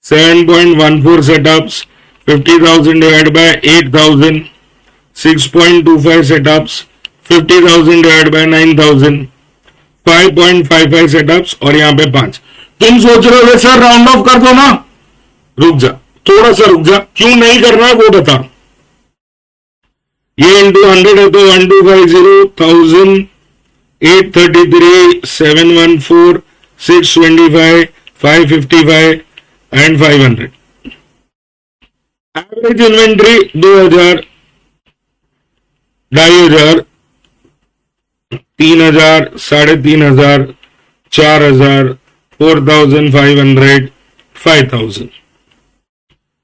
7.14 setups. 50,000 divide by 8,000, 6.25 setups. 50,000 divide by 9,000, 5.55 setups, और यहाँ पे 5। तुम सोच रहे हो सर राउंड ऑफ कर दो ना, रुक जा, थोड़ा सा रुक जा, क्यों नहीं करना है वो बता। ये इंटू 100 है तो 1250, 1000, 833, 714, 625, 555 एंड 500। एवरेज इन्वेंट्री 2,000, 2,500, 3,000, 3,500, 4,000, 4,500, 5,000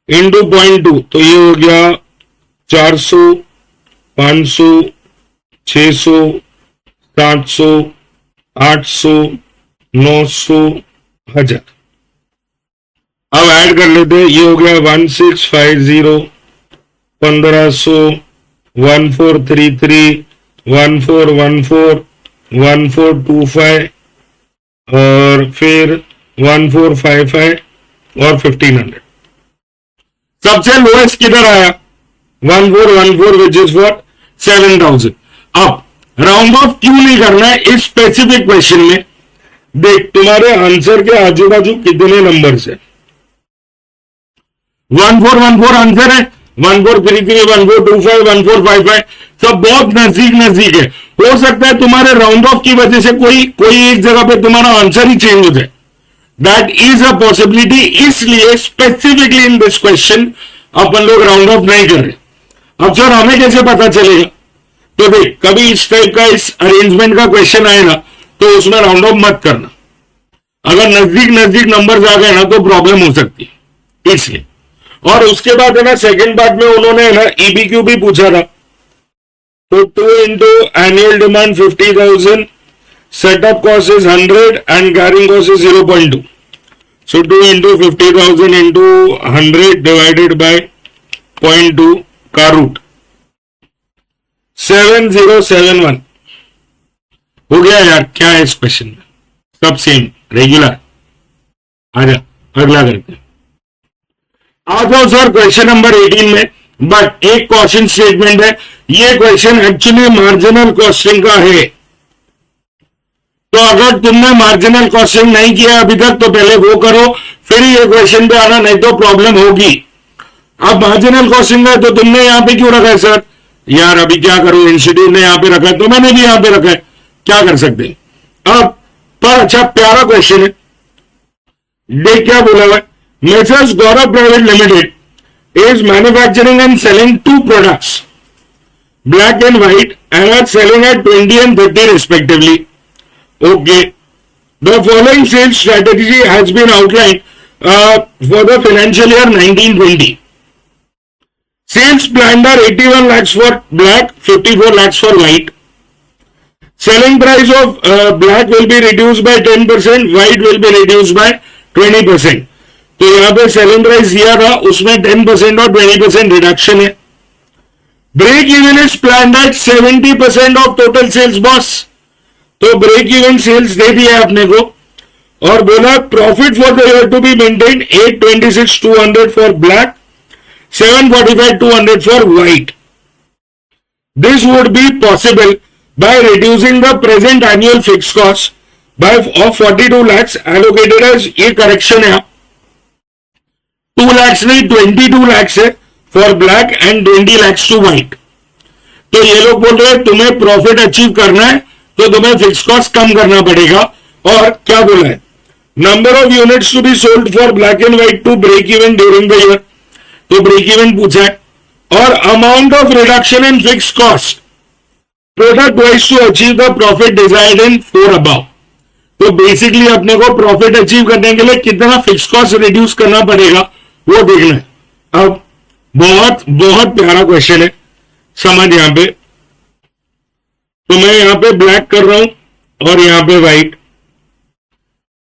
इंटू 0.2, तो ये हो गया 400, 500, 600, 700, 800, 900, 1000। अब ऐड कर लेते हैं, ये हो गया 1650, 1500, 1433, 1414, 1425, और फिर 1455 और 1500। सबसे लोएस्ट किधर आया 1414 विच इज फॉर 7000। अब राउंड ऑफ क्यों नहीं करना है इस स्पेसिफिक क्वेश्चन में? देख तुम्हारे आंसर के आजू बाजू कितने नंबर्स है, 1414 आंसर है, 1433, 1425, 1455 सब बहुत नजदीक नजदीक है। हो सकता है तुम्हारे राउंड ऑफ की वजह से कोई एक जगह पे तुम्हारा आंसर ही चेंज हो जाए, दैट इज अ पॉसिबिलिटी। इसलिए स्पेसिफिकली इन दिस क्वेश्चन अपन लोग राउंड ऑफ नहीं कर रहे। अब सर हमें कैसे पता चलेगा? तो देख कभी इस टाइप का इस अरेंजमेंट का क्वेश्चन आएगा तो उसमें राउंड ऑफ मत करना। अगर नजदीक नजदीक नंबर आ गए ना तो प्रॉब्लम हो सकती है, इसलिए। और उसके बाद है ना सेकेंड पार्ट में उन्होंने है ना ईबीक्यू भी पूछा था। तो 2 into annual demand 50,000, setup cost is 100 and carrying cost is 0.2. So 2 into 50,000 into 100 divided by 0.2 का रूट 7071 हो गया यार। क्या है इस क्वेश्चन में? सब सेम रेगुलर। आजा अगला करते हैं। आ जाओ सर क्वेश्चन नंबर 18 में, बट एक क्वेश्चन स्टेटमेंट है। ये क्वेश्चन एक्चुअली मार्जिनल कॉस्टिंग का है। तो अगर तुमने मार्जिनल कॉस्टिंग नहीं किया अभी तक तो पहले वो करो, फिर ये क्वेश्चन पे आना, नहीं तो प्रॉब्लम होगी। अब मार्जिनल कॉस्टिंग है तो तुमने यहां पे क्यों रखा है सर? यार अभी क्या करूं, इंस्टीट्यूट ने यहां पे रखा है तो मैंने भी यहां पे रखा है, क्या कर सकते हैं। अब पर अच्छा प्यारा क्वेश्चन है, देख क्या बोला हुआ है। Messrs Gaurav private limited is manufacturing and selling two products, black and white, and are selling at 20 and 30 respectively. Okay. The following sales strategy has been outlined for the financial year 1920. Sales planned are 81 lakhs for black, 54 lakhs for white. Selling price of black will be reduced by 10%, white will be reduced by 20%. तो यहां पे selling price दिया था, उसमें 10% और 20% reduction है। Break even is planned at 70% of total sales boss. तो break even sales दे दिया अपने को और बोला profit for the year to be maintain 826,200 for black, 745,200 for white. This would be possible by reducing the present annual fix cost by of 42 lakhs allocated as, ये correction है 2 lakhs नहीं 22 lakhs है for black and 20 lakhs to white. तो ये लोग बोल रहे हैं तुम्हें प्रॉफिट अचीव करना है तो तुम्हें फिक्स कॉस्ट कम करना पड़ेगा। और क्या बोला है, number of units to be sold for black and white to break even during the year, तो ब्रेक इवन पूछा है। और amount of reduction in fix cost product wise to achieve the profit desired in 4 above. तो basically अपने को profit achieve करने के लिए कितना फिक्स कॉस्ट रिड्यूस करना पड़ेगा वो देखना है। अब बहुत बहुत प्यारा क्वेश्चन है, समझ यहां पे। तो मैं यहां पे ब्लैक कर रहा हूं और यहां पे व्हाइट।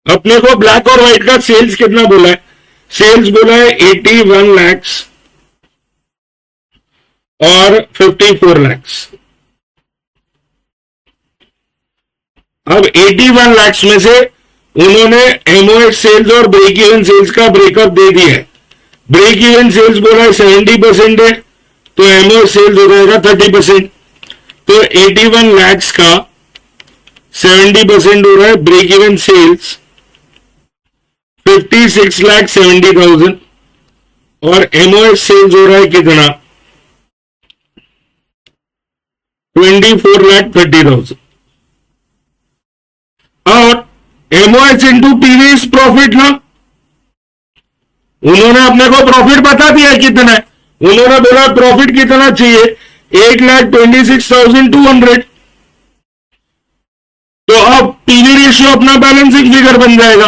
अपने को ब्लैक और व्हाइट का सेल्स कितना बोला है? सेल्स बोला है 81 lakhs और 54 lakhs। अब 81 lakhs में से उन्होंने एमओएस सेल्स और ब्रेक इवन सेल्स का ब्रेकअप दे दिया है। ब्रेक इवन सेल्स बोला है 70% है तो एमओएस सेल्स हो जाएगा 30%। तो 81 lakhs का 70% हो रहा है ब्रेक इवन सेल्स 56,70,000 और एमओएस सेल्स हो रहा है कितना 24,30,000। और MOS into PV is profit ना, उन्होंने अपने को प्रॉफिट बता दिया कितना है। उन्होंने बोला प्रॉफिट कितना चाहिए 8,26,200। तो अब पीवी रेशियो अपना बैलेंसिंग फिगर बन जाएगा।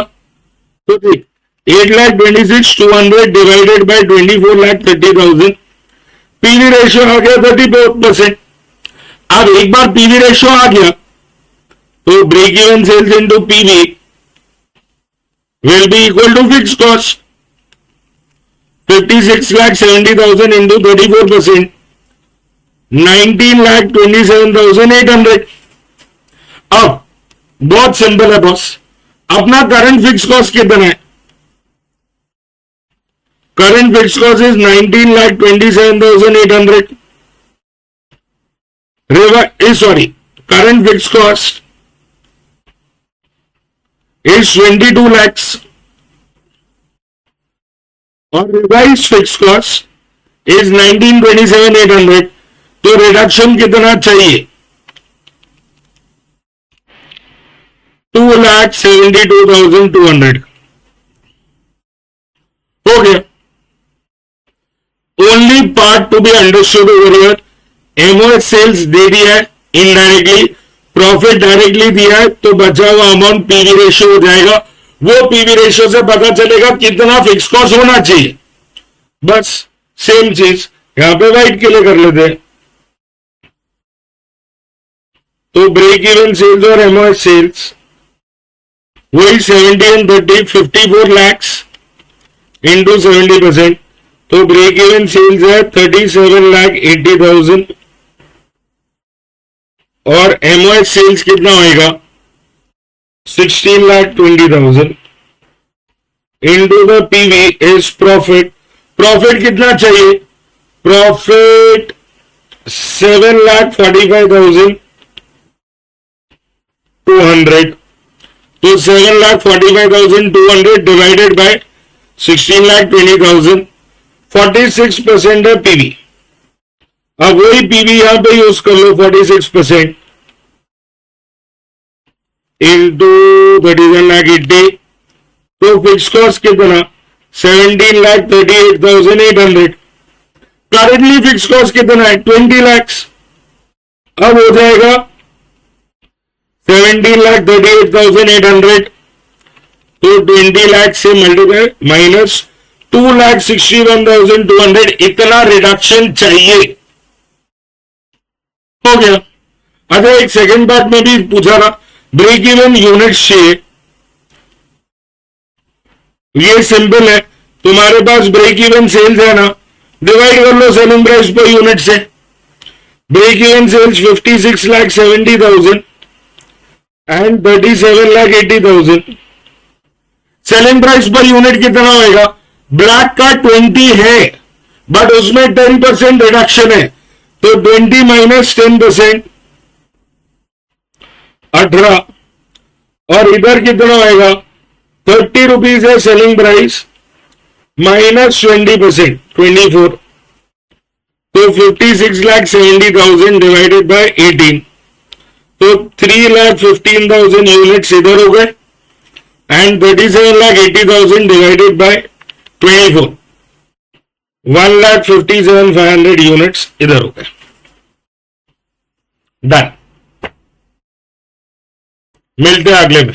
तो ठीक 8,26,200 डिवाइडेड बाय 24,30,000, पीवी रेशियो आ गया 34%। अब एक बार पीवी रेशियो आ गया तो break even sales into PV will be equal to fix cost 56,70,000 into 34%, 19,27,800। अब बहुत सिंपल है बॉस, अपना करंट फिक्स कॉस्ट कितना है Current fixed cost is 19,27,800. Current fixed cost is 22 lakhs और revised fixed cost is 19,27,800. तो रिडक्शन कितना चाहिए? 2,72,200 हो गया. Only part to be understood over here, MOS sales दे दिया है इनडायरेक्टली, प्रॉफिट डायरेक्टली दिया है, तो बचा हुआ अमाउंट पीवी रेशियो हो जाएगा. वो पीवी रेशियो से पता चलेगा कितना फिक्स कॉस्ट होना चाहिए. बस सेम चीज यहां पे वाइट के लिए कर लेते हैं. तो ब्रेक इवन सेल्स और एमओएस सेल्स वही 70 and 30, 54 lakhs इंटू 70%. तो ब्रेक इवन सेल्स है 37,80,000 और एमओएस सेल्स कितना होएगा? 16,20,000 into the PV is profit. Profit कितना चाहिए? प्रॉफिट 7,45,200. तो 7,45,200 डिवाइडेड बाय 16,20,000, 46% है पीवी. अब वही पीवी यहां पे यूज कर लो, 46% इंटू 31,80,000. तो फिक्स कॉस्ट कितना? 17,38,800. करंटली फिक्स कॉस्ट कितना है? 20 lakhs. अब हो जाएगा 17,38,800. तो 20 लाख से मल्टीप्लाई माइनस 2,61,200. इतना रिडक्शन चाहिए. हो गया. अच्छा, एक सेकंड पार्ट में भी पूछा था, ब्रेक इवन यूनिट्स चाहिए. ये सिंपल है, तुम्हारे पास ब्रेक इवन सेल्स है ना, डिवाइड कर लो सेलिंग प्राइस पर यूनिट से. Break even sales 56,70,000 and 37,80,000. Selling price पर यूनिट कितना होएगा? ब्लैक का 20 है बट उसमें 10% रिडक्शन है, तो 20 माइनस 10% 18. और इधर कितना होएगा? 30 रुपीज है सेलिंग प्राइस माइनस 20% 24. तो 56,70,000 डिवाइडेड बाय 18. तो 3,15,000 यूनिट्स इधर हो गए एंड 37,80,000 डिवाइडेड बाय 24, 1,57,500 यूनिट्स इधर हो गए. डन. मिलते हैं अगले में.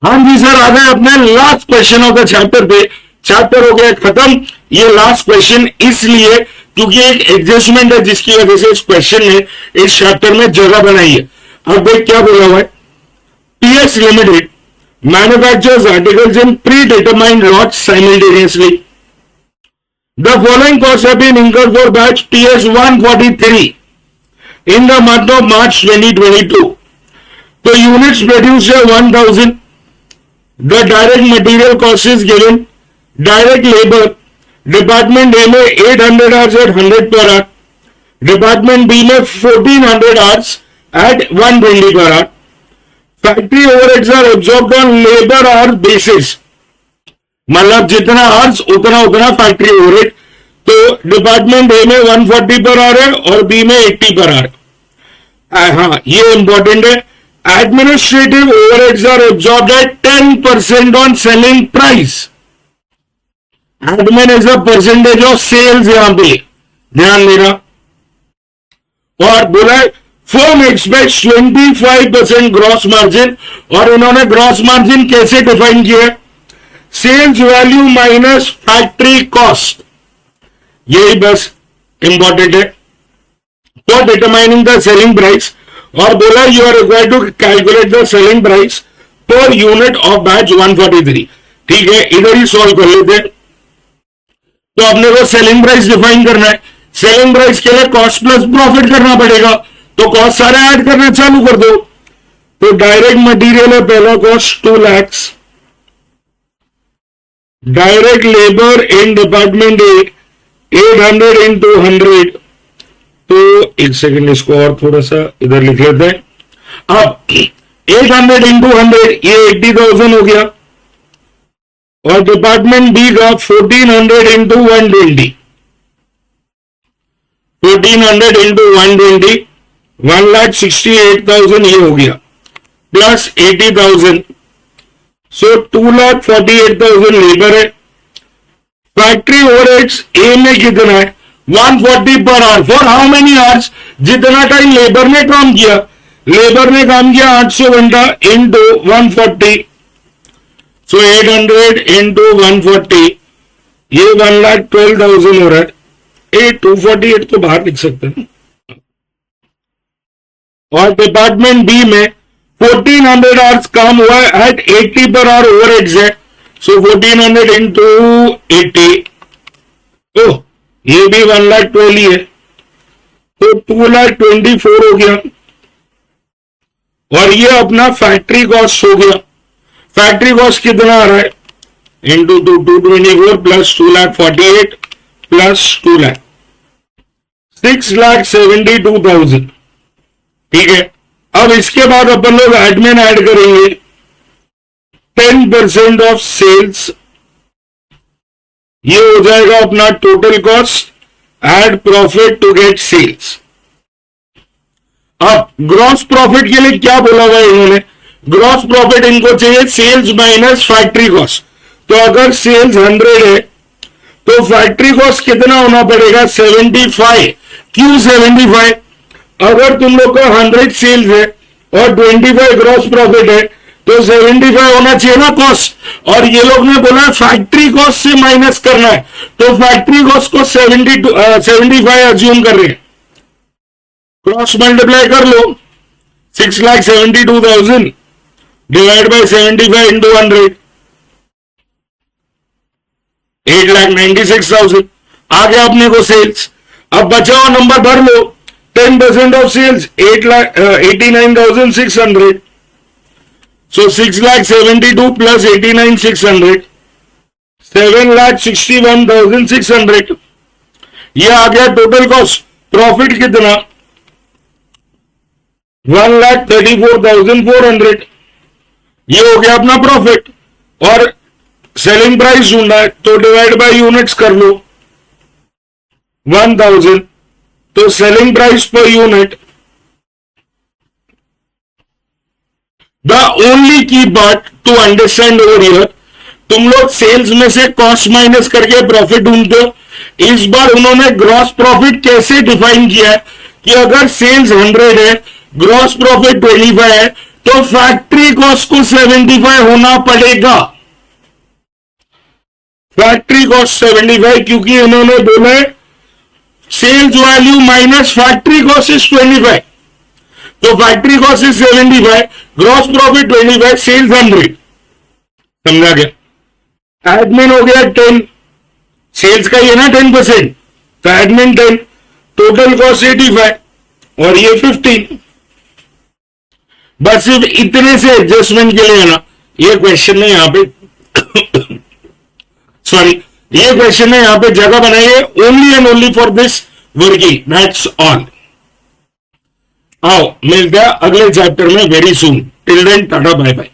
हाँ जी सर, आ गए अपने last question of the chapter पे. चैप्टर हो गया खत्म. ये लास्ट क्वेश्चन इसलिए क्योंकि एक एडजस्टमेंट है जिसकी वजह से इस क्वेश्चन ने इस चैप्टर में जगह बनाई है. अब देख क्या बोला हुआ है. PS Limited manufactures articles in predetermined lots simultaneously. The following costs have been incurred for batch PS 143 in the month of March 2022. So units produced are 1,000. The direct material cost is given. Direct labor, department A में 800 hours at 100 per hour, department B में 1400 hours at 120 per hour. Factory overheads are absorbed on labour hour basis, मतलब जितना hours उतना उतना factory overhead. तो department A में 140 per hour है और बी में 80 पर आवर. हाँ, ये इंपॉर्टेंट है. Administrative overheads are absorbed at 10% on selling price. Admin is a percentage of sales, यहां पे ध्यान देना. और बोला है फर्म एक्सपेक्ट्स 25% ग्रॉस मार्जिन, और इन्होंने ग्रॉस मार्जिन कैसे डिफाइन किया है? Sales value minus factory cost. यही बस इंपॉर्टेंट है for determining the selling price. और बोला you are required to calculate the selling price पर यूनिट ऑफ बैच 143. ठीक है, इधर ही सॉल्व कर लेते हैं. तो अपने को सेलिंग प्राइस डिफाइन करना है. सेलिंग प्राइस के लिए कॉस्ट प्लस प्रॉफिट करना पड़ेगा, तो कॉस्ट सारे ऐड करना चालू कर दो. तो डायरेक्ट मटेरियल है पहला cost 2 lakhs, direct labour in department A 800 into 100, तो एक सेकंड इसको और थोड़ा सा इधर लिख लेते हैं। अब 800 इंटू 100 ये 80,000 हो गया, और डिपार्टमेंट बी का 1400 इंटू 120, 1400 इंटू 120 1,68,000 ये हो गया, प्लस 80,000, सो 2,48,000 लेबर है। फैक्ट्री ओवरहेड्स ए में कितना है 140 per hour, for how many hours, जितना टाइम लेबर ने काम किया, लेबर ने काम किया 800 घंटा इंटू 140, सो 800 इंटू 140 ये 1,12,000 हो रहा है। 248 तो बाहर लिख सकते हैं। और डिपार्टमेंट बी में 1400 आवर्स काम हुआ है एट 80 पर आवर ओवरहेड्स है, सो 1400 इंटू 80, तो ये भी 1,12,000 ही है, तो 2,24,000 हो गया। और ये अपना फैक्ट्री कॉस्ट हो गया। फैक्ट्री कॉस्ट कितना आ रहा है इंटू 224 प्लस 2,48 प्लस 2,00,000, 6,72,000। ठीक है, अब इसके बाद अपन लोग एडमिन ऐड करेंगे 10% ऑफ सेल्स, ये हो जाएगा अपना total cost, add profit to get sales. अब ग्रॉस प्रॉफिट के लिए क्या बोला हुआ है इन्होंने, ग्रॉस प्रॉफिट इनको चाहिए सेल्स माइनस फैक्ट्री कॉस्ट। तो अगर सेल्स 100 है तो फैक्ट्री कॉस्ट कितना होना पड़ेगा 75। क्यों 75? अगर तुम लोग का 100 सेल्स है और 25 ग्रॉस प्रॉफिट है तो 75 होना चाहिए ना कॉस्ट, और ये लोग ने बोला फैक्ट्री कॉस्ट से माइनस करना है, तो फैक्ट्री कॉस्ट को 75 अज्यूम कर रहे हैं। क्रॉस मल्टीप्लाई कर लो, 6,72,000 डिवाइड बाय 75 इंटू 100, 8,96,000 आ गया अपने को सेल्स। अब बचा हुआ नंबर भर लो, 10% ऑफ सेल्स 89,600, सो 6,72,000 प्लस 89,600 7,61,600, ये आ गया टोटल कॉस्ट। प्रॉफिट कितना 1,34,400, ये हो गया अपना प्रॉफिट। और सेलिंग प्राइस ढूंढना है तो डिवाइड बाय यूनिट्स कर लो 1,000, तो सेलिंग प्राइस पर unit. The only key part to understand over here, तुम लोग सेल्स में से कॉस्ट माइनस करके प्रॉफिट ढूंढते हो। इस बार उन्होंने ग्रॉस प्रॉफिट कैसे डिफाइन किया है कि अगर सेल्स 100 है, ग्रॉस प्रॉफिट 25 है, तो फैक्ट्री कॉस्ट को 75 होना पड़ेगा। फैक्ट्री कॉस्ट 75, क्योंकि इन्होंने बोला है sales value minus factory cost is 25, तो factory cost is 75, gross profit 25, sales 100। समझा गया? एडमिन हो गया 10, सेल्स का ये ना 10%, तो एडमिन 10, टोटल कॉस्ट 85 और ये 15। बस सिर्फ इतने से एडजस्टमेंट के लिए ना, ये क्वेश्चन ने यहां पे सॉरी, ये क्वेश्चन ने यहां पे जगह बनाई है only and only for this working, that's all. आओ मिलते हैं अगले चैप्टर में very soon. Till then tata bye bye.